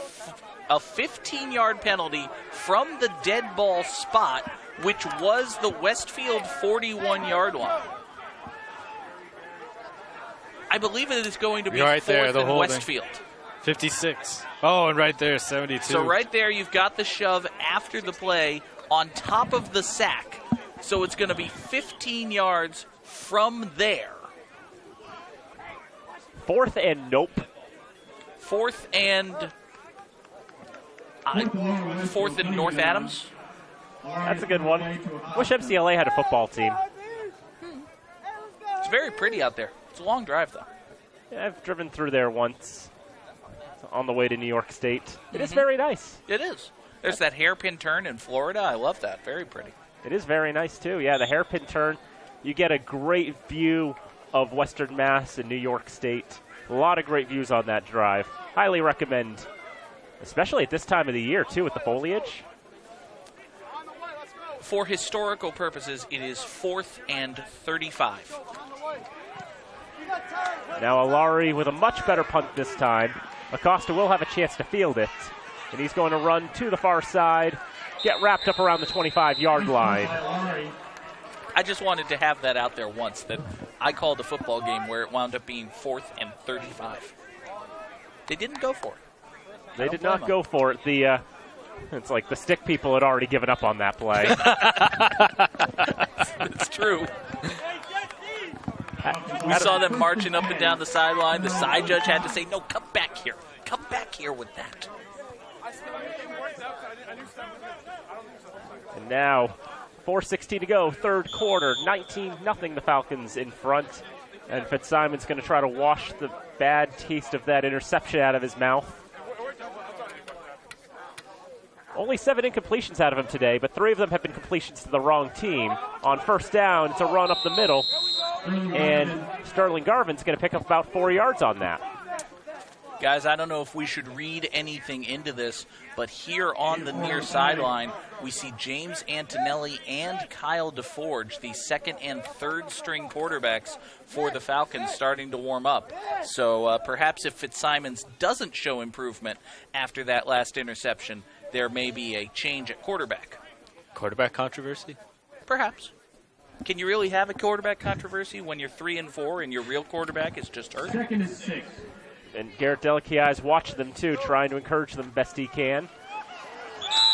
15-yard penalty from the dead ball spot, which was the Westfield 41-yard line. I believe it is going to be right 4th there, the and holding. Westfield. 56. Oh, and right there, 72. So right there, you've got the shove after the play on top of the sack. So it's going to be 15 yards from there. 4th and nope. 4th and North Adams. That's a good one. Wish MCLA had a football team. It's very pretty out there. It's a long drive, though. Yeah, I've driven through there once on the way to New York State. It is very nice. It is. There's that hairpin turn in Florida. I love that. Very pretty. It is very nice, too. Yeah, the hairpin turn. You get a great view of Western Mass and New York State. A lot of great views on that drive. Highly recommend, especially at this time of the year, too, with the foliage. For historical purposes, it is 4th and 35. Now Alari with a much better punt this time. Acosta will have a chance to field it. And he's going to run to the far side, get wrapped up around the 25-yard line. I just wanted to have that out there once, that I called a football game where it wound up being 4th and 35. They didn't go for it. They did not go for it. It's like the stick people had already given up on that play. It's true. We saw them marching up and down the sideline. The side judge had to say, no, come back here. Come back here with that. And now, 4:16 to go, 3rd quarter, 19-0 the Falcons in front. And Fitzsimon's going to try to wash the bad taste of that interception out of his mouth. Only 7 incompletions out of him today, but 3 of them have been completions to the wrong team. On 1st down, it's a run up the middle, and Sterling Garvin's going to pick up about 4 yards on that. Guys, I don't know if we should read anything into this, but here on the near sideline, we see James Antonelli and Kyle DeForge, the 2nd and 3rd string quarterbacks for the Falcons, starting to warm up. So perhaps if Fitzsimons doesn't show improvement after that last interception, there may be a change at quarterback. Quarterback controversy? Perhaps. Can you really have a quarterback controversy when you're 3 and 4 and your real quarterback is just hurt? 2nd and 6. And Garrett Delakiai's watched them too, trying to encourage them best he can.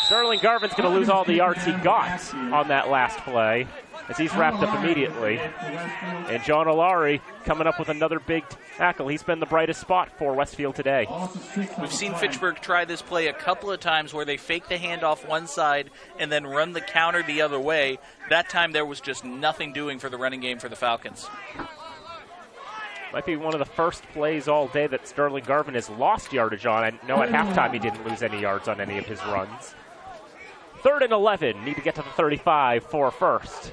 Sterling Garvin's going to lose all the yards he got on that last play, as he's wrapped up immediately. And John Olari coming up with another big tackle. He's been the brightest spot for Westfield today. We've seen Fitchburg try this play a couple of times where they fake the handoff one side and then run the counter the other way. That time there was just nothing doing for the running game for the Falcons. Might be one of the first plays all day that Sterling Garvin has lost yardage on. I know at halftime he didn't lose any yards on any of his runs. 3rd and 11. Need to get to the 35 for a first.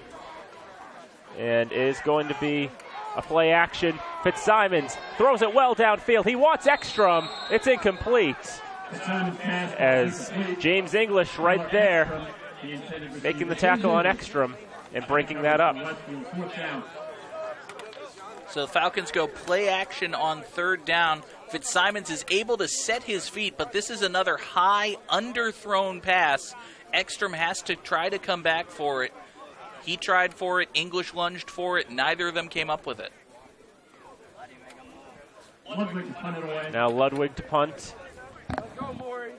And it is going to be a play action. Fitzsimons throws it well downfield. He wants Ekstrom. It's incomplete. As James English right there making the tackle on Ekstrom and breaking that up. So the Falcons go play action on 3rd down. Fitzsimons is able to set his feet, but this is another high underthrown pass. Ekstrom has to try to come back for it. He tried for it. English lunged for it. Neither of them came up with it. Now Ludwig to punt. Let's go, Maury.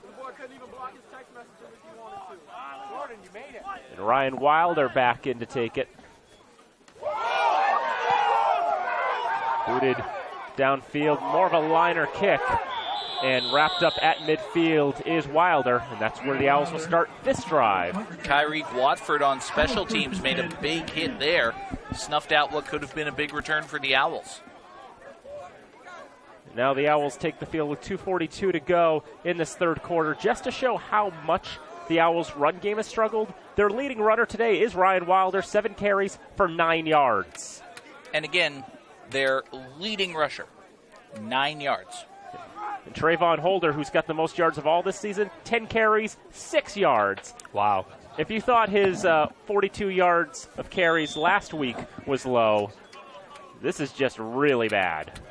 The boy couldn't even block his text messages if he wanted to. Jordan, you made it. And Ryan Wilder back in to take it. Booted downfield, more of a liner kick. And wrapped up at midfield is Wilder, and that's where the Owls will start this drive. Kyrie Watford on special teams made a big hit there. Snuffed out what could have been a big return for the Owls. Now the Owls take the field with 2:42 to go in this 3rd quarter. Just to show how much the Owls' run game has struggled, their leading runner today is Ryan Wilder, 7 carries for 9 yards. And again, their leading rusher, 9 yards. And Trayvon Holder, who's got the most yards of all this season, 10 carries, 6 yards. Wow. If you thought his 42 yards of carries last week was low, this is just really bad.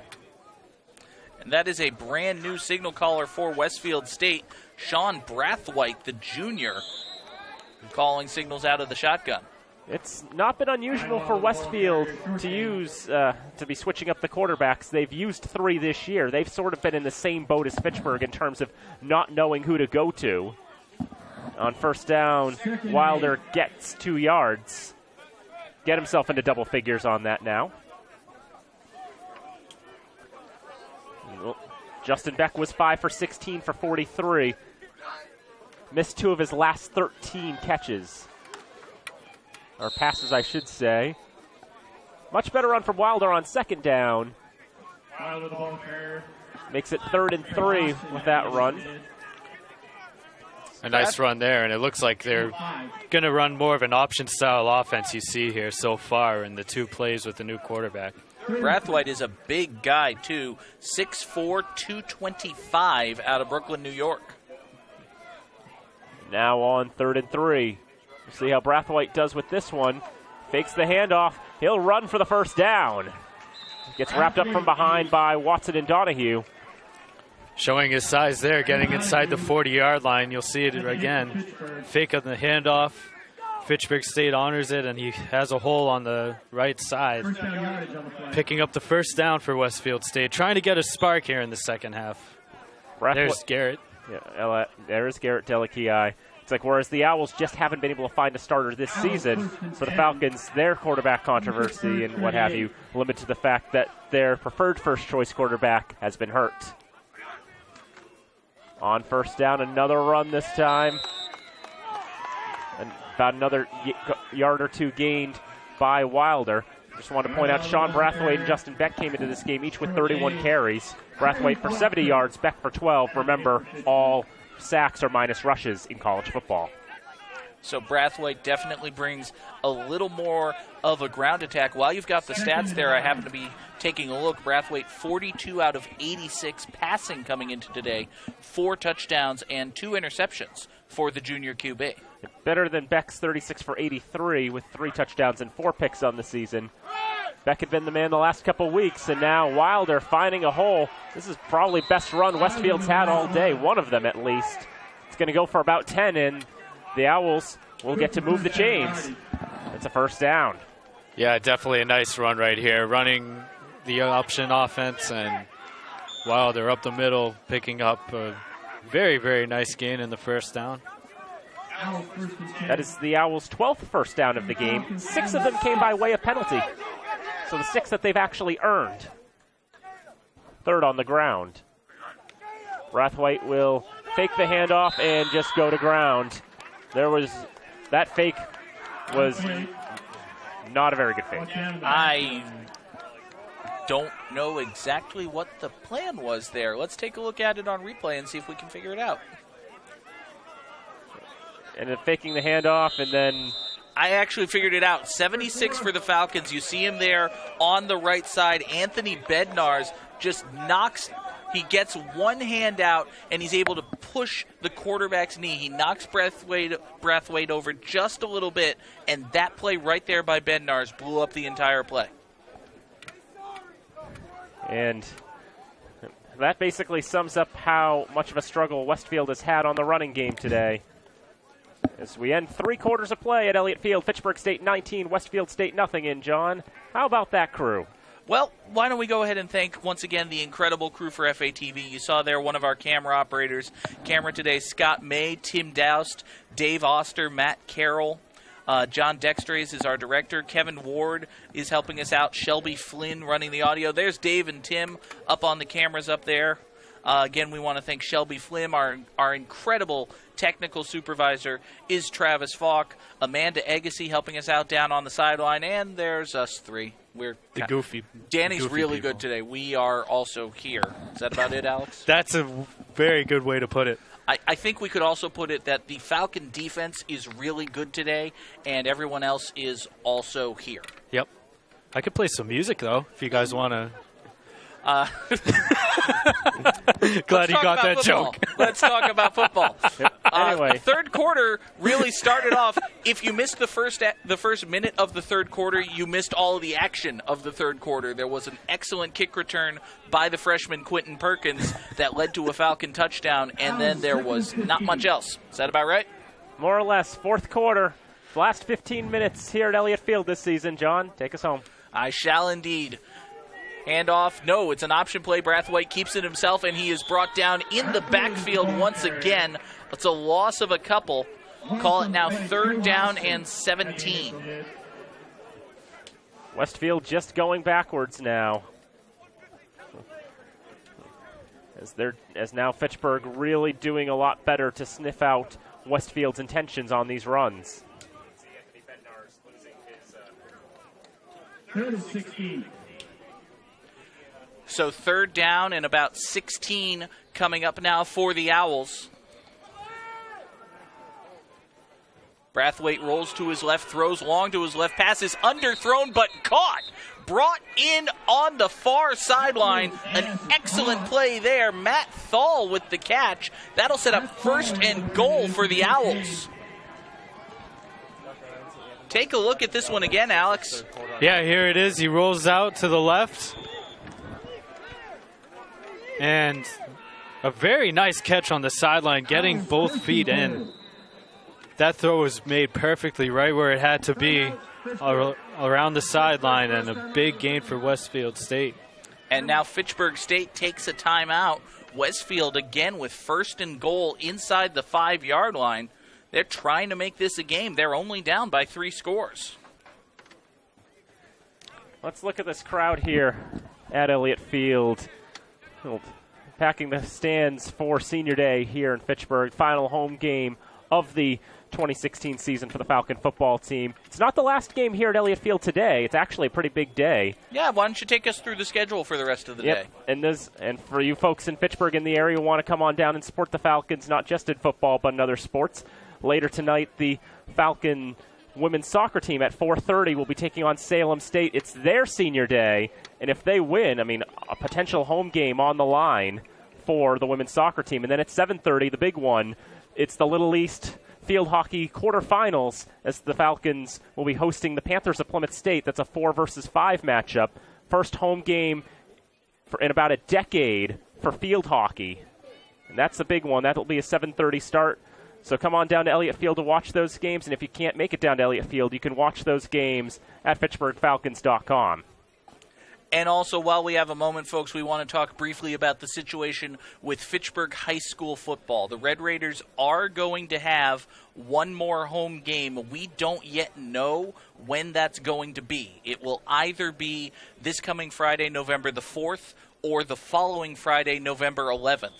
And that is a brand new signal caller for Westfield State, Sean Brathwaite, the junior, calling signals out of the shotgun. It's not been unusual for Westfield to use, to be switching up the quarterbacks. They've used 3 this year. They've sort of been in the same boat as Fitchburg in terms of not knowing who to go to. On 1st down, Wilder gets 2 yards. Get himself into double figures on that now. Justin Beck was 5 for 16 for 43. Missed 2 of his last 13 catches. Or passes, I should say. Much better run from Wilder on 2nd down. Makes it 3rd and 3 with that run. A nice run there, and it looks like they're going to run more of an option-style offense you see here so far in the 2 plays with the new quarterback. Brathwaite is a big guy, too. 6'4", 225 out of Brooklyn, New York. Now on 3rd and 3. We'll see how Brathwaite does with this one. Fakes the handoff. He'll run for the 1st down. Gets wrapped up from behind by Watson and Donahue. Showing his size there, getting inside the 40-yard line. You'll see it again. Fake on the handoff. Fitchburg State honors it, and he has a hole on the right side. Picking up the 1st down for Westfield State. Trying to get a spark here in the 2nd half. There's Garrett. Yeah, there's Garrett Delakiai. It's like, whereas the Owls just haven't been able to find a starter this season, for the Falcons, their quarterback controversy and what have you, limited to the fact that their preferred first-choice quarterback has been hurt. On 1st down, another run this time. And about another yard or 2 gained by Wilder. Just want to point out Sean Brathwaite and Justin Beck came into this game each with 31 carries. Brathwaite for 70 yards, Beck for 12. Remember, all sacks are minus rushes in college football. So Brathwaite definitely brings a little more of a ground attack. While you've got the stats there, I happen to be taking a look. Brathwaite, 42 out of 86 passing coming into today, 4 touchdowns and 2 interceptions for the junior QB. Better than Beck's 36 for 83 with 3 touchdowns and 4 picks on the season. Beck had been the man the last couple weeks, and now Wilder finding a hole. This is probably best run Westfield's had all day, one of them at least. It's going to go for about 10, and the Owls will get to move the chains. It's a 1st down. Yeah, definitely a nice run right here. Running the option offense and Wow, they're up the middle, picking up a very, very nice gain in the first down. That is the Owls' 12th first down of the game. 6 of them came by way of penalty. So the 6 that they've actually earned. 3rd on the ground. Brathwaite will fake the handoff and just go to ground. That fake was not a very good fake. I don't know exactly what the plan was there. Let's take a look at it on replay and see if we can figure it out. And then faking the handoff, and then... I actually figured it out. 76 for the Falcons. You see him there on the right side. Anthony Bednarz just knocks... He gets one hand out, and he's able to push the quarterback's knee. He knocks Brathwaite over just a little bit, and that play right there by Bednarz blew up the entire play. And that basically sums up how much of a struggle Westfield has had on the running game today. As we end 3 quarters of play at Elliott Field, Fitchburg State 19, Westfield State nothing in, John. How about that crew? Well, why don't we go ahead and thank, once again, the incredible crew for FATV. You saw there one of our camera operators. Camera today, Scott May, Tim Doust, Dave Oster, Matt Carroll. John Dextrays is our director. Kevin Ward is helping us out. Shelby Flynn running the audio. There's Dave and Tim up on the cameras up there. Again, we want to thank Shelby Flynn. Our incredible technical supervisor is Travis Falk. Amanda Agassi helping us out down on the sideline. And there's us 3. We're goofy. Danny's goofy really people. good today. We are also here. Is that about it, Alex? That's a very good way to put it. I think we could also put it that the Falcon defense is really good today, and everyone else is also here. Yep. I could play some music, though, if you guys want to. Glad you got that joke. Let's talk about football. Anyway, third quarter really started off. If you missed the first minute of the third quarter, you missed all of the action of the third quarter. There was an excellent kick return by the freshman Quentin Perkins that led to a Falcon touchdown, and then there was not much else. Is that about right? More or less. Fourth quarter. Last 15 minutes here at Elliott Field this season. John, take us home. I shall indeed. Handoff. No, it's an option play. Brathwaite keeps it himself, and he is brought down in the backfield once again. It's a loss of a couple. Call it now 3rd down and 17. Westfield just going backwards now. As now Fitchburg really doing a lot better to sniff out Westfield's intentions on these runs. 3rd and 16. So 3rd down and about 16 coming up now for the Owls. Brathwaite rolls to his left, throws long to his left, passes underthrown but caught. Brought in on the far sideline. An excellent play there. Matt Thal with the catch. That'll set up 1st and goal for the Owls. Take a look at this one again, Alex. Yeah, here it is. He rolls out to the left. And a very nice catch on the sideline, getting both feet in. That throw was made perfectly right where it had to be, around the sideline, and a big gain for Westfield State. And now Fitchburg State takes a timeout. Westfield again with 1st and goal inside the 5-yard line. They're trying to make this a game. They're only down by 3 scores. Let's look at this crowd here at Elliott Field. Packing the stands for Senior Day here in Fitchburg. Final home game of the 2016 season for the Falcon football team. It's not the last game here at Elliott Field today. It's actually a pretty big day. Yeah, why don't you take us through the schedule for the rest of the day? And for you folks in Fitchburg in the area who want to come on down and support the Falcons, not just in football but in other sports, later tonight the Falcon women's soccer team at 4:30 will be taking on Salem State. It's their Senior Day, and if they win, I mean, a potential home game on the line for the women's soccer team. And then at 7:30, the big one, it's the Little East field hockey quarterfinals as the Falcons will be hosting the Panthers of Plymouth State. That's a 4 versus 5 matchup. First home game in about a decade for field hockey. And that's the big one. That'll be a 7:30 start. So come on down to Elliott Field to watch those games. And if you can't make it down to Elliott Field, you can watch those games at FitchburgFalcons.com. And also, while we have a moment, folks, we want to talk briefly about the situation with Fitchburg High School football. The Red Raiders are going to have one more home game. We don't yet know when that's going to be. It will either be this coming Friday, November the 4th, or the following Friday, November 11th.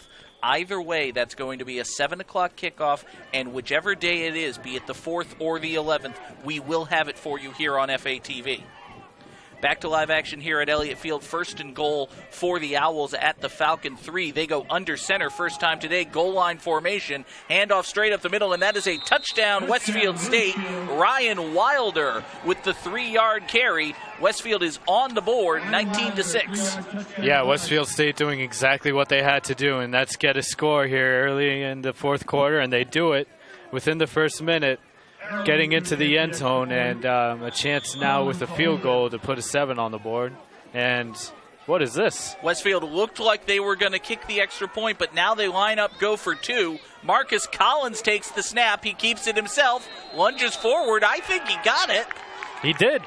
Either way, that's going to be a 7 o'clock kickoff, and whichever day it is, be it the 4th or the 11th, we will have it for you here on FATV. Back to live action here at Elliott Field. First and goal for the Owls at the Falcon 3. They go under center first time today. Goal line formation. Handoff straight up the middle, and that is a touchdown, Westfield State. Ryan Wilder with the 3-yard carry. Westfield is on the board, 19-6. Yeah, Westfield State doing exactly what they had to do, and that's get a score here early in the fourth quarter, and they do it within the first minute, getting into the end zone, and a chance now with a field goal to put a 7 on the board. And what is this? Westfield looked like they were going to kick the extra point, but now they line up, go for 2. Marcus Collins takes the snap. He keeps it himself, lunges forward. I think he got it. He did.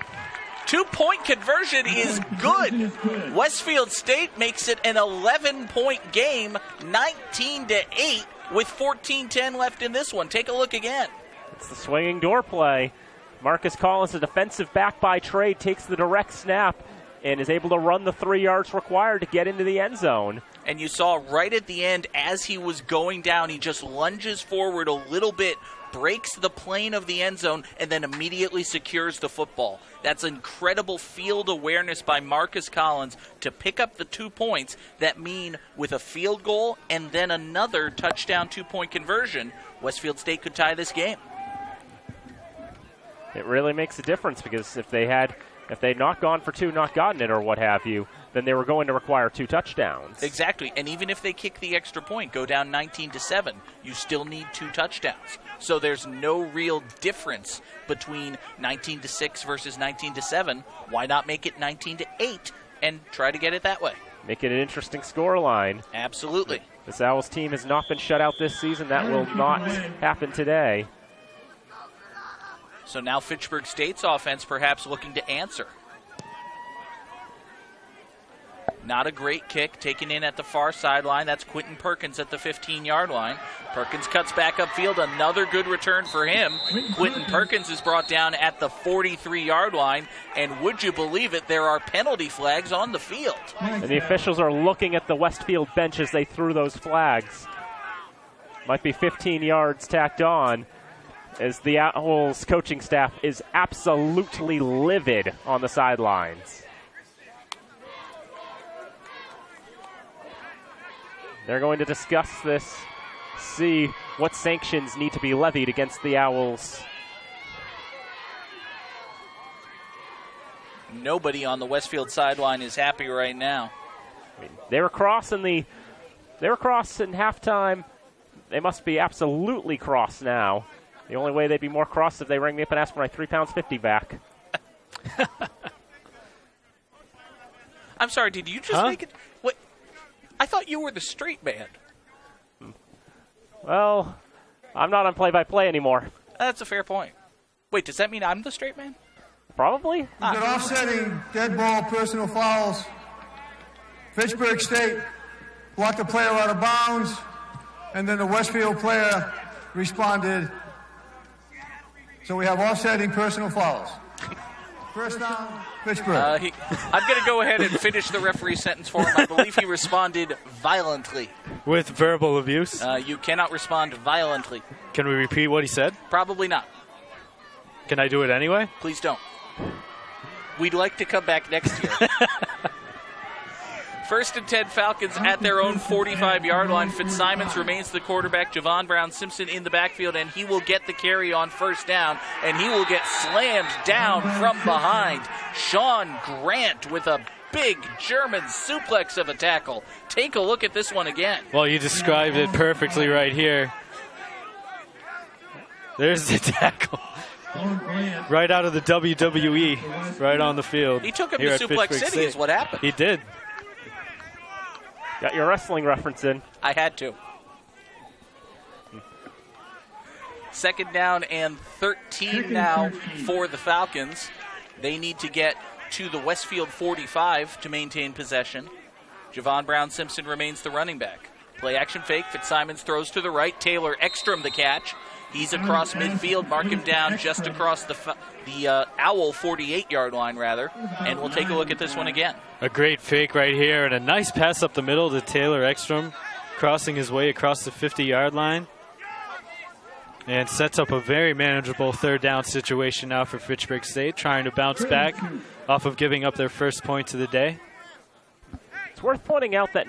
2-point conversion is good. Westfield State makes it an 11-point game, 19-8, with 14:10 left in this one. Take a look again. It's the swinging door play. Marcus Collins, a defensive back by trade, takes the direct snap and is able to run the 3 yards required to get into the end zone. And you saw right at the end, as he was going down, he just lunges forward a little bit, breaks the plane of the end zone, and then immediately secures the football. That's incredible field awareness by Marcus Collins to pick up the 2 points that mean with a field goal and then another touchdown 2-point conversion, Westfield State could tie this game. It really makes a difference, because if they had not gone for 2, not gotten it or what have you, then they were going to require 2 touchdowns. Exactly. And even if they kick the extra point, go down 19-7, you still need 2 touchdowns. So there's no real difference between 19-6 versus 19-7. Why not make it 19-8 and try to get it that way? Make it an interesting scoreline. Absolutely. This Owls team has not been shut out this season. That will not happen today. So now Fitchburg State's offense perhaps looking to answer. Not a great kick, taken in at the far sideline. That's Quentin Perkins at the 15-yard line. Perkins cuts back upfield. Another good return for him. Quentin Perkins is brought down at the 43-yard line. And would you believe it, there are penalty flags on the field. And the officials are looking at the Westfield bench as they threw those flags. Might be 15 yards tacked on, as the Owls coaching staff is absolutely livid on the sidelines. They're going to discuss this, see what sanctions need to be levied against the Owls. Nobody on the Westfield sideline is happy right now. I mean, they were crossing halftime. They must be absolutely cross now. The only way they'd be more cross is if they rang me up and asked for my £3.50 back. I'm sorry, did you just make it? What? I thought you were the straight man. Well, I'm not on play-by-play anymore. That's a fair point. Wait, does that mean I'm the straight man? Probably. We've got offsetting dead ball personal fouls. Fitchburg State blocked the player out of bounds, and then the Westfield player responded. So we have offsetting personal fouls. First down, Fitchburg. I'm going to go ahead and finish the referee's sentence for him. I believe he responded violently. With verbal abuse? You cannot respond violently. Can we repeat what he said? Probably not. Can I do it anyway? Please don't. We'd like to come back next year. First and 10 Falcons at their own 45-yard line. Fitzsimons remains the quarterback. Javon Brown-Simpson in the backfield, and he will get the carry on first down, and he will get slammed down from behind. Sean Grant with a big German suplex of a tackle. Take a look at this one again. Well, you described it perfectly right here. There's the tackle. Right out of the WWE, right on the field. He took him to Suplex City is what happened. He did. Got your wrestling reference in. I had to. Second down and 13 now for the Falcons. They need to get to the Westfield 45 to maintain possession. Javon Brown-Simpson remains the running back. Play action fake. Fitzsimons throws to the right. Taylor Ekstrom the catch. He's across midfield. Mark him down just across the Owl 48-yard line, rather. And we'll take a look at this one again. A great fake right here and a nice pass up the middle to Taylor Ekstrom, crossing his way across the 50-yard line. And sets up a very manageable third down situation now for Fitchburg State, trying to bounce back off of giving up their first points of the day. It's worth pointing out that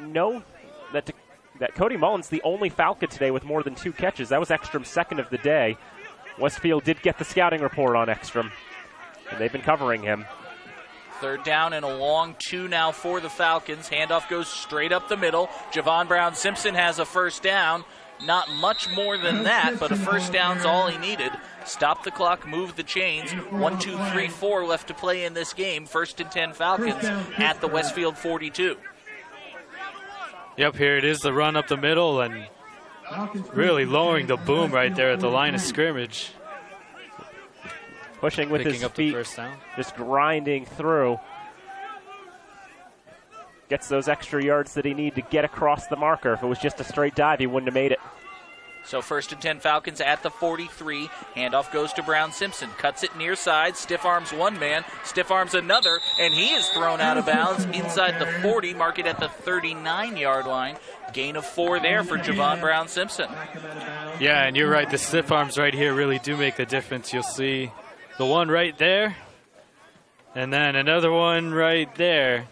that Cody Mullen's the only Falcon today with more than 2 catches. That was Ekstrom's second of the day. Westfield did get the scouting report on Ekstrom, and they've been covering him. Third down and a long 2 now for the Falcons. Handoff goes straight up the middle. Javon Brown-Simpson has a first down. Not much more than that, but a first down's all he needed. Stop the clock, move the chains. 1, 2, 3, 4 left to play in this game. 1st and 10 Falcons at the Westfield 42. Yep, here it is, the run up the middle, and really lowering the boom right there at the line of scrimmage. Pushing with his feet, just grinding through. Gets those extra yards that he needs to get across the marker. If it was just a straight dive, he wouldn't have made it. So 1st and 10 Falcons at the 43. Handoff goes to Brown-Simpson. Cuts it near side. Stiff arms one man. Stiff arms another. And he is thrown out of bounds inside the 40. Mark it at the 39-yard line. Gain of 4 there for Javon Brown-Simpson. Yeah, and you're right. The stiff arms right here really do make the difference. You'll see the one right there. And then another one right there.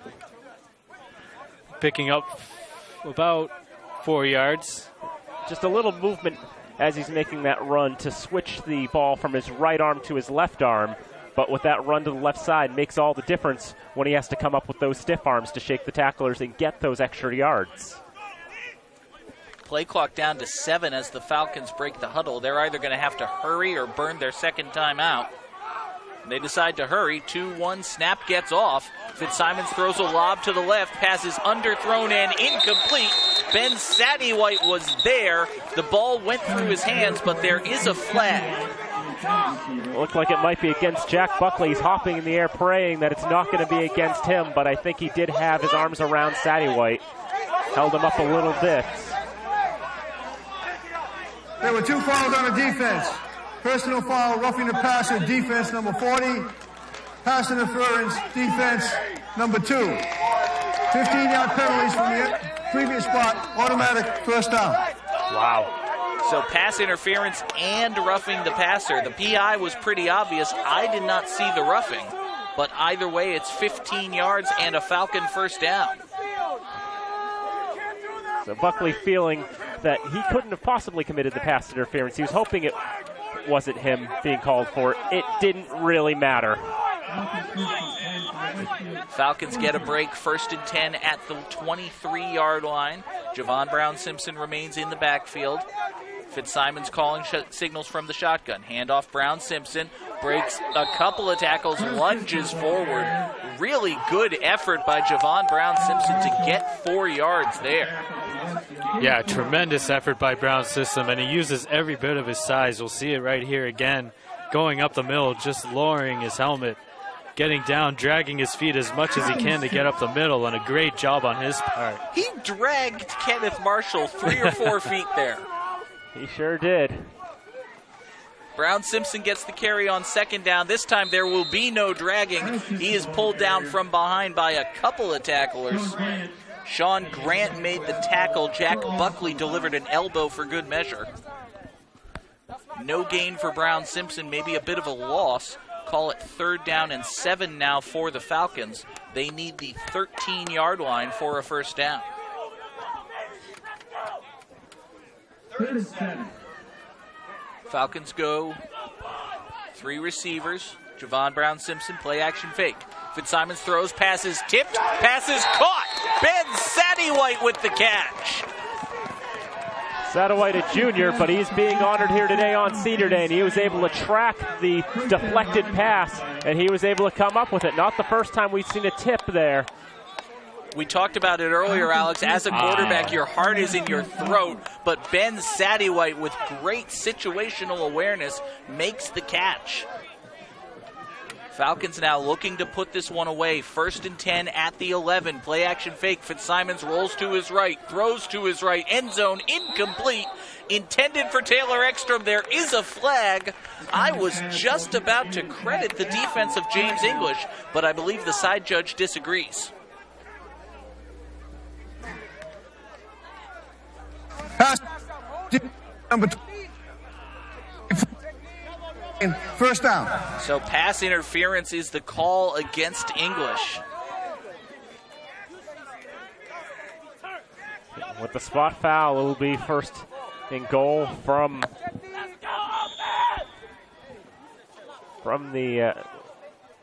Picking up about 4 yards. Just a little movement as he's making that run to switch the ball from his right arm to his left arm. But with that run to the left side makes all the difference when he has to come up with those stiff arms to shake the tacklers and get those extra yards. Play clock down to 7 as the Falcons break the huddle. They're either going to have to hurry or burn their second timeout. They decide to hurry. 2-1, snap gets off. Fitzsimons throws a lob to the left. Pass is underthrown and incomplete. Ben Sattywhite was there. The ball went through his hands, but there is a flag. Looked like it might be against Jack Buckley. He's hopping in the air praying that it's not going to be against him, but I think he did have his arms around Sattywhite. Held him up a little bit. There were 2 fouls on the defense. Personal foul, roughing the passer, defense number 40. Pass interference, defense number 2. 15-yard penalties from the previous spot, automatic first down. Wow. So pass interference and roughing the passer. The PI was pretty obvious. I did not see the roughing. But either way, it's 15 yards and a Falcon first down. So Buckley feeling that he couldn't have possibly committed the pass interference. He was hoping it wasn't him being called for. It didn't really matter. Falcons get a break. 1st and 10 at the 23-yard line. Javon Brown-Simpson remains in the backfield. Fitzsimons calling signals from the shotgun. Handoff Brown-Simpson. Breaks a couple of tackles, lunges forward. Really good effort by Javon Brown-Simpson to get 4 yards there. Yeah, tremendous effort by Brown-Simpson, and he uses every bit of his size. We'll see it right here again. Going up the middle, just lowering his helmet. Getting down, dragging his feet as much as he can to get up the middle, and a great job on his part. He dragged Kenneth Marshall 3 or 4 feet there. He sure did. Brown-Simpson gets the carry on 2nd down. This time there will be no dragging. He is pulled down from behind by a couple of tacklers. Sean Grant made the tackle. Jack Buckley delivered an elbow for good measure. No gain for Brown-Simpson, maybe a bit of a loss. Call it 3rd down and 7 now for the Falcons. They need the 13-yard line for a first down. Falcons go 3 receivers. Javon Brown-Simpson, play action fake. Fitzsimons throws, passes tipped, passes caught. Ben Sattywhite with the catch. Sattywhite, a junior, but he's being honored here today on Senior Day, and he was able to track the deflected pass, and he was able to come up with it. Not the first time we've seen a tip there. We talked about it earlier, Alex. As a quarterback, your heart is in your throat, but Ben Sattywhite, with great situational awareness, makes the catch. Falcons now looking to put this one away. 1st and 10 at the 11. Play action fake. Fitzsimons rolls to his right, throws to his right. End zone incomplete. Intended for Taylor Ekstrom. There is a flag. I was just about to credit the defense of James English, but I believe the side judge disagrees. Pass number 2. First down. So pass interference is the call against English. With the spot foul, it will be 1st and goal from the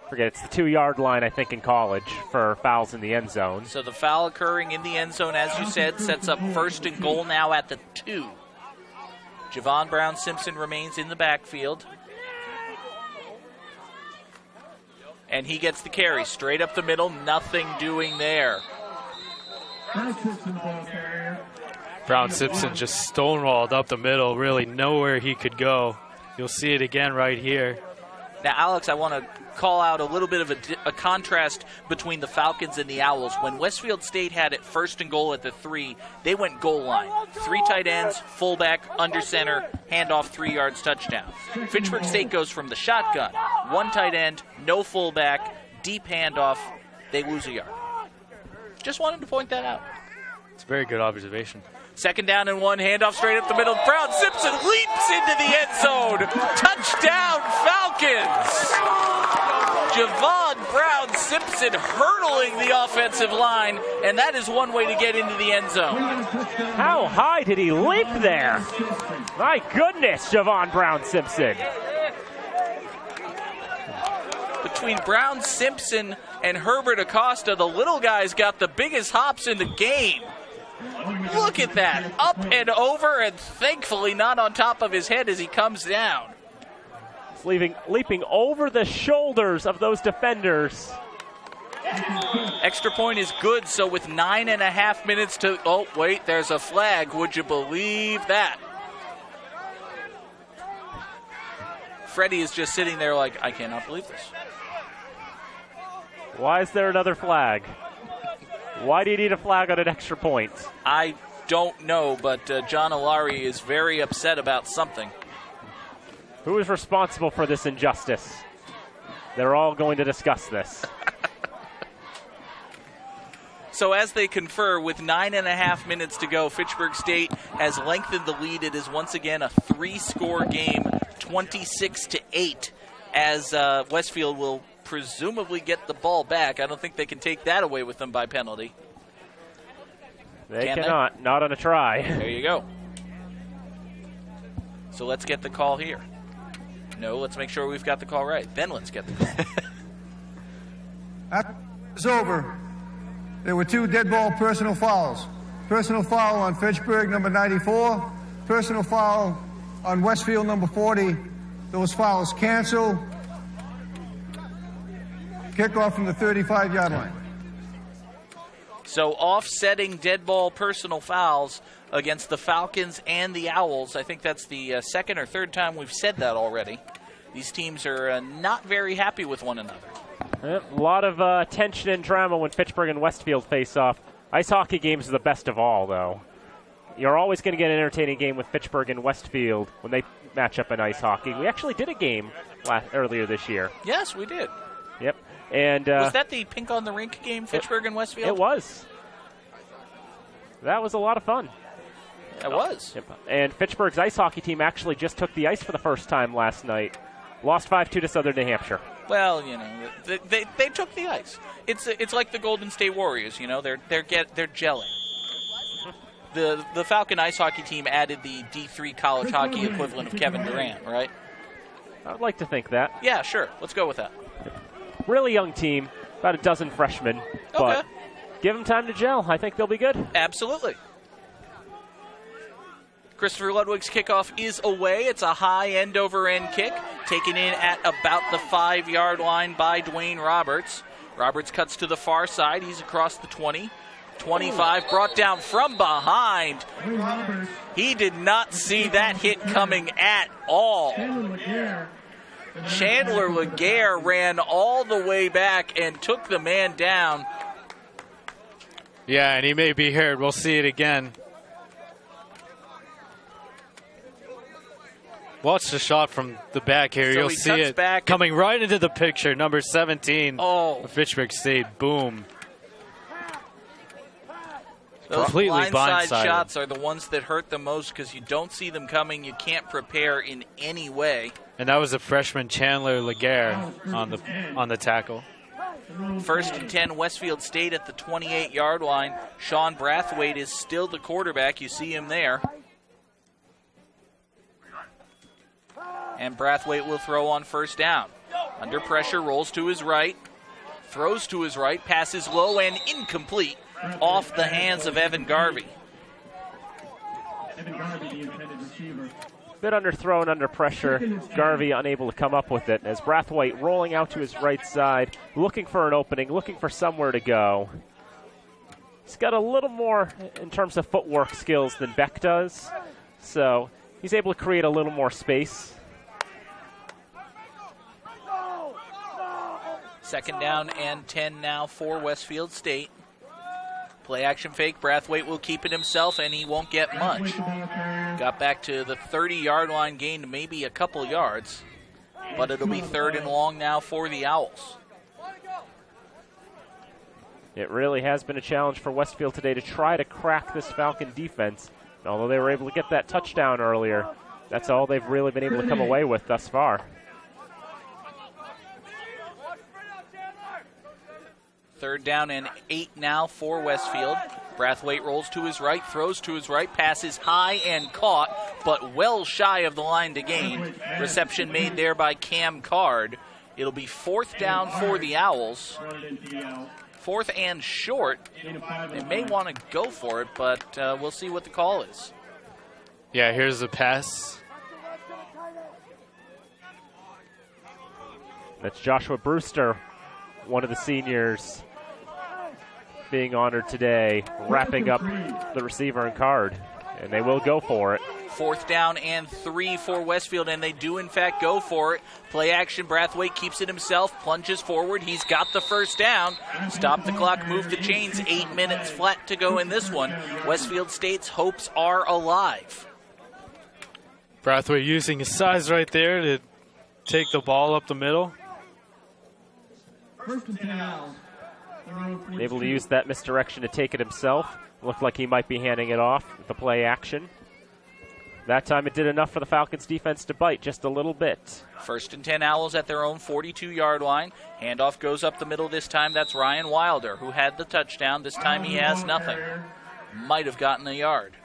forget, it's the 2-yard line, I think, in college for fouls in the end zone. So the foul occurring in the end zone, as you said, sets up 1st and goal now at the 2. Javon Brown-Simpson remains in the backfield. And he gets the carry straight up the middle, nothing doing there. Brown-Simpson just stonewalled up the middle, really nowhere he could go. You'll see it again right here. Now, Alex, I want to call out a little bit of a contrast between the Falcons and the Owls. When Westfield State had it 1st and goal at the 3, they went goal line. 3 tight ends, fullback, under center, handoff, 3 yards, touchdown. Fitchburg State goes from the shotgun, 1 tight end, no fullback, deep handoff, they lose a yard. Just wanted to point that out. It's a very good observation. 2nd down and 1, handoff straight up the middle. Brown-Simpson leaps into the end zone. Touchdown, Falcons! Javon Brown-Simpson hurdling the offensive line, and that is one way to get into the end zone. How high did he leap there? My goodness, Javon Brown-Simpson. Between Brown-Simpson and Herbert Acosta, the little guy's got the biggest hops in the game. Look at that, up and over, and thankfully not on top of his head as he comes down. Leaping over the shoulders of those defenders. Extra point is good, so with 9.5 minutes to, oh wait, there's a flag, would you believe that? Freddie is just sitting there like, I cannot believe this. Why is there another flag? Why do you need a flag on an extra point? I don't know, but John Alari is very upset about something. Who is responsible for this injustice? They're all going to discuss this. So as they confer, with 9.5 minutes to go, Fitchburg State has lengthened the lead. It is once again a 3-score game, 26-8, as Westfield will presumably get the ball back. I don't think they can take that away with them by penalty. They cannot. Not on a try. There you go. So let's get the call here. No, let's make sure we've got the call right. Then let's get the call. After it's over, there were 2 dead ball personal fouls. Personal foul on Fitchburg, number 94. Personal foul on Westfield, number 40. Those fouls canceled. Kickoff from the 35-yard line. So offsetting dead ball personal fouls against the Falcons and the Owls. I think that's the 2nd or 3rd time we've said that already. These teams are not very happy with one another. A lot of tension and drama when Fitchburg and Westfield face off. Ice hockey games are the best of all, though. You're always going to get an entertaining game with Fitchburg and Westfield when they match up in ice hockey. We actually did a game earlier this year. Yes, we did. Yep. And was that the Pink on the Rink game, Fitchburg and Westfield? It was. That was a lot of fun. It was. Yep. And Fitchburg's ice hockey team actually just took the ice for the first time last night. Lost 5-2 to Southern New Hampshire. Well, you know, they took the ice. It's like the Golden State Warriors. You know, they're gelling. The Falcon ice hockey team added the D3 college hockey equivalent of Kevin Durant, right? I'd like to think that. Yeah, sure. Let's go with that. Really young team, about a dozen freshmen, but give them time to gel. I think they'll be good. Absolutely. Christopher Ludwig's kickoff is away. It's a high end-over-end kick, taken in at about the 5-yard line by Dwayne Roberts. Roberts cuts to the far side. He's across the 20. 25, brought down from behind. He did not see that hit coming at all. Chandler Laguerre ran all the way back and took the man down. Yeah, and he may be hurt. We'll see it again. Watch the shot from the back here. So You'll see it coming right into the picture. Number 17 of Fitchburg State. Boom. Those Completely blindside blindsided. shots are the ones that hurt the most because you don't see them coming. You can't prepare in any way. And that was the freshman Chandler Laguerre on the tackle. 1st and 10, Westfield State at the 28-yard line. Sean Brathwaite is still the quarterback. You see him there. And Brathwaite will throw on 1st down. Under pressure, rolls to his right, throws to his right, passes low and incomplete off the hands of Evan Garvey. Bit underthrown under pressure. Garvey unable to come up with it as Brathwaite rolling out to his right side, looking for an opening, looking for somewhere to go. He's got a little more in terms of footwork skills than Beck does, so he's able to create a little more space. 2nd down and 10 now for Westfield State. Play action fake. Brathwaite will keep it himself, and he won't get much. Got back to the 30-yard line, gained maybe a couple yards, but it'll be 3rd and long now for the Owls. It really has been a challenge for Westfield today to try to crack this Falcon defense. And although they were able to get that touchdown earlier, that's all they've really been able to come away with thus far. 3rd down and 8 now for Westfield. Brathwaite rolls to his right, throws to his right, passes high and caught, but well shy of the line to gain. Reception made there by Cam Card. It'll be 4th down for the Owls. 4th and short. They may want to go for it, but we'll see what the call is. Yeah, here's the pass. That's Joshua Brewster, one of the seniors being honored today, wrapping up the receiver and Card, and they will go for it. 4th down and 3 for Westfield, and they do in fact go for it. Play action, Brathwaite keeps it himself, plunges forward, he's got the 1st down. Stop the clock, move the chains, 8 minutes flat to go in this one. Westfield State's hopes are alive. Brathwaite using his size right there to take the ball up the middle. Able to use that misdirection to take it himself. Looked like he might be handing it off with the play action. That time it did enough for the Falcons defense to bite just a little bit. 1st and 10 Owls at their own 42-yard line. Handoff goes up the middle this time. That's Ryan Wilder, who had the touchdown. This time he has nothing. Might have gotten a yard.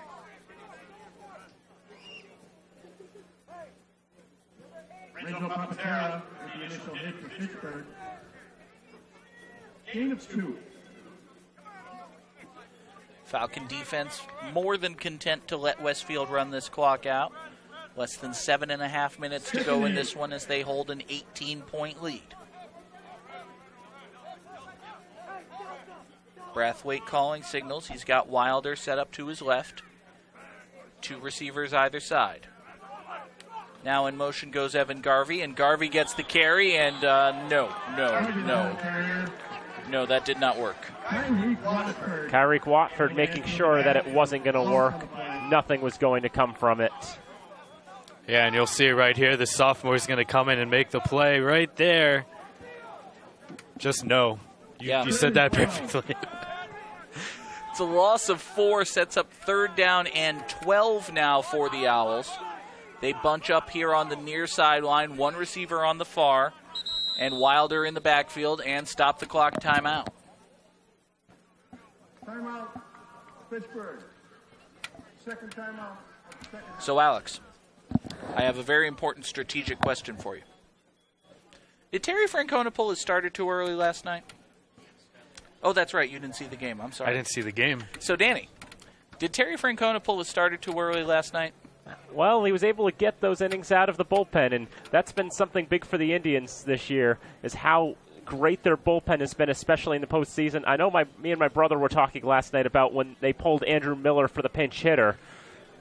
Rachel Papatera with the initial hit for Fitchburg. Gain of 2. Falcon defense more than content to let Westfield run this clock out. Less than 7.5 minutes to go in this one as they hold an 18-point lead. Brathwaite calling signals. He's got Wilder set up to his left. 2 receivers either side. Now in motion goes Evan Garvey, and Garvey gets the carry, and no, that did not work. Kyrique Watford making sure that it wasn't going to work. Nothing was going to come from it. Yeah, and you'll see it right here. The sophomore is going to come in and make the play right there. Just no. You said that perfectly. It's a loss of 4, sets up 3rd down and 12 now for the Owls. They bunch up here on the near sideline, 1 receiver on the far, and Wilder in the backfield, and stop the clock timeout. Timeout, Fitchburg. 2nd timeout. So, Alex, I have a very important strategic question for you. Did Terry Francona pull his starter too early last night? Oh, that's right. You didn't see the game. I'm sorry. I didn't see the game. So, Danny, did Terry Francona pull his starter too early last night? Well, he was able to get those innings out of the bullpen, and that's been something big for the Indians this year, is how great their bullpen has been, especially in the postseason. I know me and my brother were talking last night about when they pulled Andrew Miller for the pinch hitter.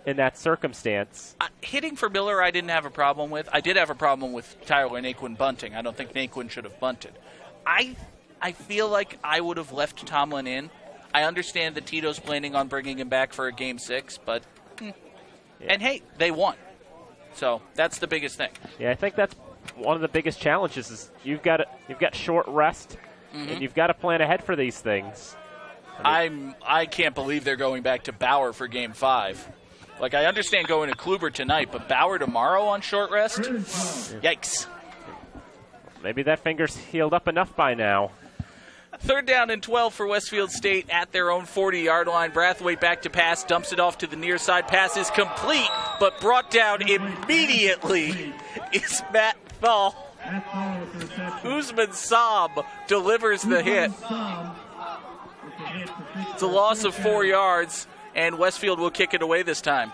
in that circumstance. Hitting for Miller, I didn't have a problem with. I did have a problem with Tyler Naquin bunting. I don't think Naquin should have bunted. I feel like I would have left Tomlin in. I understand that Tito's planning on bringing him back for a Game 6, but and hey, they won. So that's the biggest thing. Yeah, I think that's one of the biggest challenges is you've got short rest, and you've got to plan ahead for these things. I can't believe they're going back to Bauer for Game 5. Like, I understand going to Kluber tonight, but Bauer tomorrow on short rest? Yikes. Maybe that finger's healed up enough by now. 3rd down and 12 for Westfield State at their own 40-yard line. Brathwaite back to pass, dumps it off to the near side. Pass is complete, but brought down immediately is Matt Thal. Usman Saab delivers the hit. It's a loss of 4 yards, and Westfield will kick it away this time.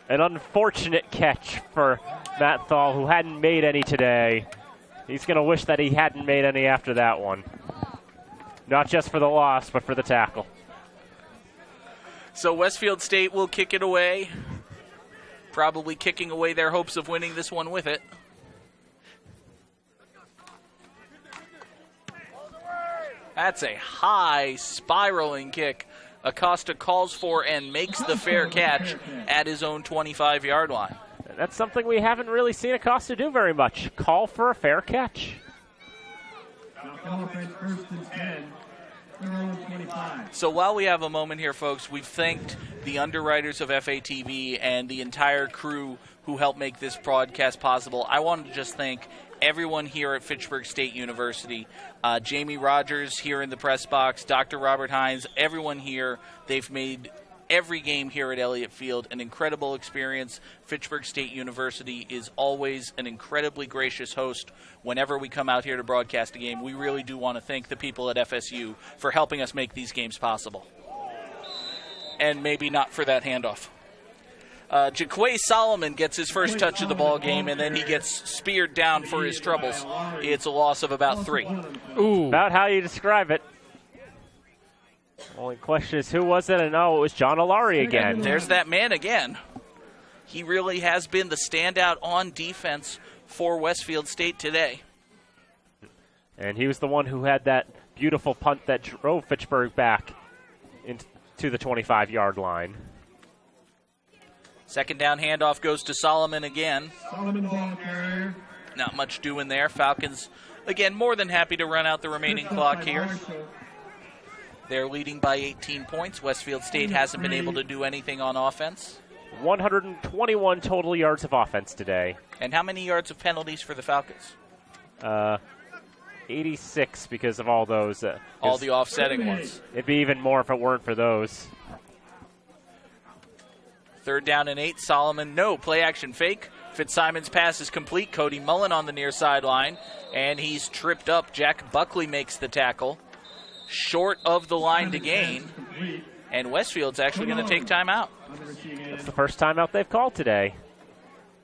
An unfortunate catch for Matt Thal, who hadn't made any today. He's going to wish that he hadn't made any after that one. Not just for the loss, but for the tackle. So Westfield State will kick it away, probably kicking away their hopes of winning this one with it. That's a high spiraling kick. Acosta calls for and makes the fair catch at his own 25-yard line. That's something we haven't really seen Acosta do very much. Call for a fair catch. So while we have a moment here, folks, we've thanked the underwriters of FATV and the entire crew who helped make this broadcast possible. I wanted to just thank everyone here at Fitchburg State University. Jamie Rogers here in the press box, Dr. Robert Hines, everyone here. They've made every game here at Elliott Field an incredible experience. Fitchburg State University is always an incredibly gracious host whenever we come out here to broadcast a game. We really do want to thank the people at FSU for helping us make these games possible. And maybe not for that handoff. Jaquay Solomon gets his first touch of the ball game, and then he gets speared down for his troubles. It's a loss of about 3. Ooh. About how you describe it. Only question is who was it? And it was John Alari again. There's that man again. He really has been the standout on defense for Westfield State today. And he was the one who had that beautiful punt that drove Fitchburg back into the 25-yard line. 2nd down handoff goes to Solomon again. Solomon ball carrier. Not much doing there. Falcons, again, more than happy to run out the remaining clock here. They're leading by 18 points. Westfield State hasn't been able to do anything on offense. 121 total yards of offense today. And how many yards of penalties for the Falcons? 86 because of all those. All the offsetting ones. It'd be even more if it weren't for those. 3rd down and 8. Solomon, no. Play action fake. Fitzsimon's pass is complete. Cody Mullen on the near sideline. And he's tripped up. Jack Buckley makes the tackle. Short of the line to gain. And Westfield's actually going to take time out. That's the first timeout they've called today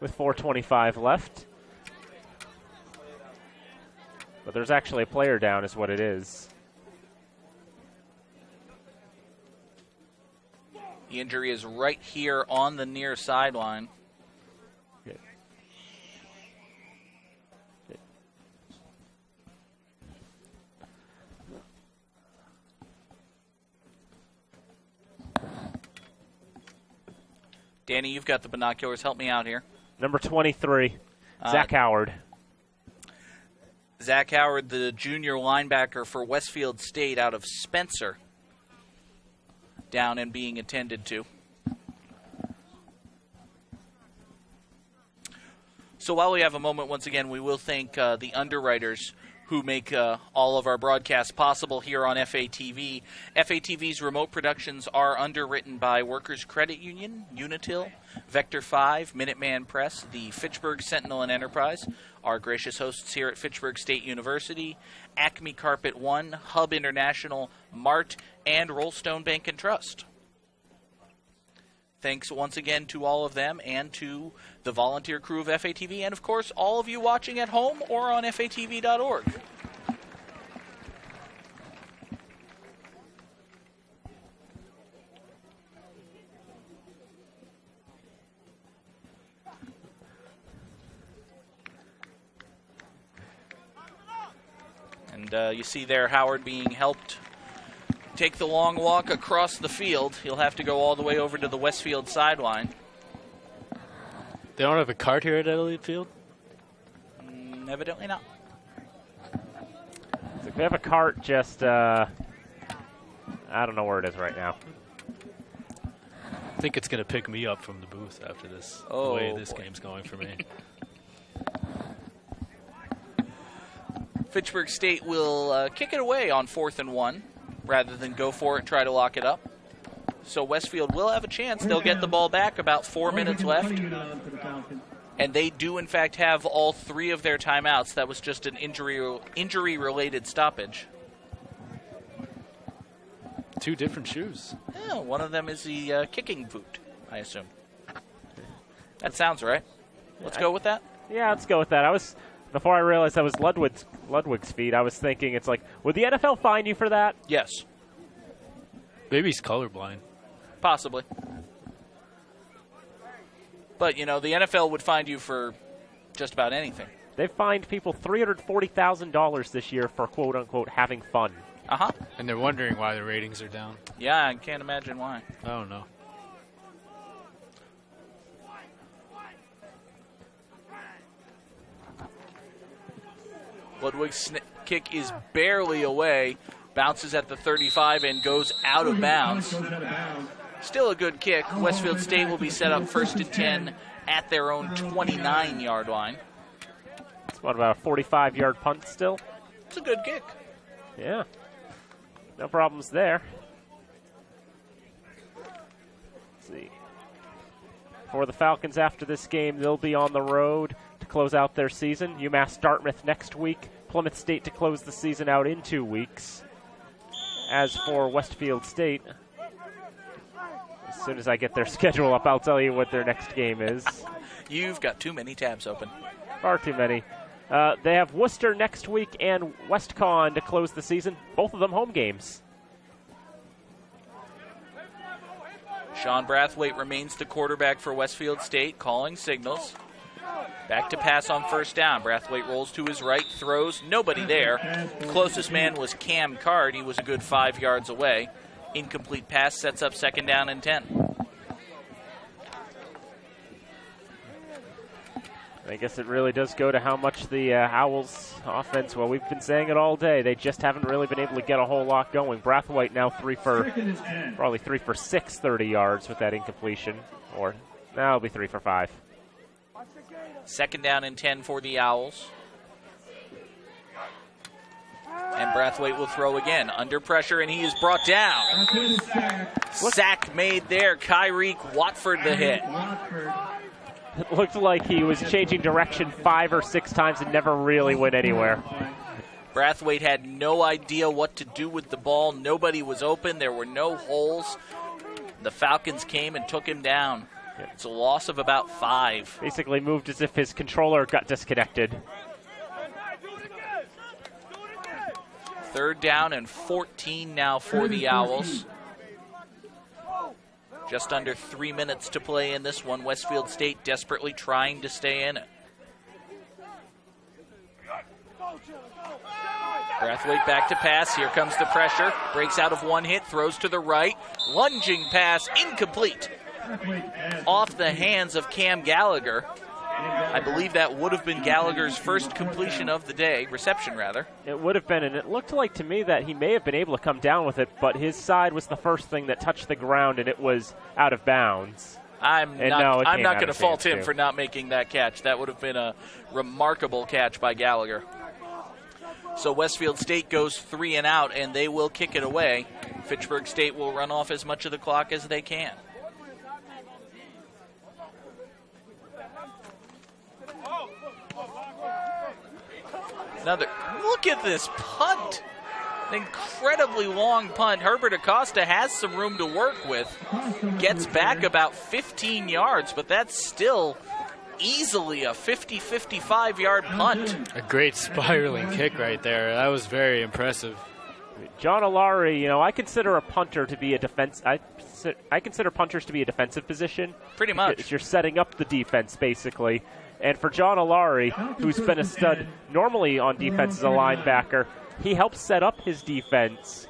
with 4:25 left. But there's actually a player down is what it is. The injury is right here on the near sideline. Danny, you've got the binoculars. Help me out here. Number 23, Zach Howard. Zach Howard, the junior linebacker for Westfield State out of Spencer, down and being attended to. So while we have a moment, once again, we will thank the underwriters who make all of our broadcasts possible here on FATV. FATV's remote productions are underwritten by Workers Credit Union, Unitil, Vector 5, Minuteman Press, the Fitchburg Sentinel and Enterprise, our gracious hosts here at Fitchburg State University, Acme Carpet One, Hub International, Mart, and Rollstone Bank and Trust. Thanks once again to all of them and to the volunteer crew of FATV and, of course, all of you watching at home or on FATV.org. And you see there Howard being helped take the long walk across the field. He'll have to go all the way over to the Westfield sideline. They don't have a cart here at Elliott Field? Evidently not. So we have a cart just, I don't know where it is right now. I think it's going to pick me up from the booth after this, the way this game's going for me. Fitchburg State will kick it away on 4th and 1 rather than go for it and try to lock it up. So Westfield will have a chance. They'll get the ball back, about 4 minutes left. And they do, in fact, have all 3 of their timeouts. That was just an injury-related stoppage. 2 different shoes. Yeah, one of them is the kicking boot, I assume. That sounds right. Let's go with that? Yeah, let's go with that. Before I realized that was Ludwig's feet, I was thinking, it's like, would the NFL fine you for that? Yes. Maybe he's colorblind. Possibly. But, you know, the NFL would find you for just about anything. They've fined people $340,000 this year for, quote-unquote, having fun. Uh-huh. And they're wondering why the ratings are down. Yeah, I can't imagine why. I don't know. Ludwig's kick is barely away, bounces at the 35 and goes out of bounds. Still a good kick. Westfield State will be set up 1st and 10 at their own 29-yard line. It's about a 45-yard punt still. It's a good kick. Yeah. No problems there. Let's see. For the Falcons after this game, they'll be on the road to close out their season. UMass Dartmouth next week. Plymouth State to close the season out in 2 weeks. As for Westfield State, as soon as I get their schedule up, I'll tell you what their next game is. You've got too many tabs open. Far too many. They have Worcester next week and WestCon to close the season. Both of them home games. Sean Brathwaite remains the quarterback for Westfield State, calling signals. Back to pass on 1st down. Brathwaite rolls to his right, throws, nobody there. The closest man was Cam Card. He was a good 5 yards away. Incomplete pass sets up 2nd down and 10. I guess it really does go to how much the Owls offense, well, we've been saying it all day, they just haven't really been able to get a whole lot going. Brathwaite now probably 3 for 6, 30 yards with that incompletion. Or, now it'll be 3 for 5. 2nd down and 10 for the Owls. And Brathwaite will throw again. Under pressure, and he is brought down. Sack made there. Kyrie Watford the hit. It looked like he was changing direction 5 or 6 times and never really went anywhere. Brathwaite had no idea what to do with the ball. Nobody was open. There were no holes. The Falcons came and took him down. It's a loss of about 5. Basically moved as if his controller got disconnected. 3rd down and 14 now for the Owls. Just under 3 minutes to play in this one. Westfield State desperately trying to stay in it. Brathwaite back to pass. Here comes the pressure. Breaks out of one hit, throws to the right. Lunging pass, incomplete. Off the hands of Cam Gallagher. I believe that would have been Gallagher's first completion of the day, reception rather. It would have been, and it looked like to me that he may have been able to come down with it, but his side was the first thing that touched the ground, and it was out of bounds. I'm not going to fault him for not making that catch. That would have been a remarkable catch by Gallagher. So Westfield State goes 3 and out, and they will kick it away. Fitchburg State will run off as much of the clock as they can. Look at this punt. An incredibly long punt. Herbert Acosta has some room to work with. Gets back about 15 yards, but that's still easily a 50-55-yard punt. A great spiraling kick right there. That was very impressive. John Alari, I consider a punter to be a defense. I consider punters to be a defensive position. Pretty much. You're setting up the defense, basically. And for John Alari, who's been a stud normally on defense as a linebacker, he helps set up his defense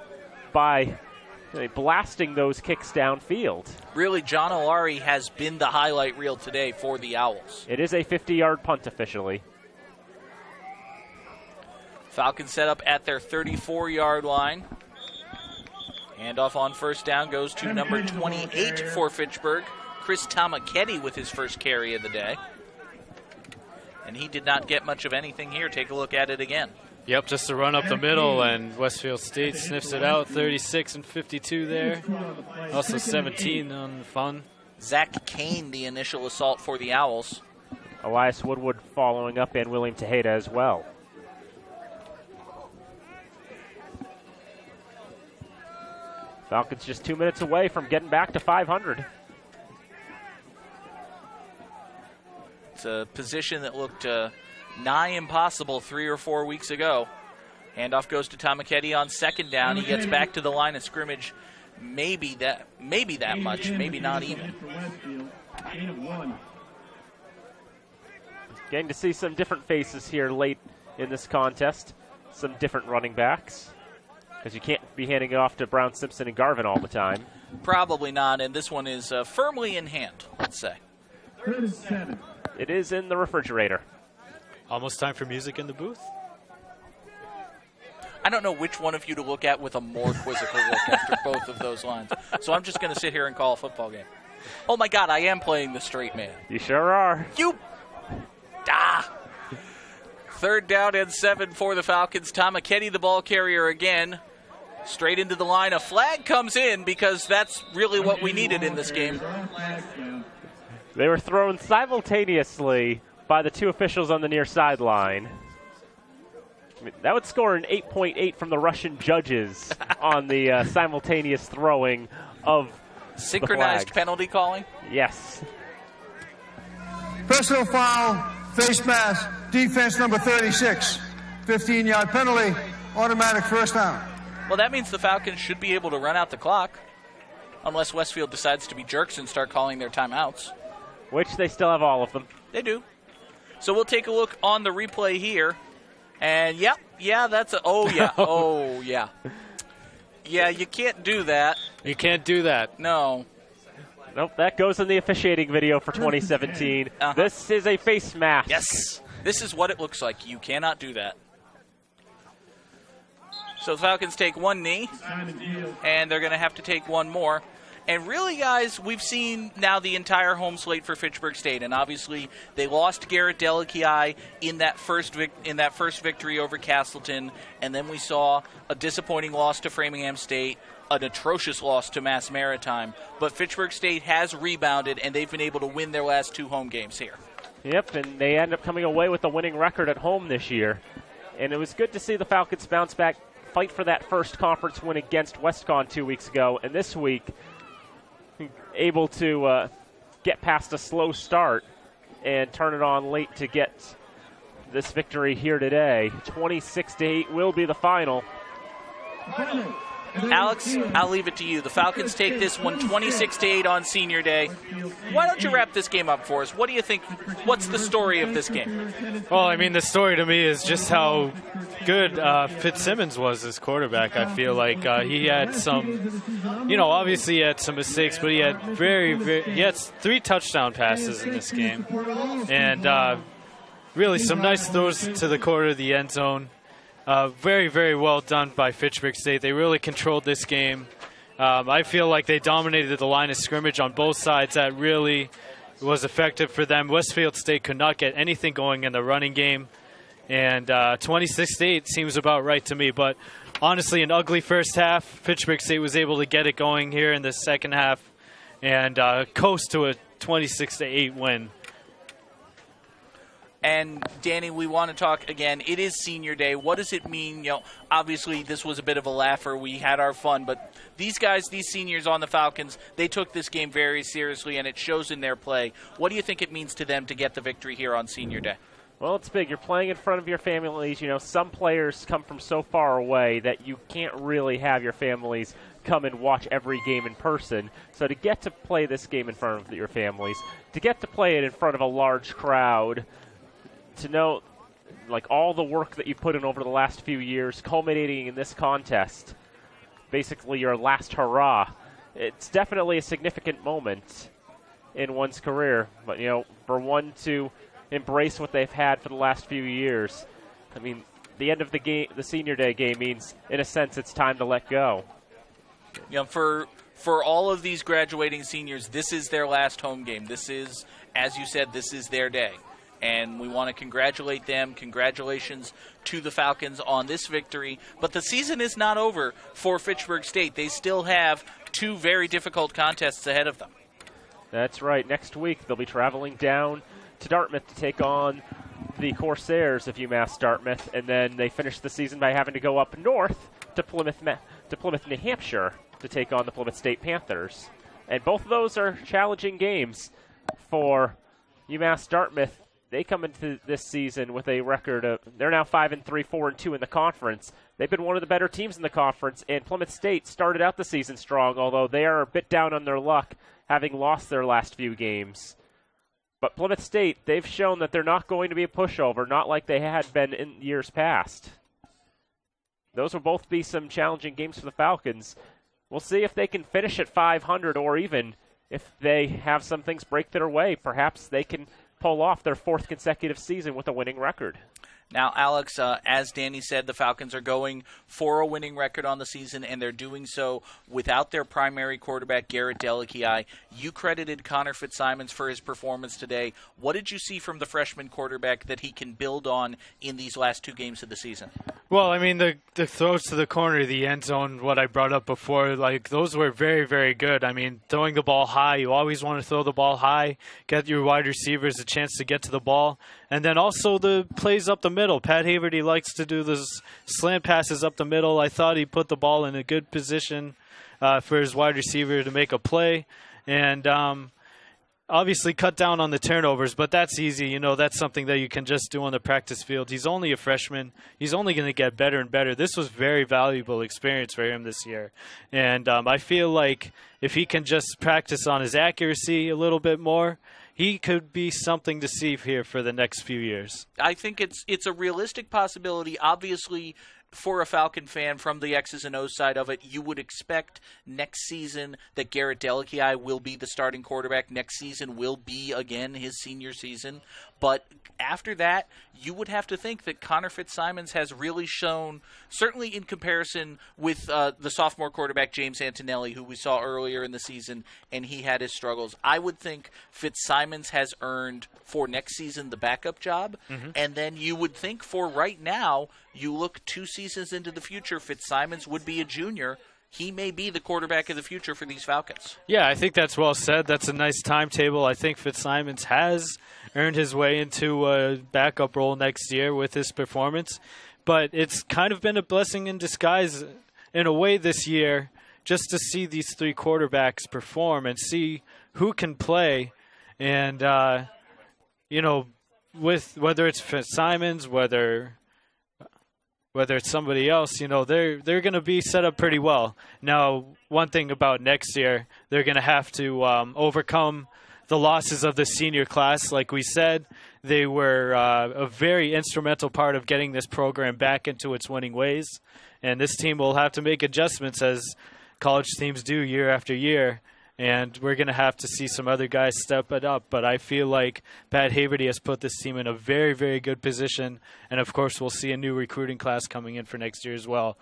by blasting those kicks downfield. Really, John Olari has been the highlight reel today for the Owls. It is a 50-yard punt officially. Falcons set up at their 34-yard line. Handoff on first down goes to number 28 for Fitchburg, Chris Tomaketti, with his first carry of the day. And he did not get much of anything here. Take a look at it again. Yep, just a run up the middle, and Westfield State sniffs it out. 36 and 52 there. Also 17 on the fun. Zach Kane, the initial assault for the Owls. Elias Woodward following up, and William Tejeda as well. Falcons just 2 minutes away from getting back to 500. It's a position that looked nigh impossible 3 or 4 weeks ago. Handoff goes to Tomaketti on second down. He gets back to the line of scrimmage. Maybe that much, maybe not even. Getting to see some different faces here late in this contest. Some different running backs. Because you can't be handing it off to Brown, Simpson, and Garvin all the time. Probably not, and this one is firmly in hand, let's say. It is in the refrigerator. Almost time for music in the booth. I don't know which one of you to look at with a more quizzical look after both of those lines. So I'm just going to sit here and call a football game. Oh, my God, I am playing the straight man. You sure are. Third down and 7 for the Falcons. Tomaketti, the ball carrier again. Straight into the line. A flag comes in because that's really what we needed in this game. They were thrown simultaneously by the two officials on the near sideline. I mean, that would score an 8.8 from the Russian judges on the simultaneous throwing of synchronized penalty calling? Yes. Personal foul, face mask, defense number 36. 15-yard penalty, automatic first down. Well, that means the Falcons should be able to run out the clock, unless Westfield decides to be jerks and start calling their timeouts. Which they still have all of them. They do. So we'll take a look on the replay here. And, that's oh, yeah. Yeah, you can't do that. You can't do that. No. Nope, that goes in the officiating video for 2017. This is a face mask. Yes. This is what it looks like. You cannot do that. So the Falcons take one knee, and they're going to have to take one more. And really, guys, we've seen now the entire home slate for Fitchburg State, and obviously they lost Garrett Delakiai in that first victory over Castleton, and then we saw a disappointing loss to Framingham State, an atrocious loss to Mass Maritime. But Fitchburg State has rebounded, and they've been able to win their last 2 home games here. Yep, and they end up coming away with a winning record at home this year. And it was good to see the Falcons bounce back, fight for that first conference win against WestCon 2 weeks ago, and this week able to get past a slow start and turn it on late to get this victory here today. 26-8 will be the final. Alex, I'll leave it to you. The Falcons take this one 26-8 on Senior Day. Why don't you wrap this game up for us? What do you think? What's the story of this game? Well, I mean, the story to me is just how good Fitzsimmons was as quarterback. I feel like he had some, obviously he had some mistakes, but he had he had 3 touchdown passes in this game. And really some nice throws to the corner of the end zone. Very, very well done by Fitchburg State. They really controlled this game. I feel like they dominated the line of scrimmage on both sides. That really was effective for them. Westfield State could not get anything going in the running game. And 26-8 seems about right to me. But honestly, an ugly first half. Fitchburg State was able to get it going here in the second half and coast to a 26-8 win. And, Danny, we want to talk again. It is Senior Day. What does it mean? Obviously this was a bit of a laugher. We had our fun. But these guys, these seniors on the Falcons, they took this game very seriously, and it shows in their play. What do you think it means to them to get the victory here on Senior Day? Well, it's big. You're playing in front of your families. Some players come from so far away that you can't really have your families come and watch every game in person. So to get to play this game in front of your families, to get to play it in front of a large crowd, to know like all the work that you put in over the last few years, culminating in this contest, basically your last hurrah. It's definitely a significant moment in one's career, but for one to embrace what they've had for the last few years, I mean, the end of the game, the senior day game, means in a sense it's time to let go. For all of these graduating seniors, this is their last home game. This is, as you said, this is their day. And we want to congratulate them. Congratulations to the Falcons on this victory. But the season is not over for Fitchburg State. They still have 2 very difficult contests ahead of them. That's right. Next week they'll be traveling down to Dartmouth to take on the Corsairs of UMass Dartmouth, and then they finish the season by having to go up north to Plymouth, New Hampshire to take on the Plymouth State Panthers. And both of those are challenging games for UMass Dartmouth. They come into this season with a record of, they're now 5-3, 4-2 in the conference. They've been one of the better teams in the conference, and Plymouth State started out the season strong, although they are a bit down on their luck, having lost their last few games. But Plymouth State, they've shown that they're not going to be a pushover, not like they had been in years past. Those will both be some challenging games for the Falcons. We'll see if they can finish at 500, or even if they have some things break their way. Perhaps they can pull off their 4th consecutive season with a winning record. Now, Alex, as Danny said, the Falcons are going for a winning record on the season, and they're doing so without their primary quarterback, Garrett Delakiai. You credited Connor Fitzsimons for his performance today. What did you see from the freshman quarterback that he can build on in these last 2 games of the season? Well, I mean, the throws to the corner of the end zone, what I brought up before, like, those were very, very good. I mean, throwing the ball high, you always want to throw the ball high, get your wide receivers a chance to get to the ball. And then also the plays up the middle. Pat Haverty likes to do those slant passes up the middle. I thought he put the ball in a good position for his wide receiver to make a play. And obviously cut down on the turnovers, but that's easy. That's something that you can just do on the practice field. He's only a freshman. He's only going to get better and better. This was very valuable experience for him this year. And I feel like if he can just practice on his accuracy a little bit more, he could be something to see here for the next few years. I think it's a realistic possibility. Obviously, for a Falcon fan from the X's and O's side of it, you would expect next season that Garrett Delakiai will be the starting quarterback. Next season will be, again, his senior season. But after that, you would have to think that Connor Fitzsimons has really shown, certainly in comparison with the sophomore quarterback James Antonelli, who we saw earlier in the season, and he had his struggles. I would think Fitzsimons has earned for next season the backup job, and then you would think for right now, you look 2 seasons into the future, Fitzsimons would be a junior. He may be the quarterback of the future for these Falcons. Yeah, I think that's well said. That's a nice timetable. I think Fitzsimons has earned his way into a backup role next year with his performance. But it's kind of been a blessing in disguise in a way this year, just to see these 3 quarterbacks perform and see who can play. And, with whether it's Fitzsimons, whether it's somebody else, they're going to be set up pretty well. Now, one thing about next year, they're going to have to overcome the losses of the senior class. Like we said, they were a very instrumental part of getting this program back into its winning ways. And this team will have to make adjustments as college teams do year after year. And we're going to have to see some other guys step it up. But I feel like Pat Haverty has put this team in a very, very good position. And, of course, we'll see a new recruiting class coming in for next year as well.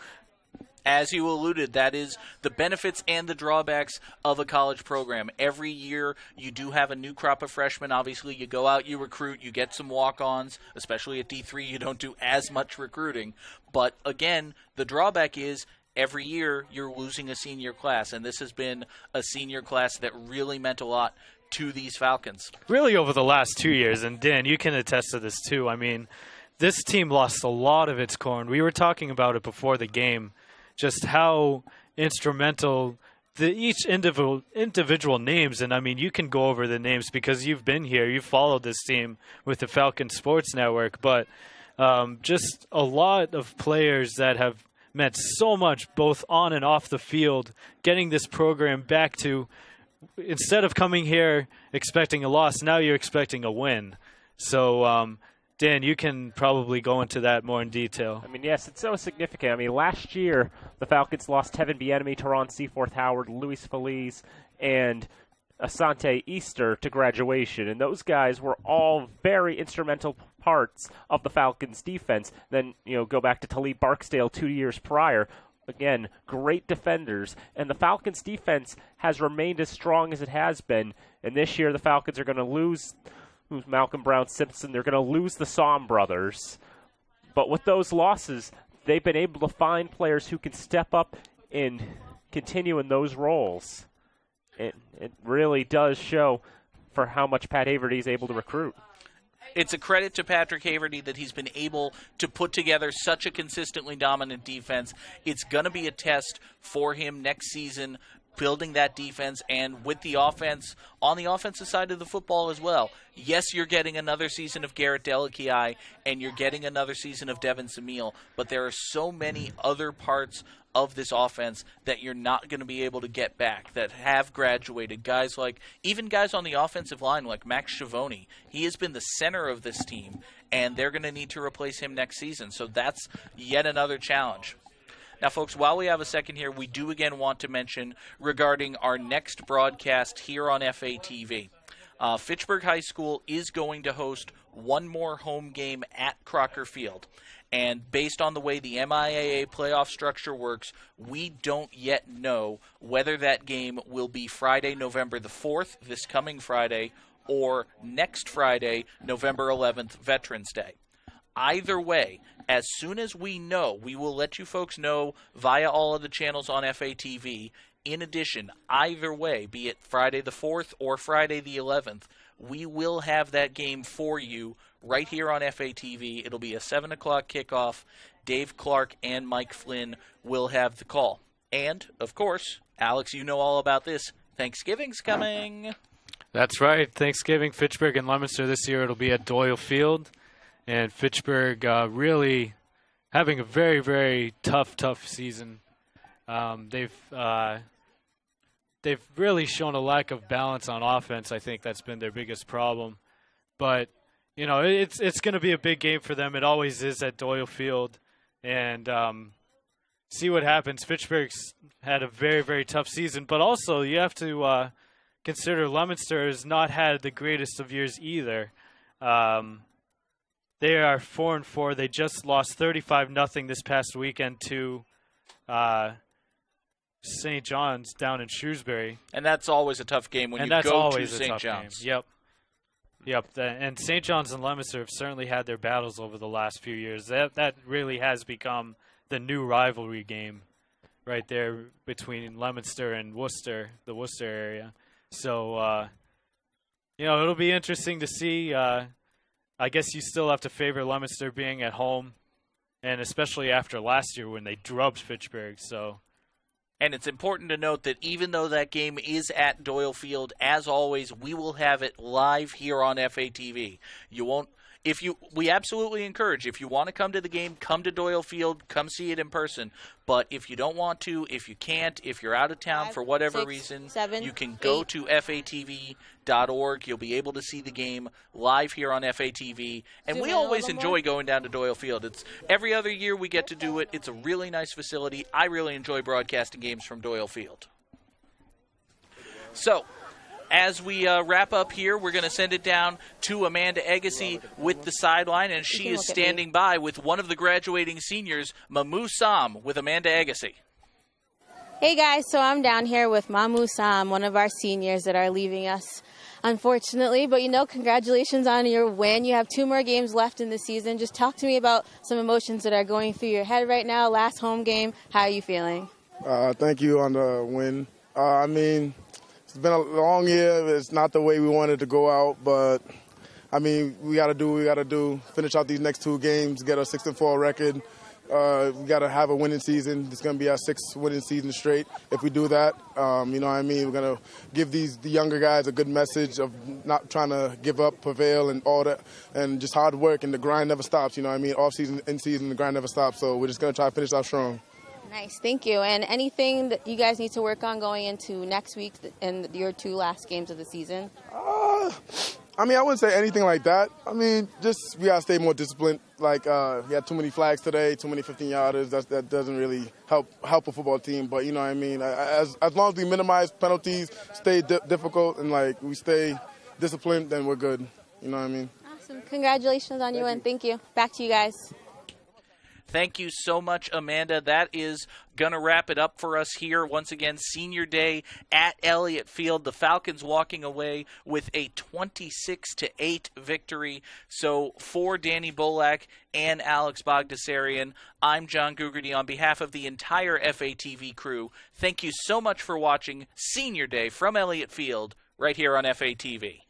As you alluded, that is the benefits and the drawbacks of a college program. Every year you do have a new crop of freshmen. Obviously, you go out, you recruit, you get some walk-ons. Especially at D3, you don't do as much recruiting. But, again, the drawback is every year you're losing a senior class, and this has been a senior class that really meant a lot to these Falcons. Really over the last 2 years, and Dan, you can attest to this too. I mean, this team lost a lot of its core, and we were talking about it before the game, just how instrumental each individual names, and I mean, you can go over the names because you've been here, you've followed this team with the Falcon Sports Network, but just a lot of players that have meant so much both on and off the field, getting this program back to, instead of coming here expecting a loss, now you're expecting a win. So Dan, you can probably go into that more in detail. I mean, yes, it's so significant. I mean, last year the Falcons lost Tevin Bieniemy, Teron Seaforth Howard, Luis Feliz, and Asante Easter to graduation, and those guys were all very instrumental parts of the Falcons' defense. Then, go back to Talib Barksdale 2 years prior. Again, great defenders, and the Falcons' defense has remained as strong as it has been. And this year, the Falcons are going to lose Malcolm Brown Simpson. They're going to lose the Somm brothers. But with those losses, they've been able to find players who can step up and continue in those roles. It really does show for how much Pat Haverty is able to recruit. It's a credit to Patrick Haverty that he's been able to put together such a consistently dominant defense. It's going to be a test for him next season, building that defense and with the offense, on the offensive side of the football as well. Yes, you're getting another season of Garrett Delakiai and you're getting another season of Devin Samil, but there are so many other parts of this offense that you're not going to be able to get back that have graduated. Guys even guys on the offensive line like Max Schiavone. He has been the center of this team, and they're going to need to replace him next season. So that's yet another challenge. Now, folks, while we have a second here, we do again want to mention regarding our next broadcast here on FATV. Fitchburg High School is going to host one more home game at Crocker Field. And based on the way the MIAA playoff structure works, we don't yet know whether that game will be Friday, November the 4th, this coming Friday, or next Friday, November 11th, Veterans Day. Either way, as soon as we know, we will let you folks know via all of the channels on FATV. In addition, either way, be it Friday the 4th or Friday the 11th, we will have that game for you right here on FATV. It'll be a 7 o'clock kickoff. Dave Clark and Mike Flynn will have the call. And, of course, Alex, you know all about this. Thanksgiving's coming. That's right. Thanksgiving, Fitchburg and Leominster this year. It'll be at Doyle Field. And Fitchburg really having a very, very tough season. They've really shown a lack of balance on offense. I think that's been their biggest problem. But it's going to be a big game for them. It always is at Doyle Field, and see what happens. Fitchburg's had a very, very tough season, but also you have to consider Leominster has not had the greatest of years either. They are 4-4. They just lost 35-0 this past weekend to St. John's down in Shrewsbury. And that's always a tough game when you go to St. John's. Game. Yep. And St. John's and Leominster have certainly had their battles over the last few years. That really has become the new rivalry game right there between Leominster and Worcester, the Worcester area. So, it'll be interesting to see. I guess you still have to favor Leominster being at home, and especially after last year when they drubbed Fitchburg. And it's important to note that even though that game is at Doyle Field, as always, we will have it live here on FATV. We absolutely encourage, if you want to come to the game, come to Doyle Field, come see it in person. But if you don't want to, if you can't, if you're out of town for whatever reason, you can go to FATV.org. You'll be able to see the game live here on FATV. And we always enjoy going down to Doyle Field. It's every other year we get to do it. It's a really nice facility. I really enjoy broadcasting games from Doyle Field. So, as we wrap up here, we're going to send it down to Amanda Agassi with the sideline, and she is standing by with one of the graduating seniors, Mamu Sam, with Amanda Agassi. Hey guys, so I'm down here with Mamu Sam, one of our seniors that are leaving us, unfortunately. But congratulations on your win. You have 2 more games left in the season. Just talk to me about some emotions that are going through your head right now. Last home game, how are you feeling? Thank you on the win. It's been a long year. It's not the way we wanted to go out, but, we got to do what we got to do. Finish out these next 2 games, get a 6-4 record. We got to have a winning season. It's going to be our 6th winning season straight. If we do that, we're going to give the younger guys a good message of not trying to give up, prevail, and all that, and just hard work, and the grind never stops. Off season, in season, the grind never stops. So we're just going to try to finish out strong. Nice, thank you. And anything that you guys need to work on going into next week and your 2 last games of the season? I mean, I wouldn't say anything like that. I mean, just we got to stay more disciplined. Like, we had too many flags today, too many 15-yarders. That doesn't really help a football team. But, you know what I mean? As long as we minimize penalties, stay difficult, and, like, we stay disciplined, then we're good. You know what I mean? Awesome. Congratulations on your win. Thank you. Back to you guys. Thank you so much, Amanda. That is going to wrap it up for us here. Once again, Senior Day at Elliott Field. The Falcons walking away with a 26-8 victory. So for Danny Bolak and Alex Bogdasarian, I'm John Gugerty on behalf of the entire FATV crew. Thank you so much for watching Senior Day from Elliott Field right here on FATV.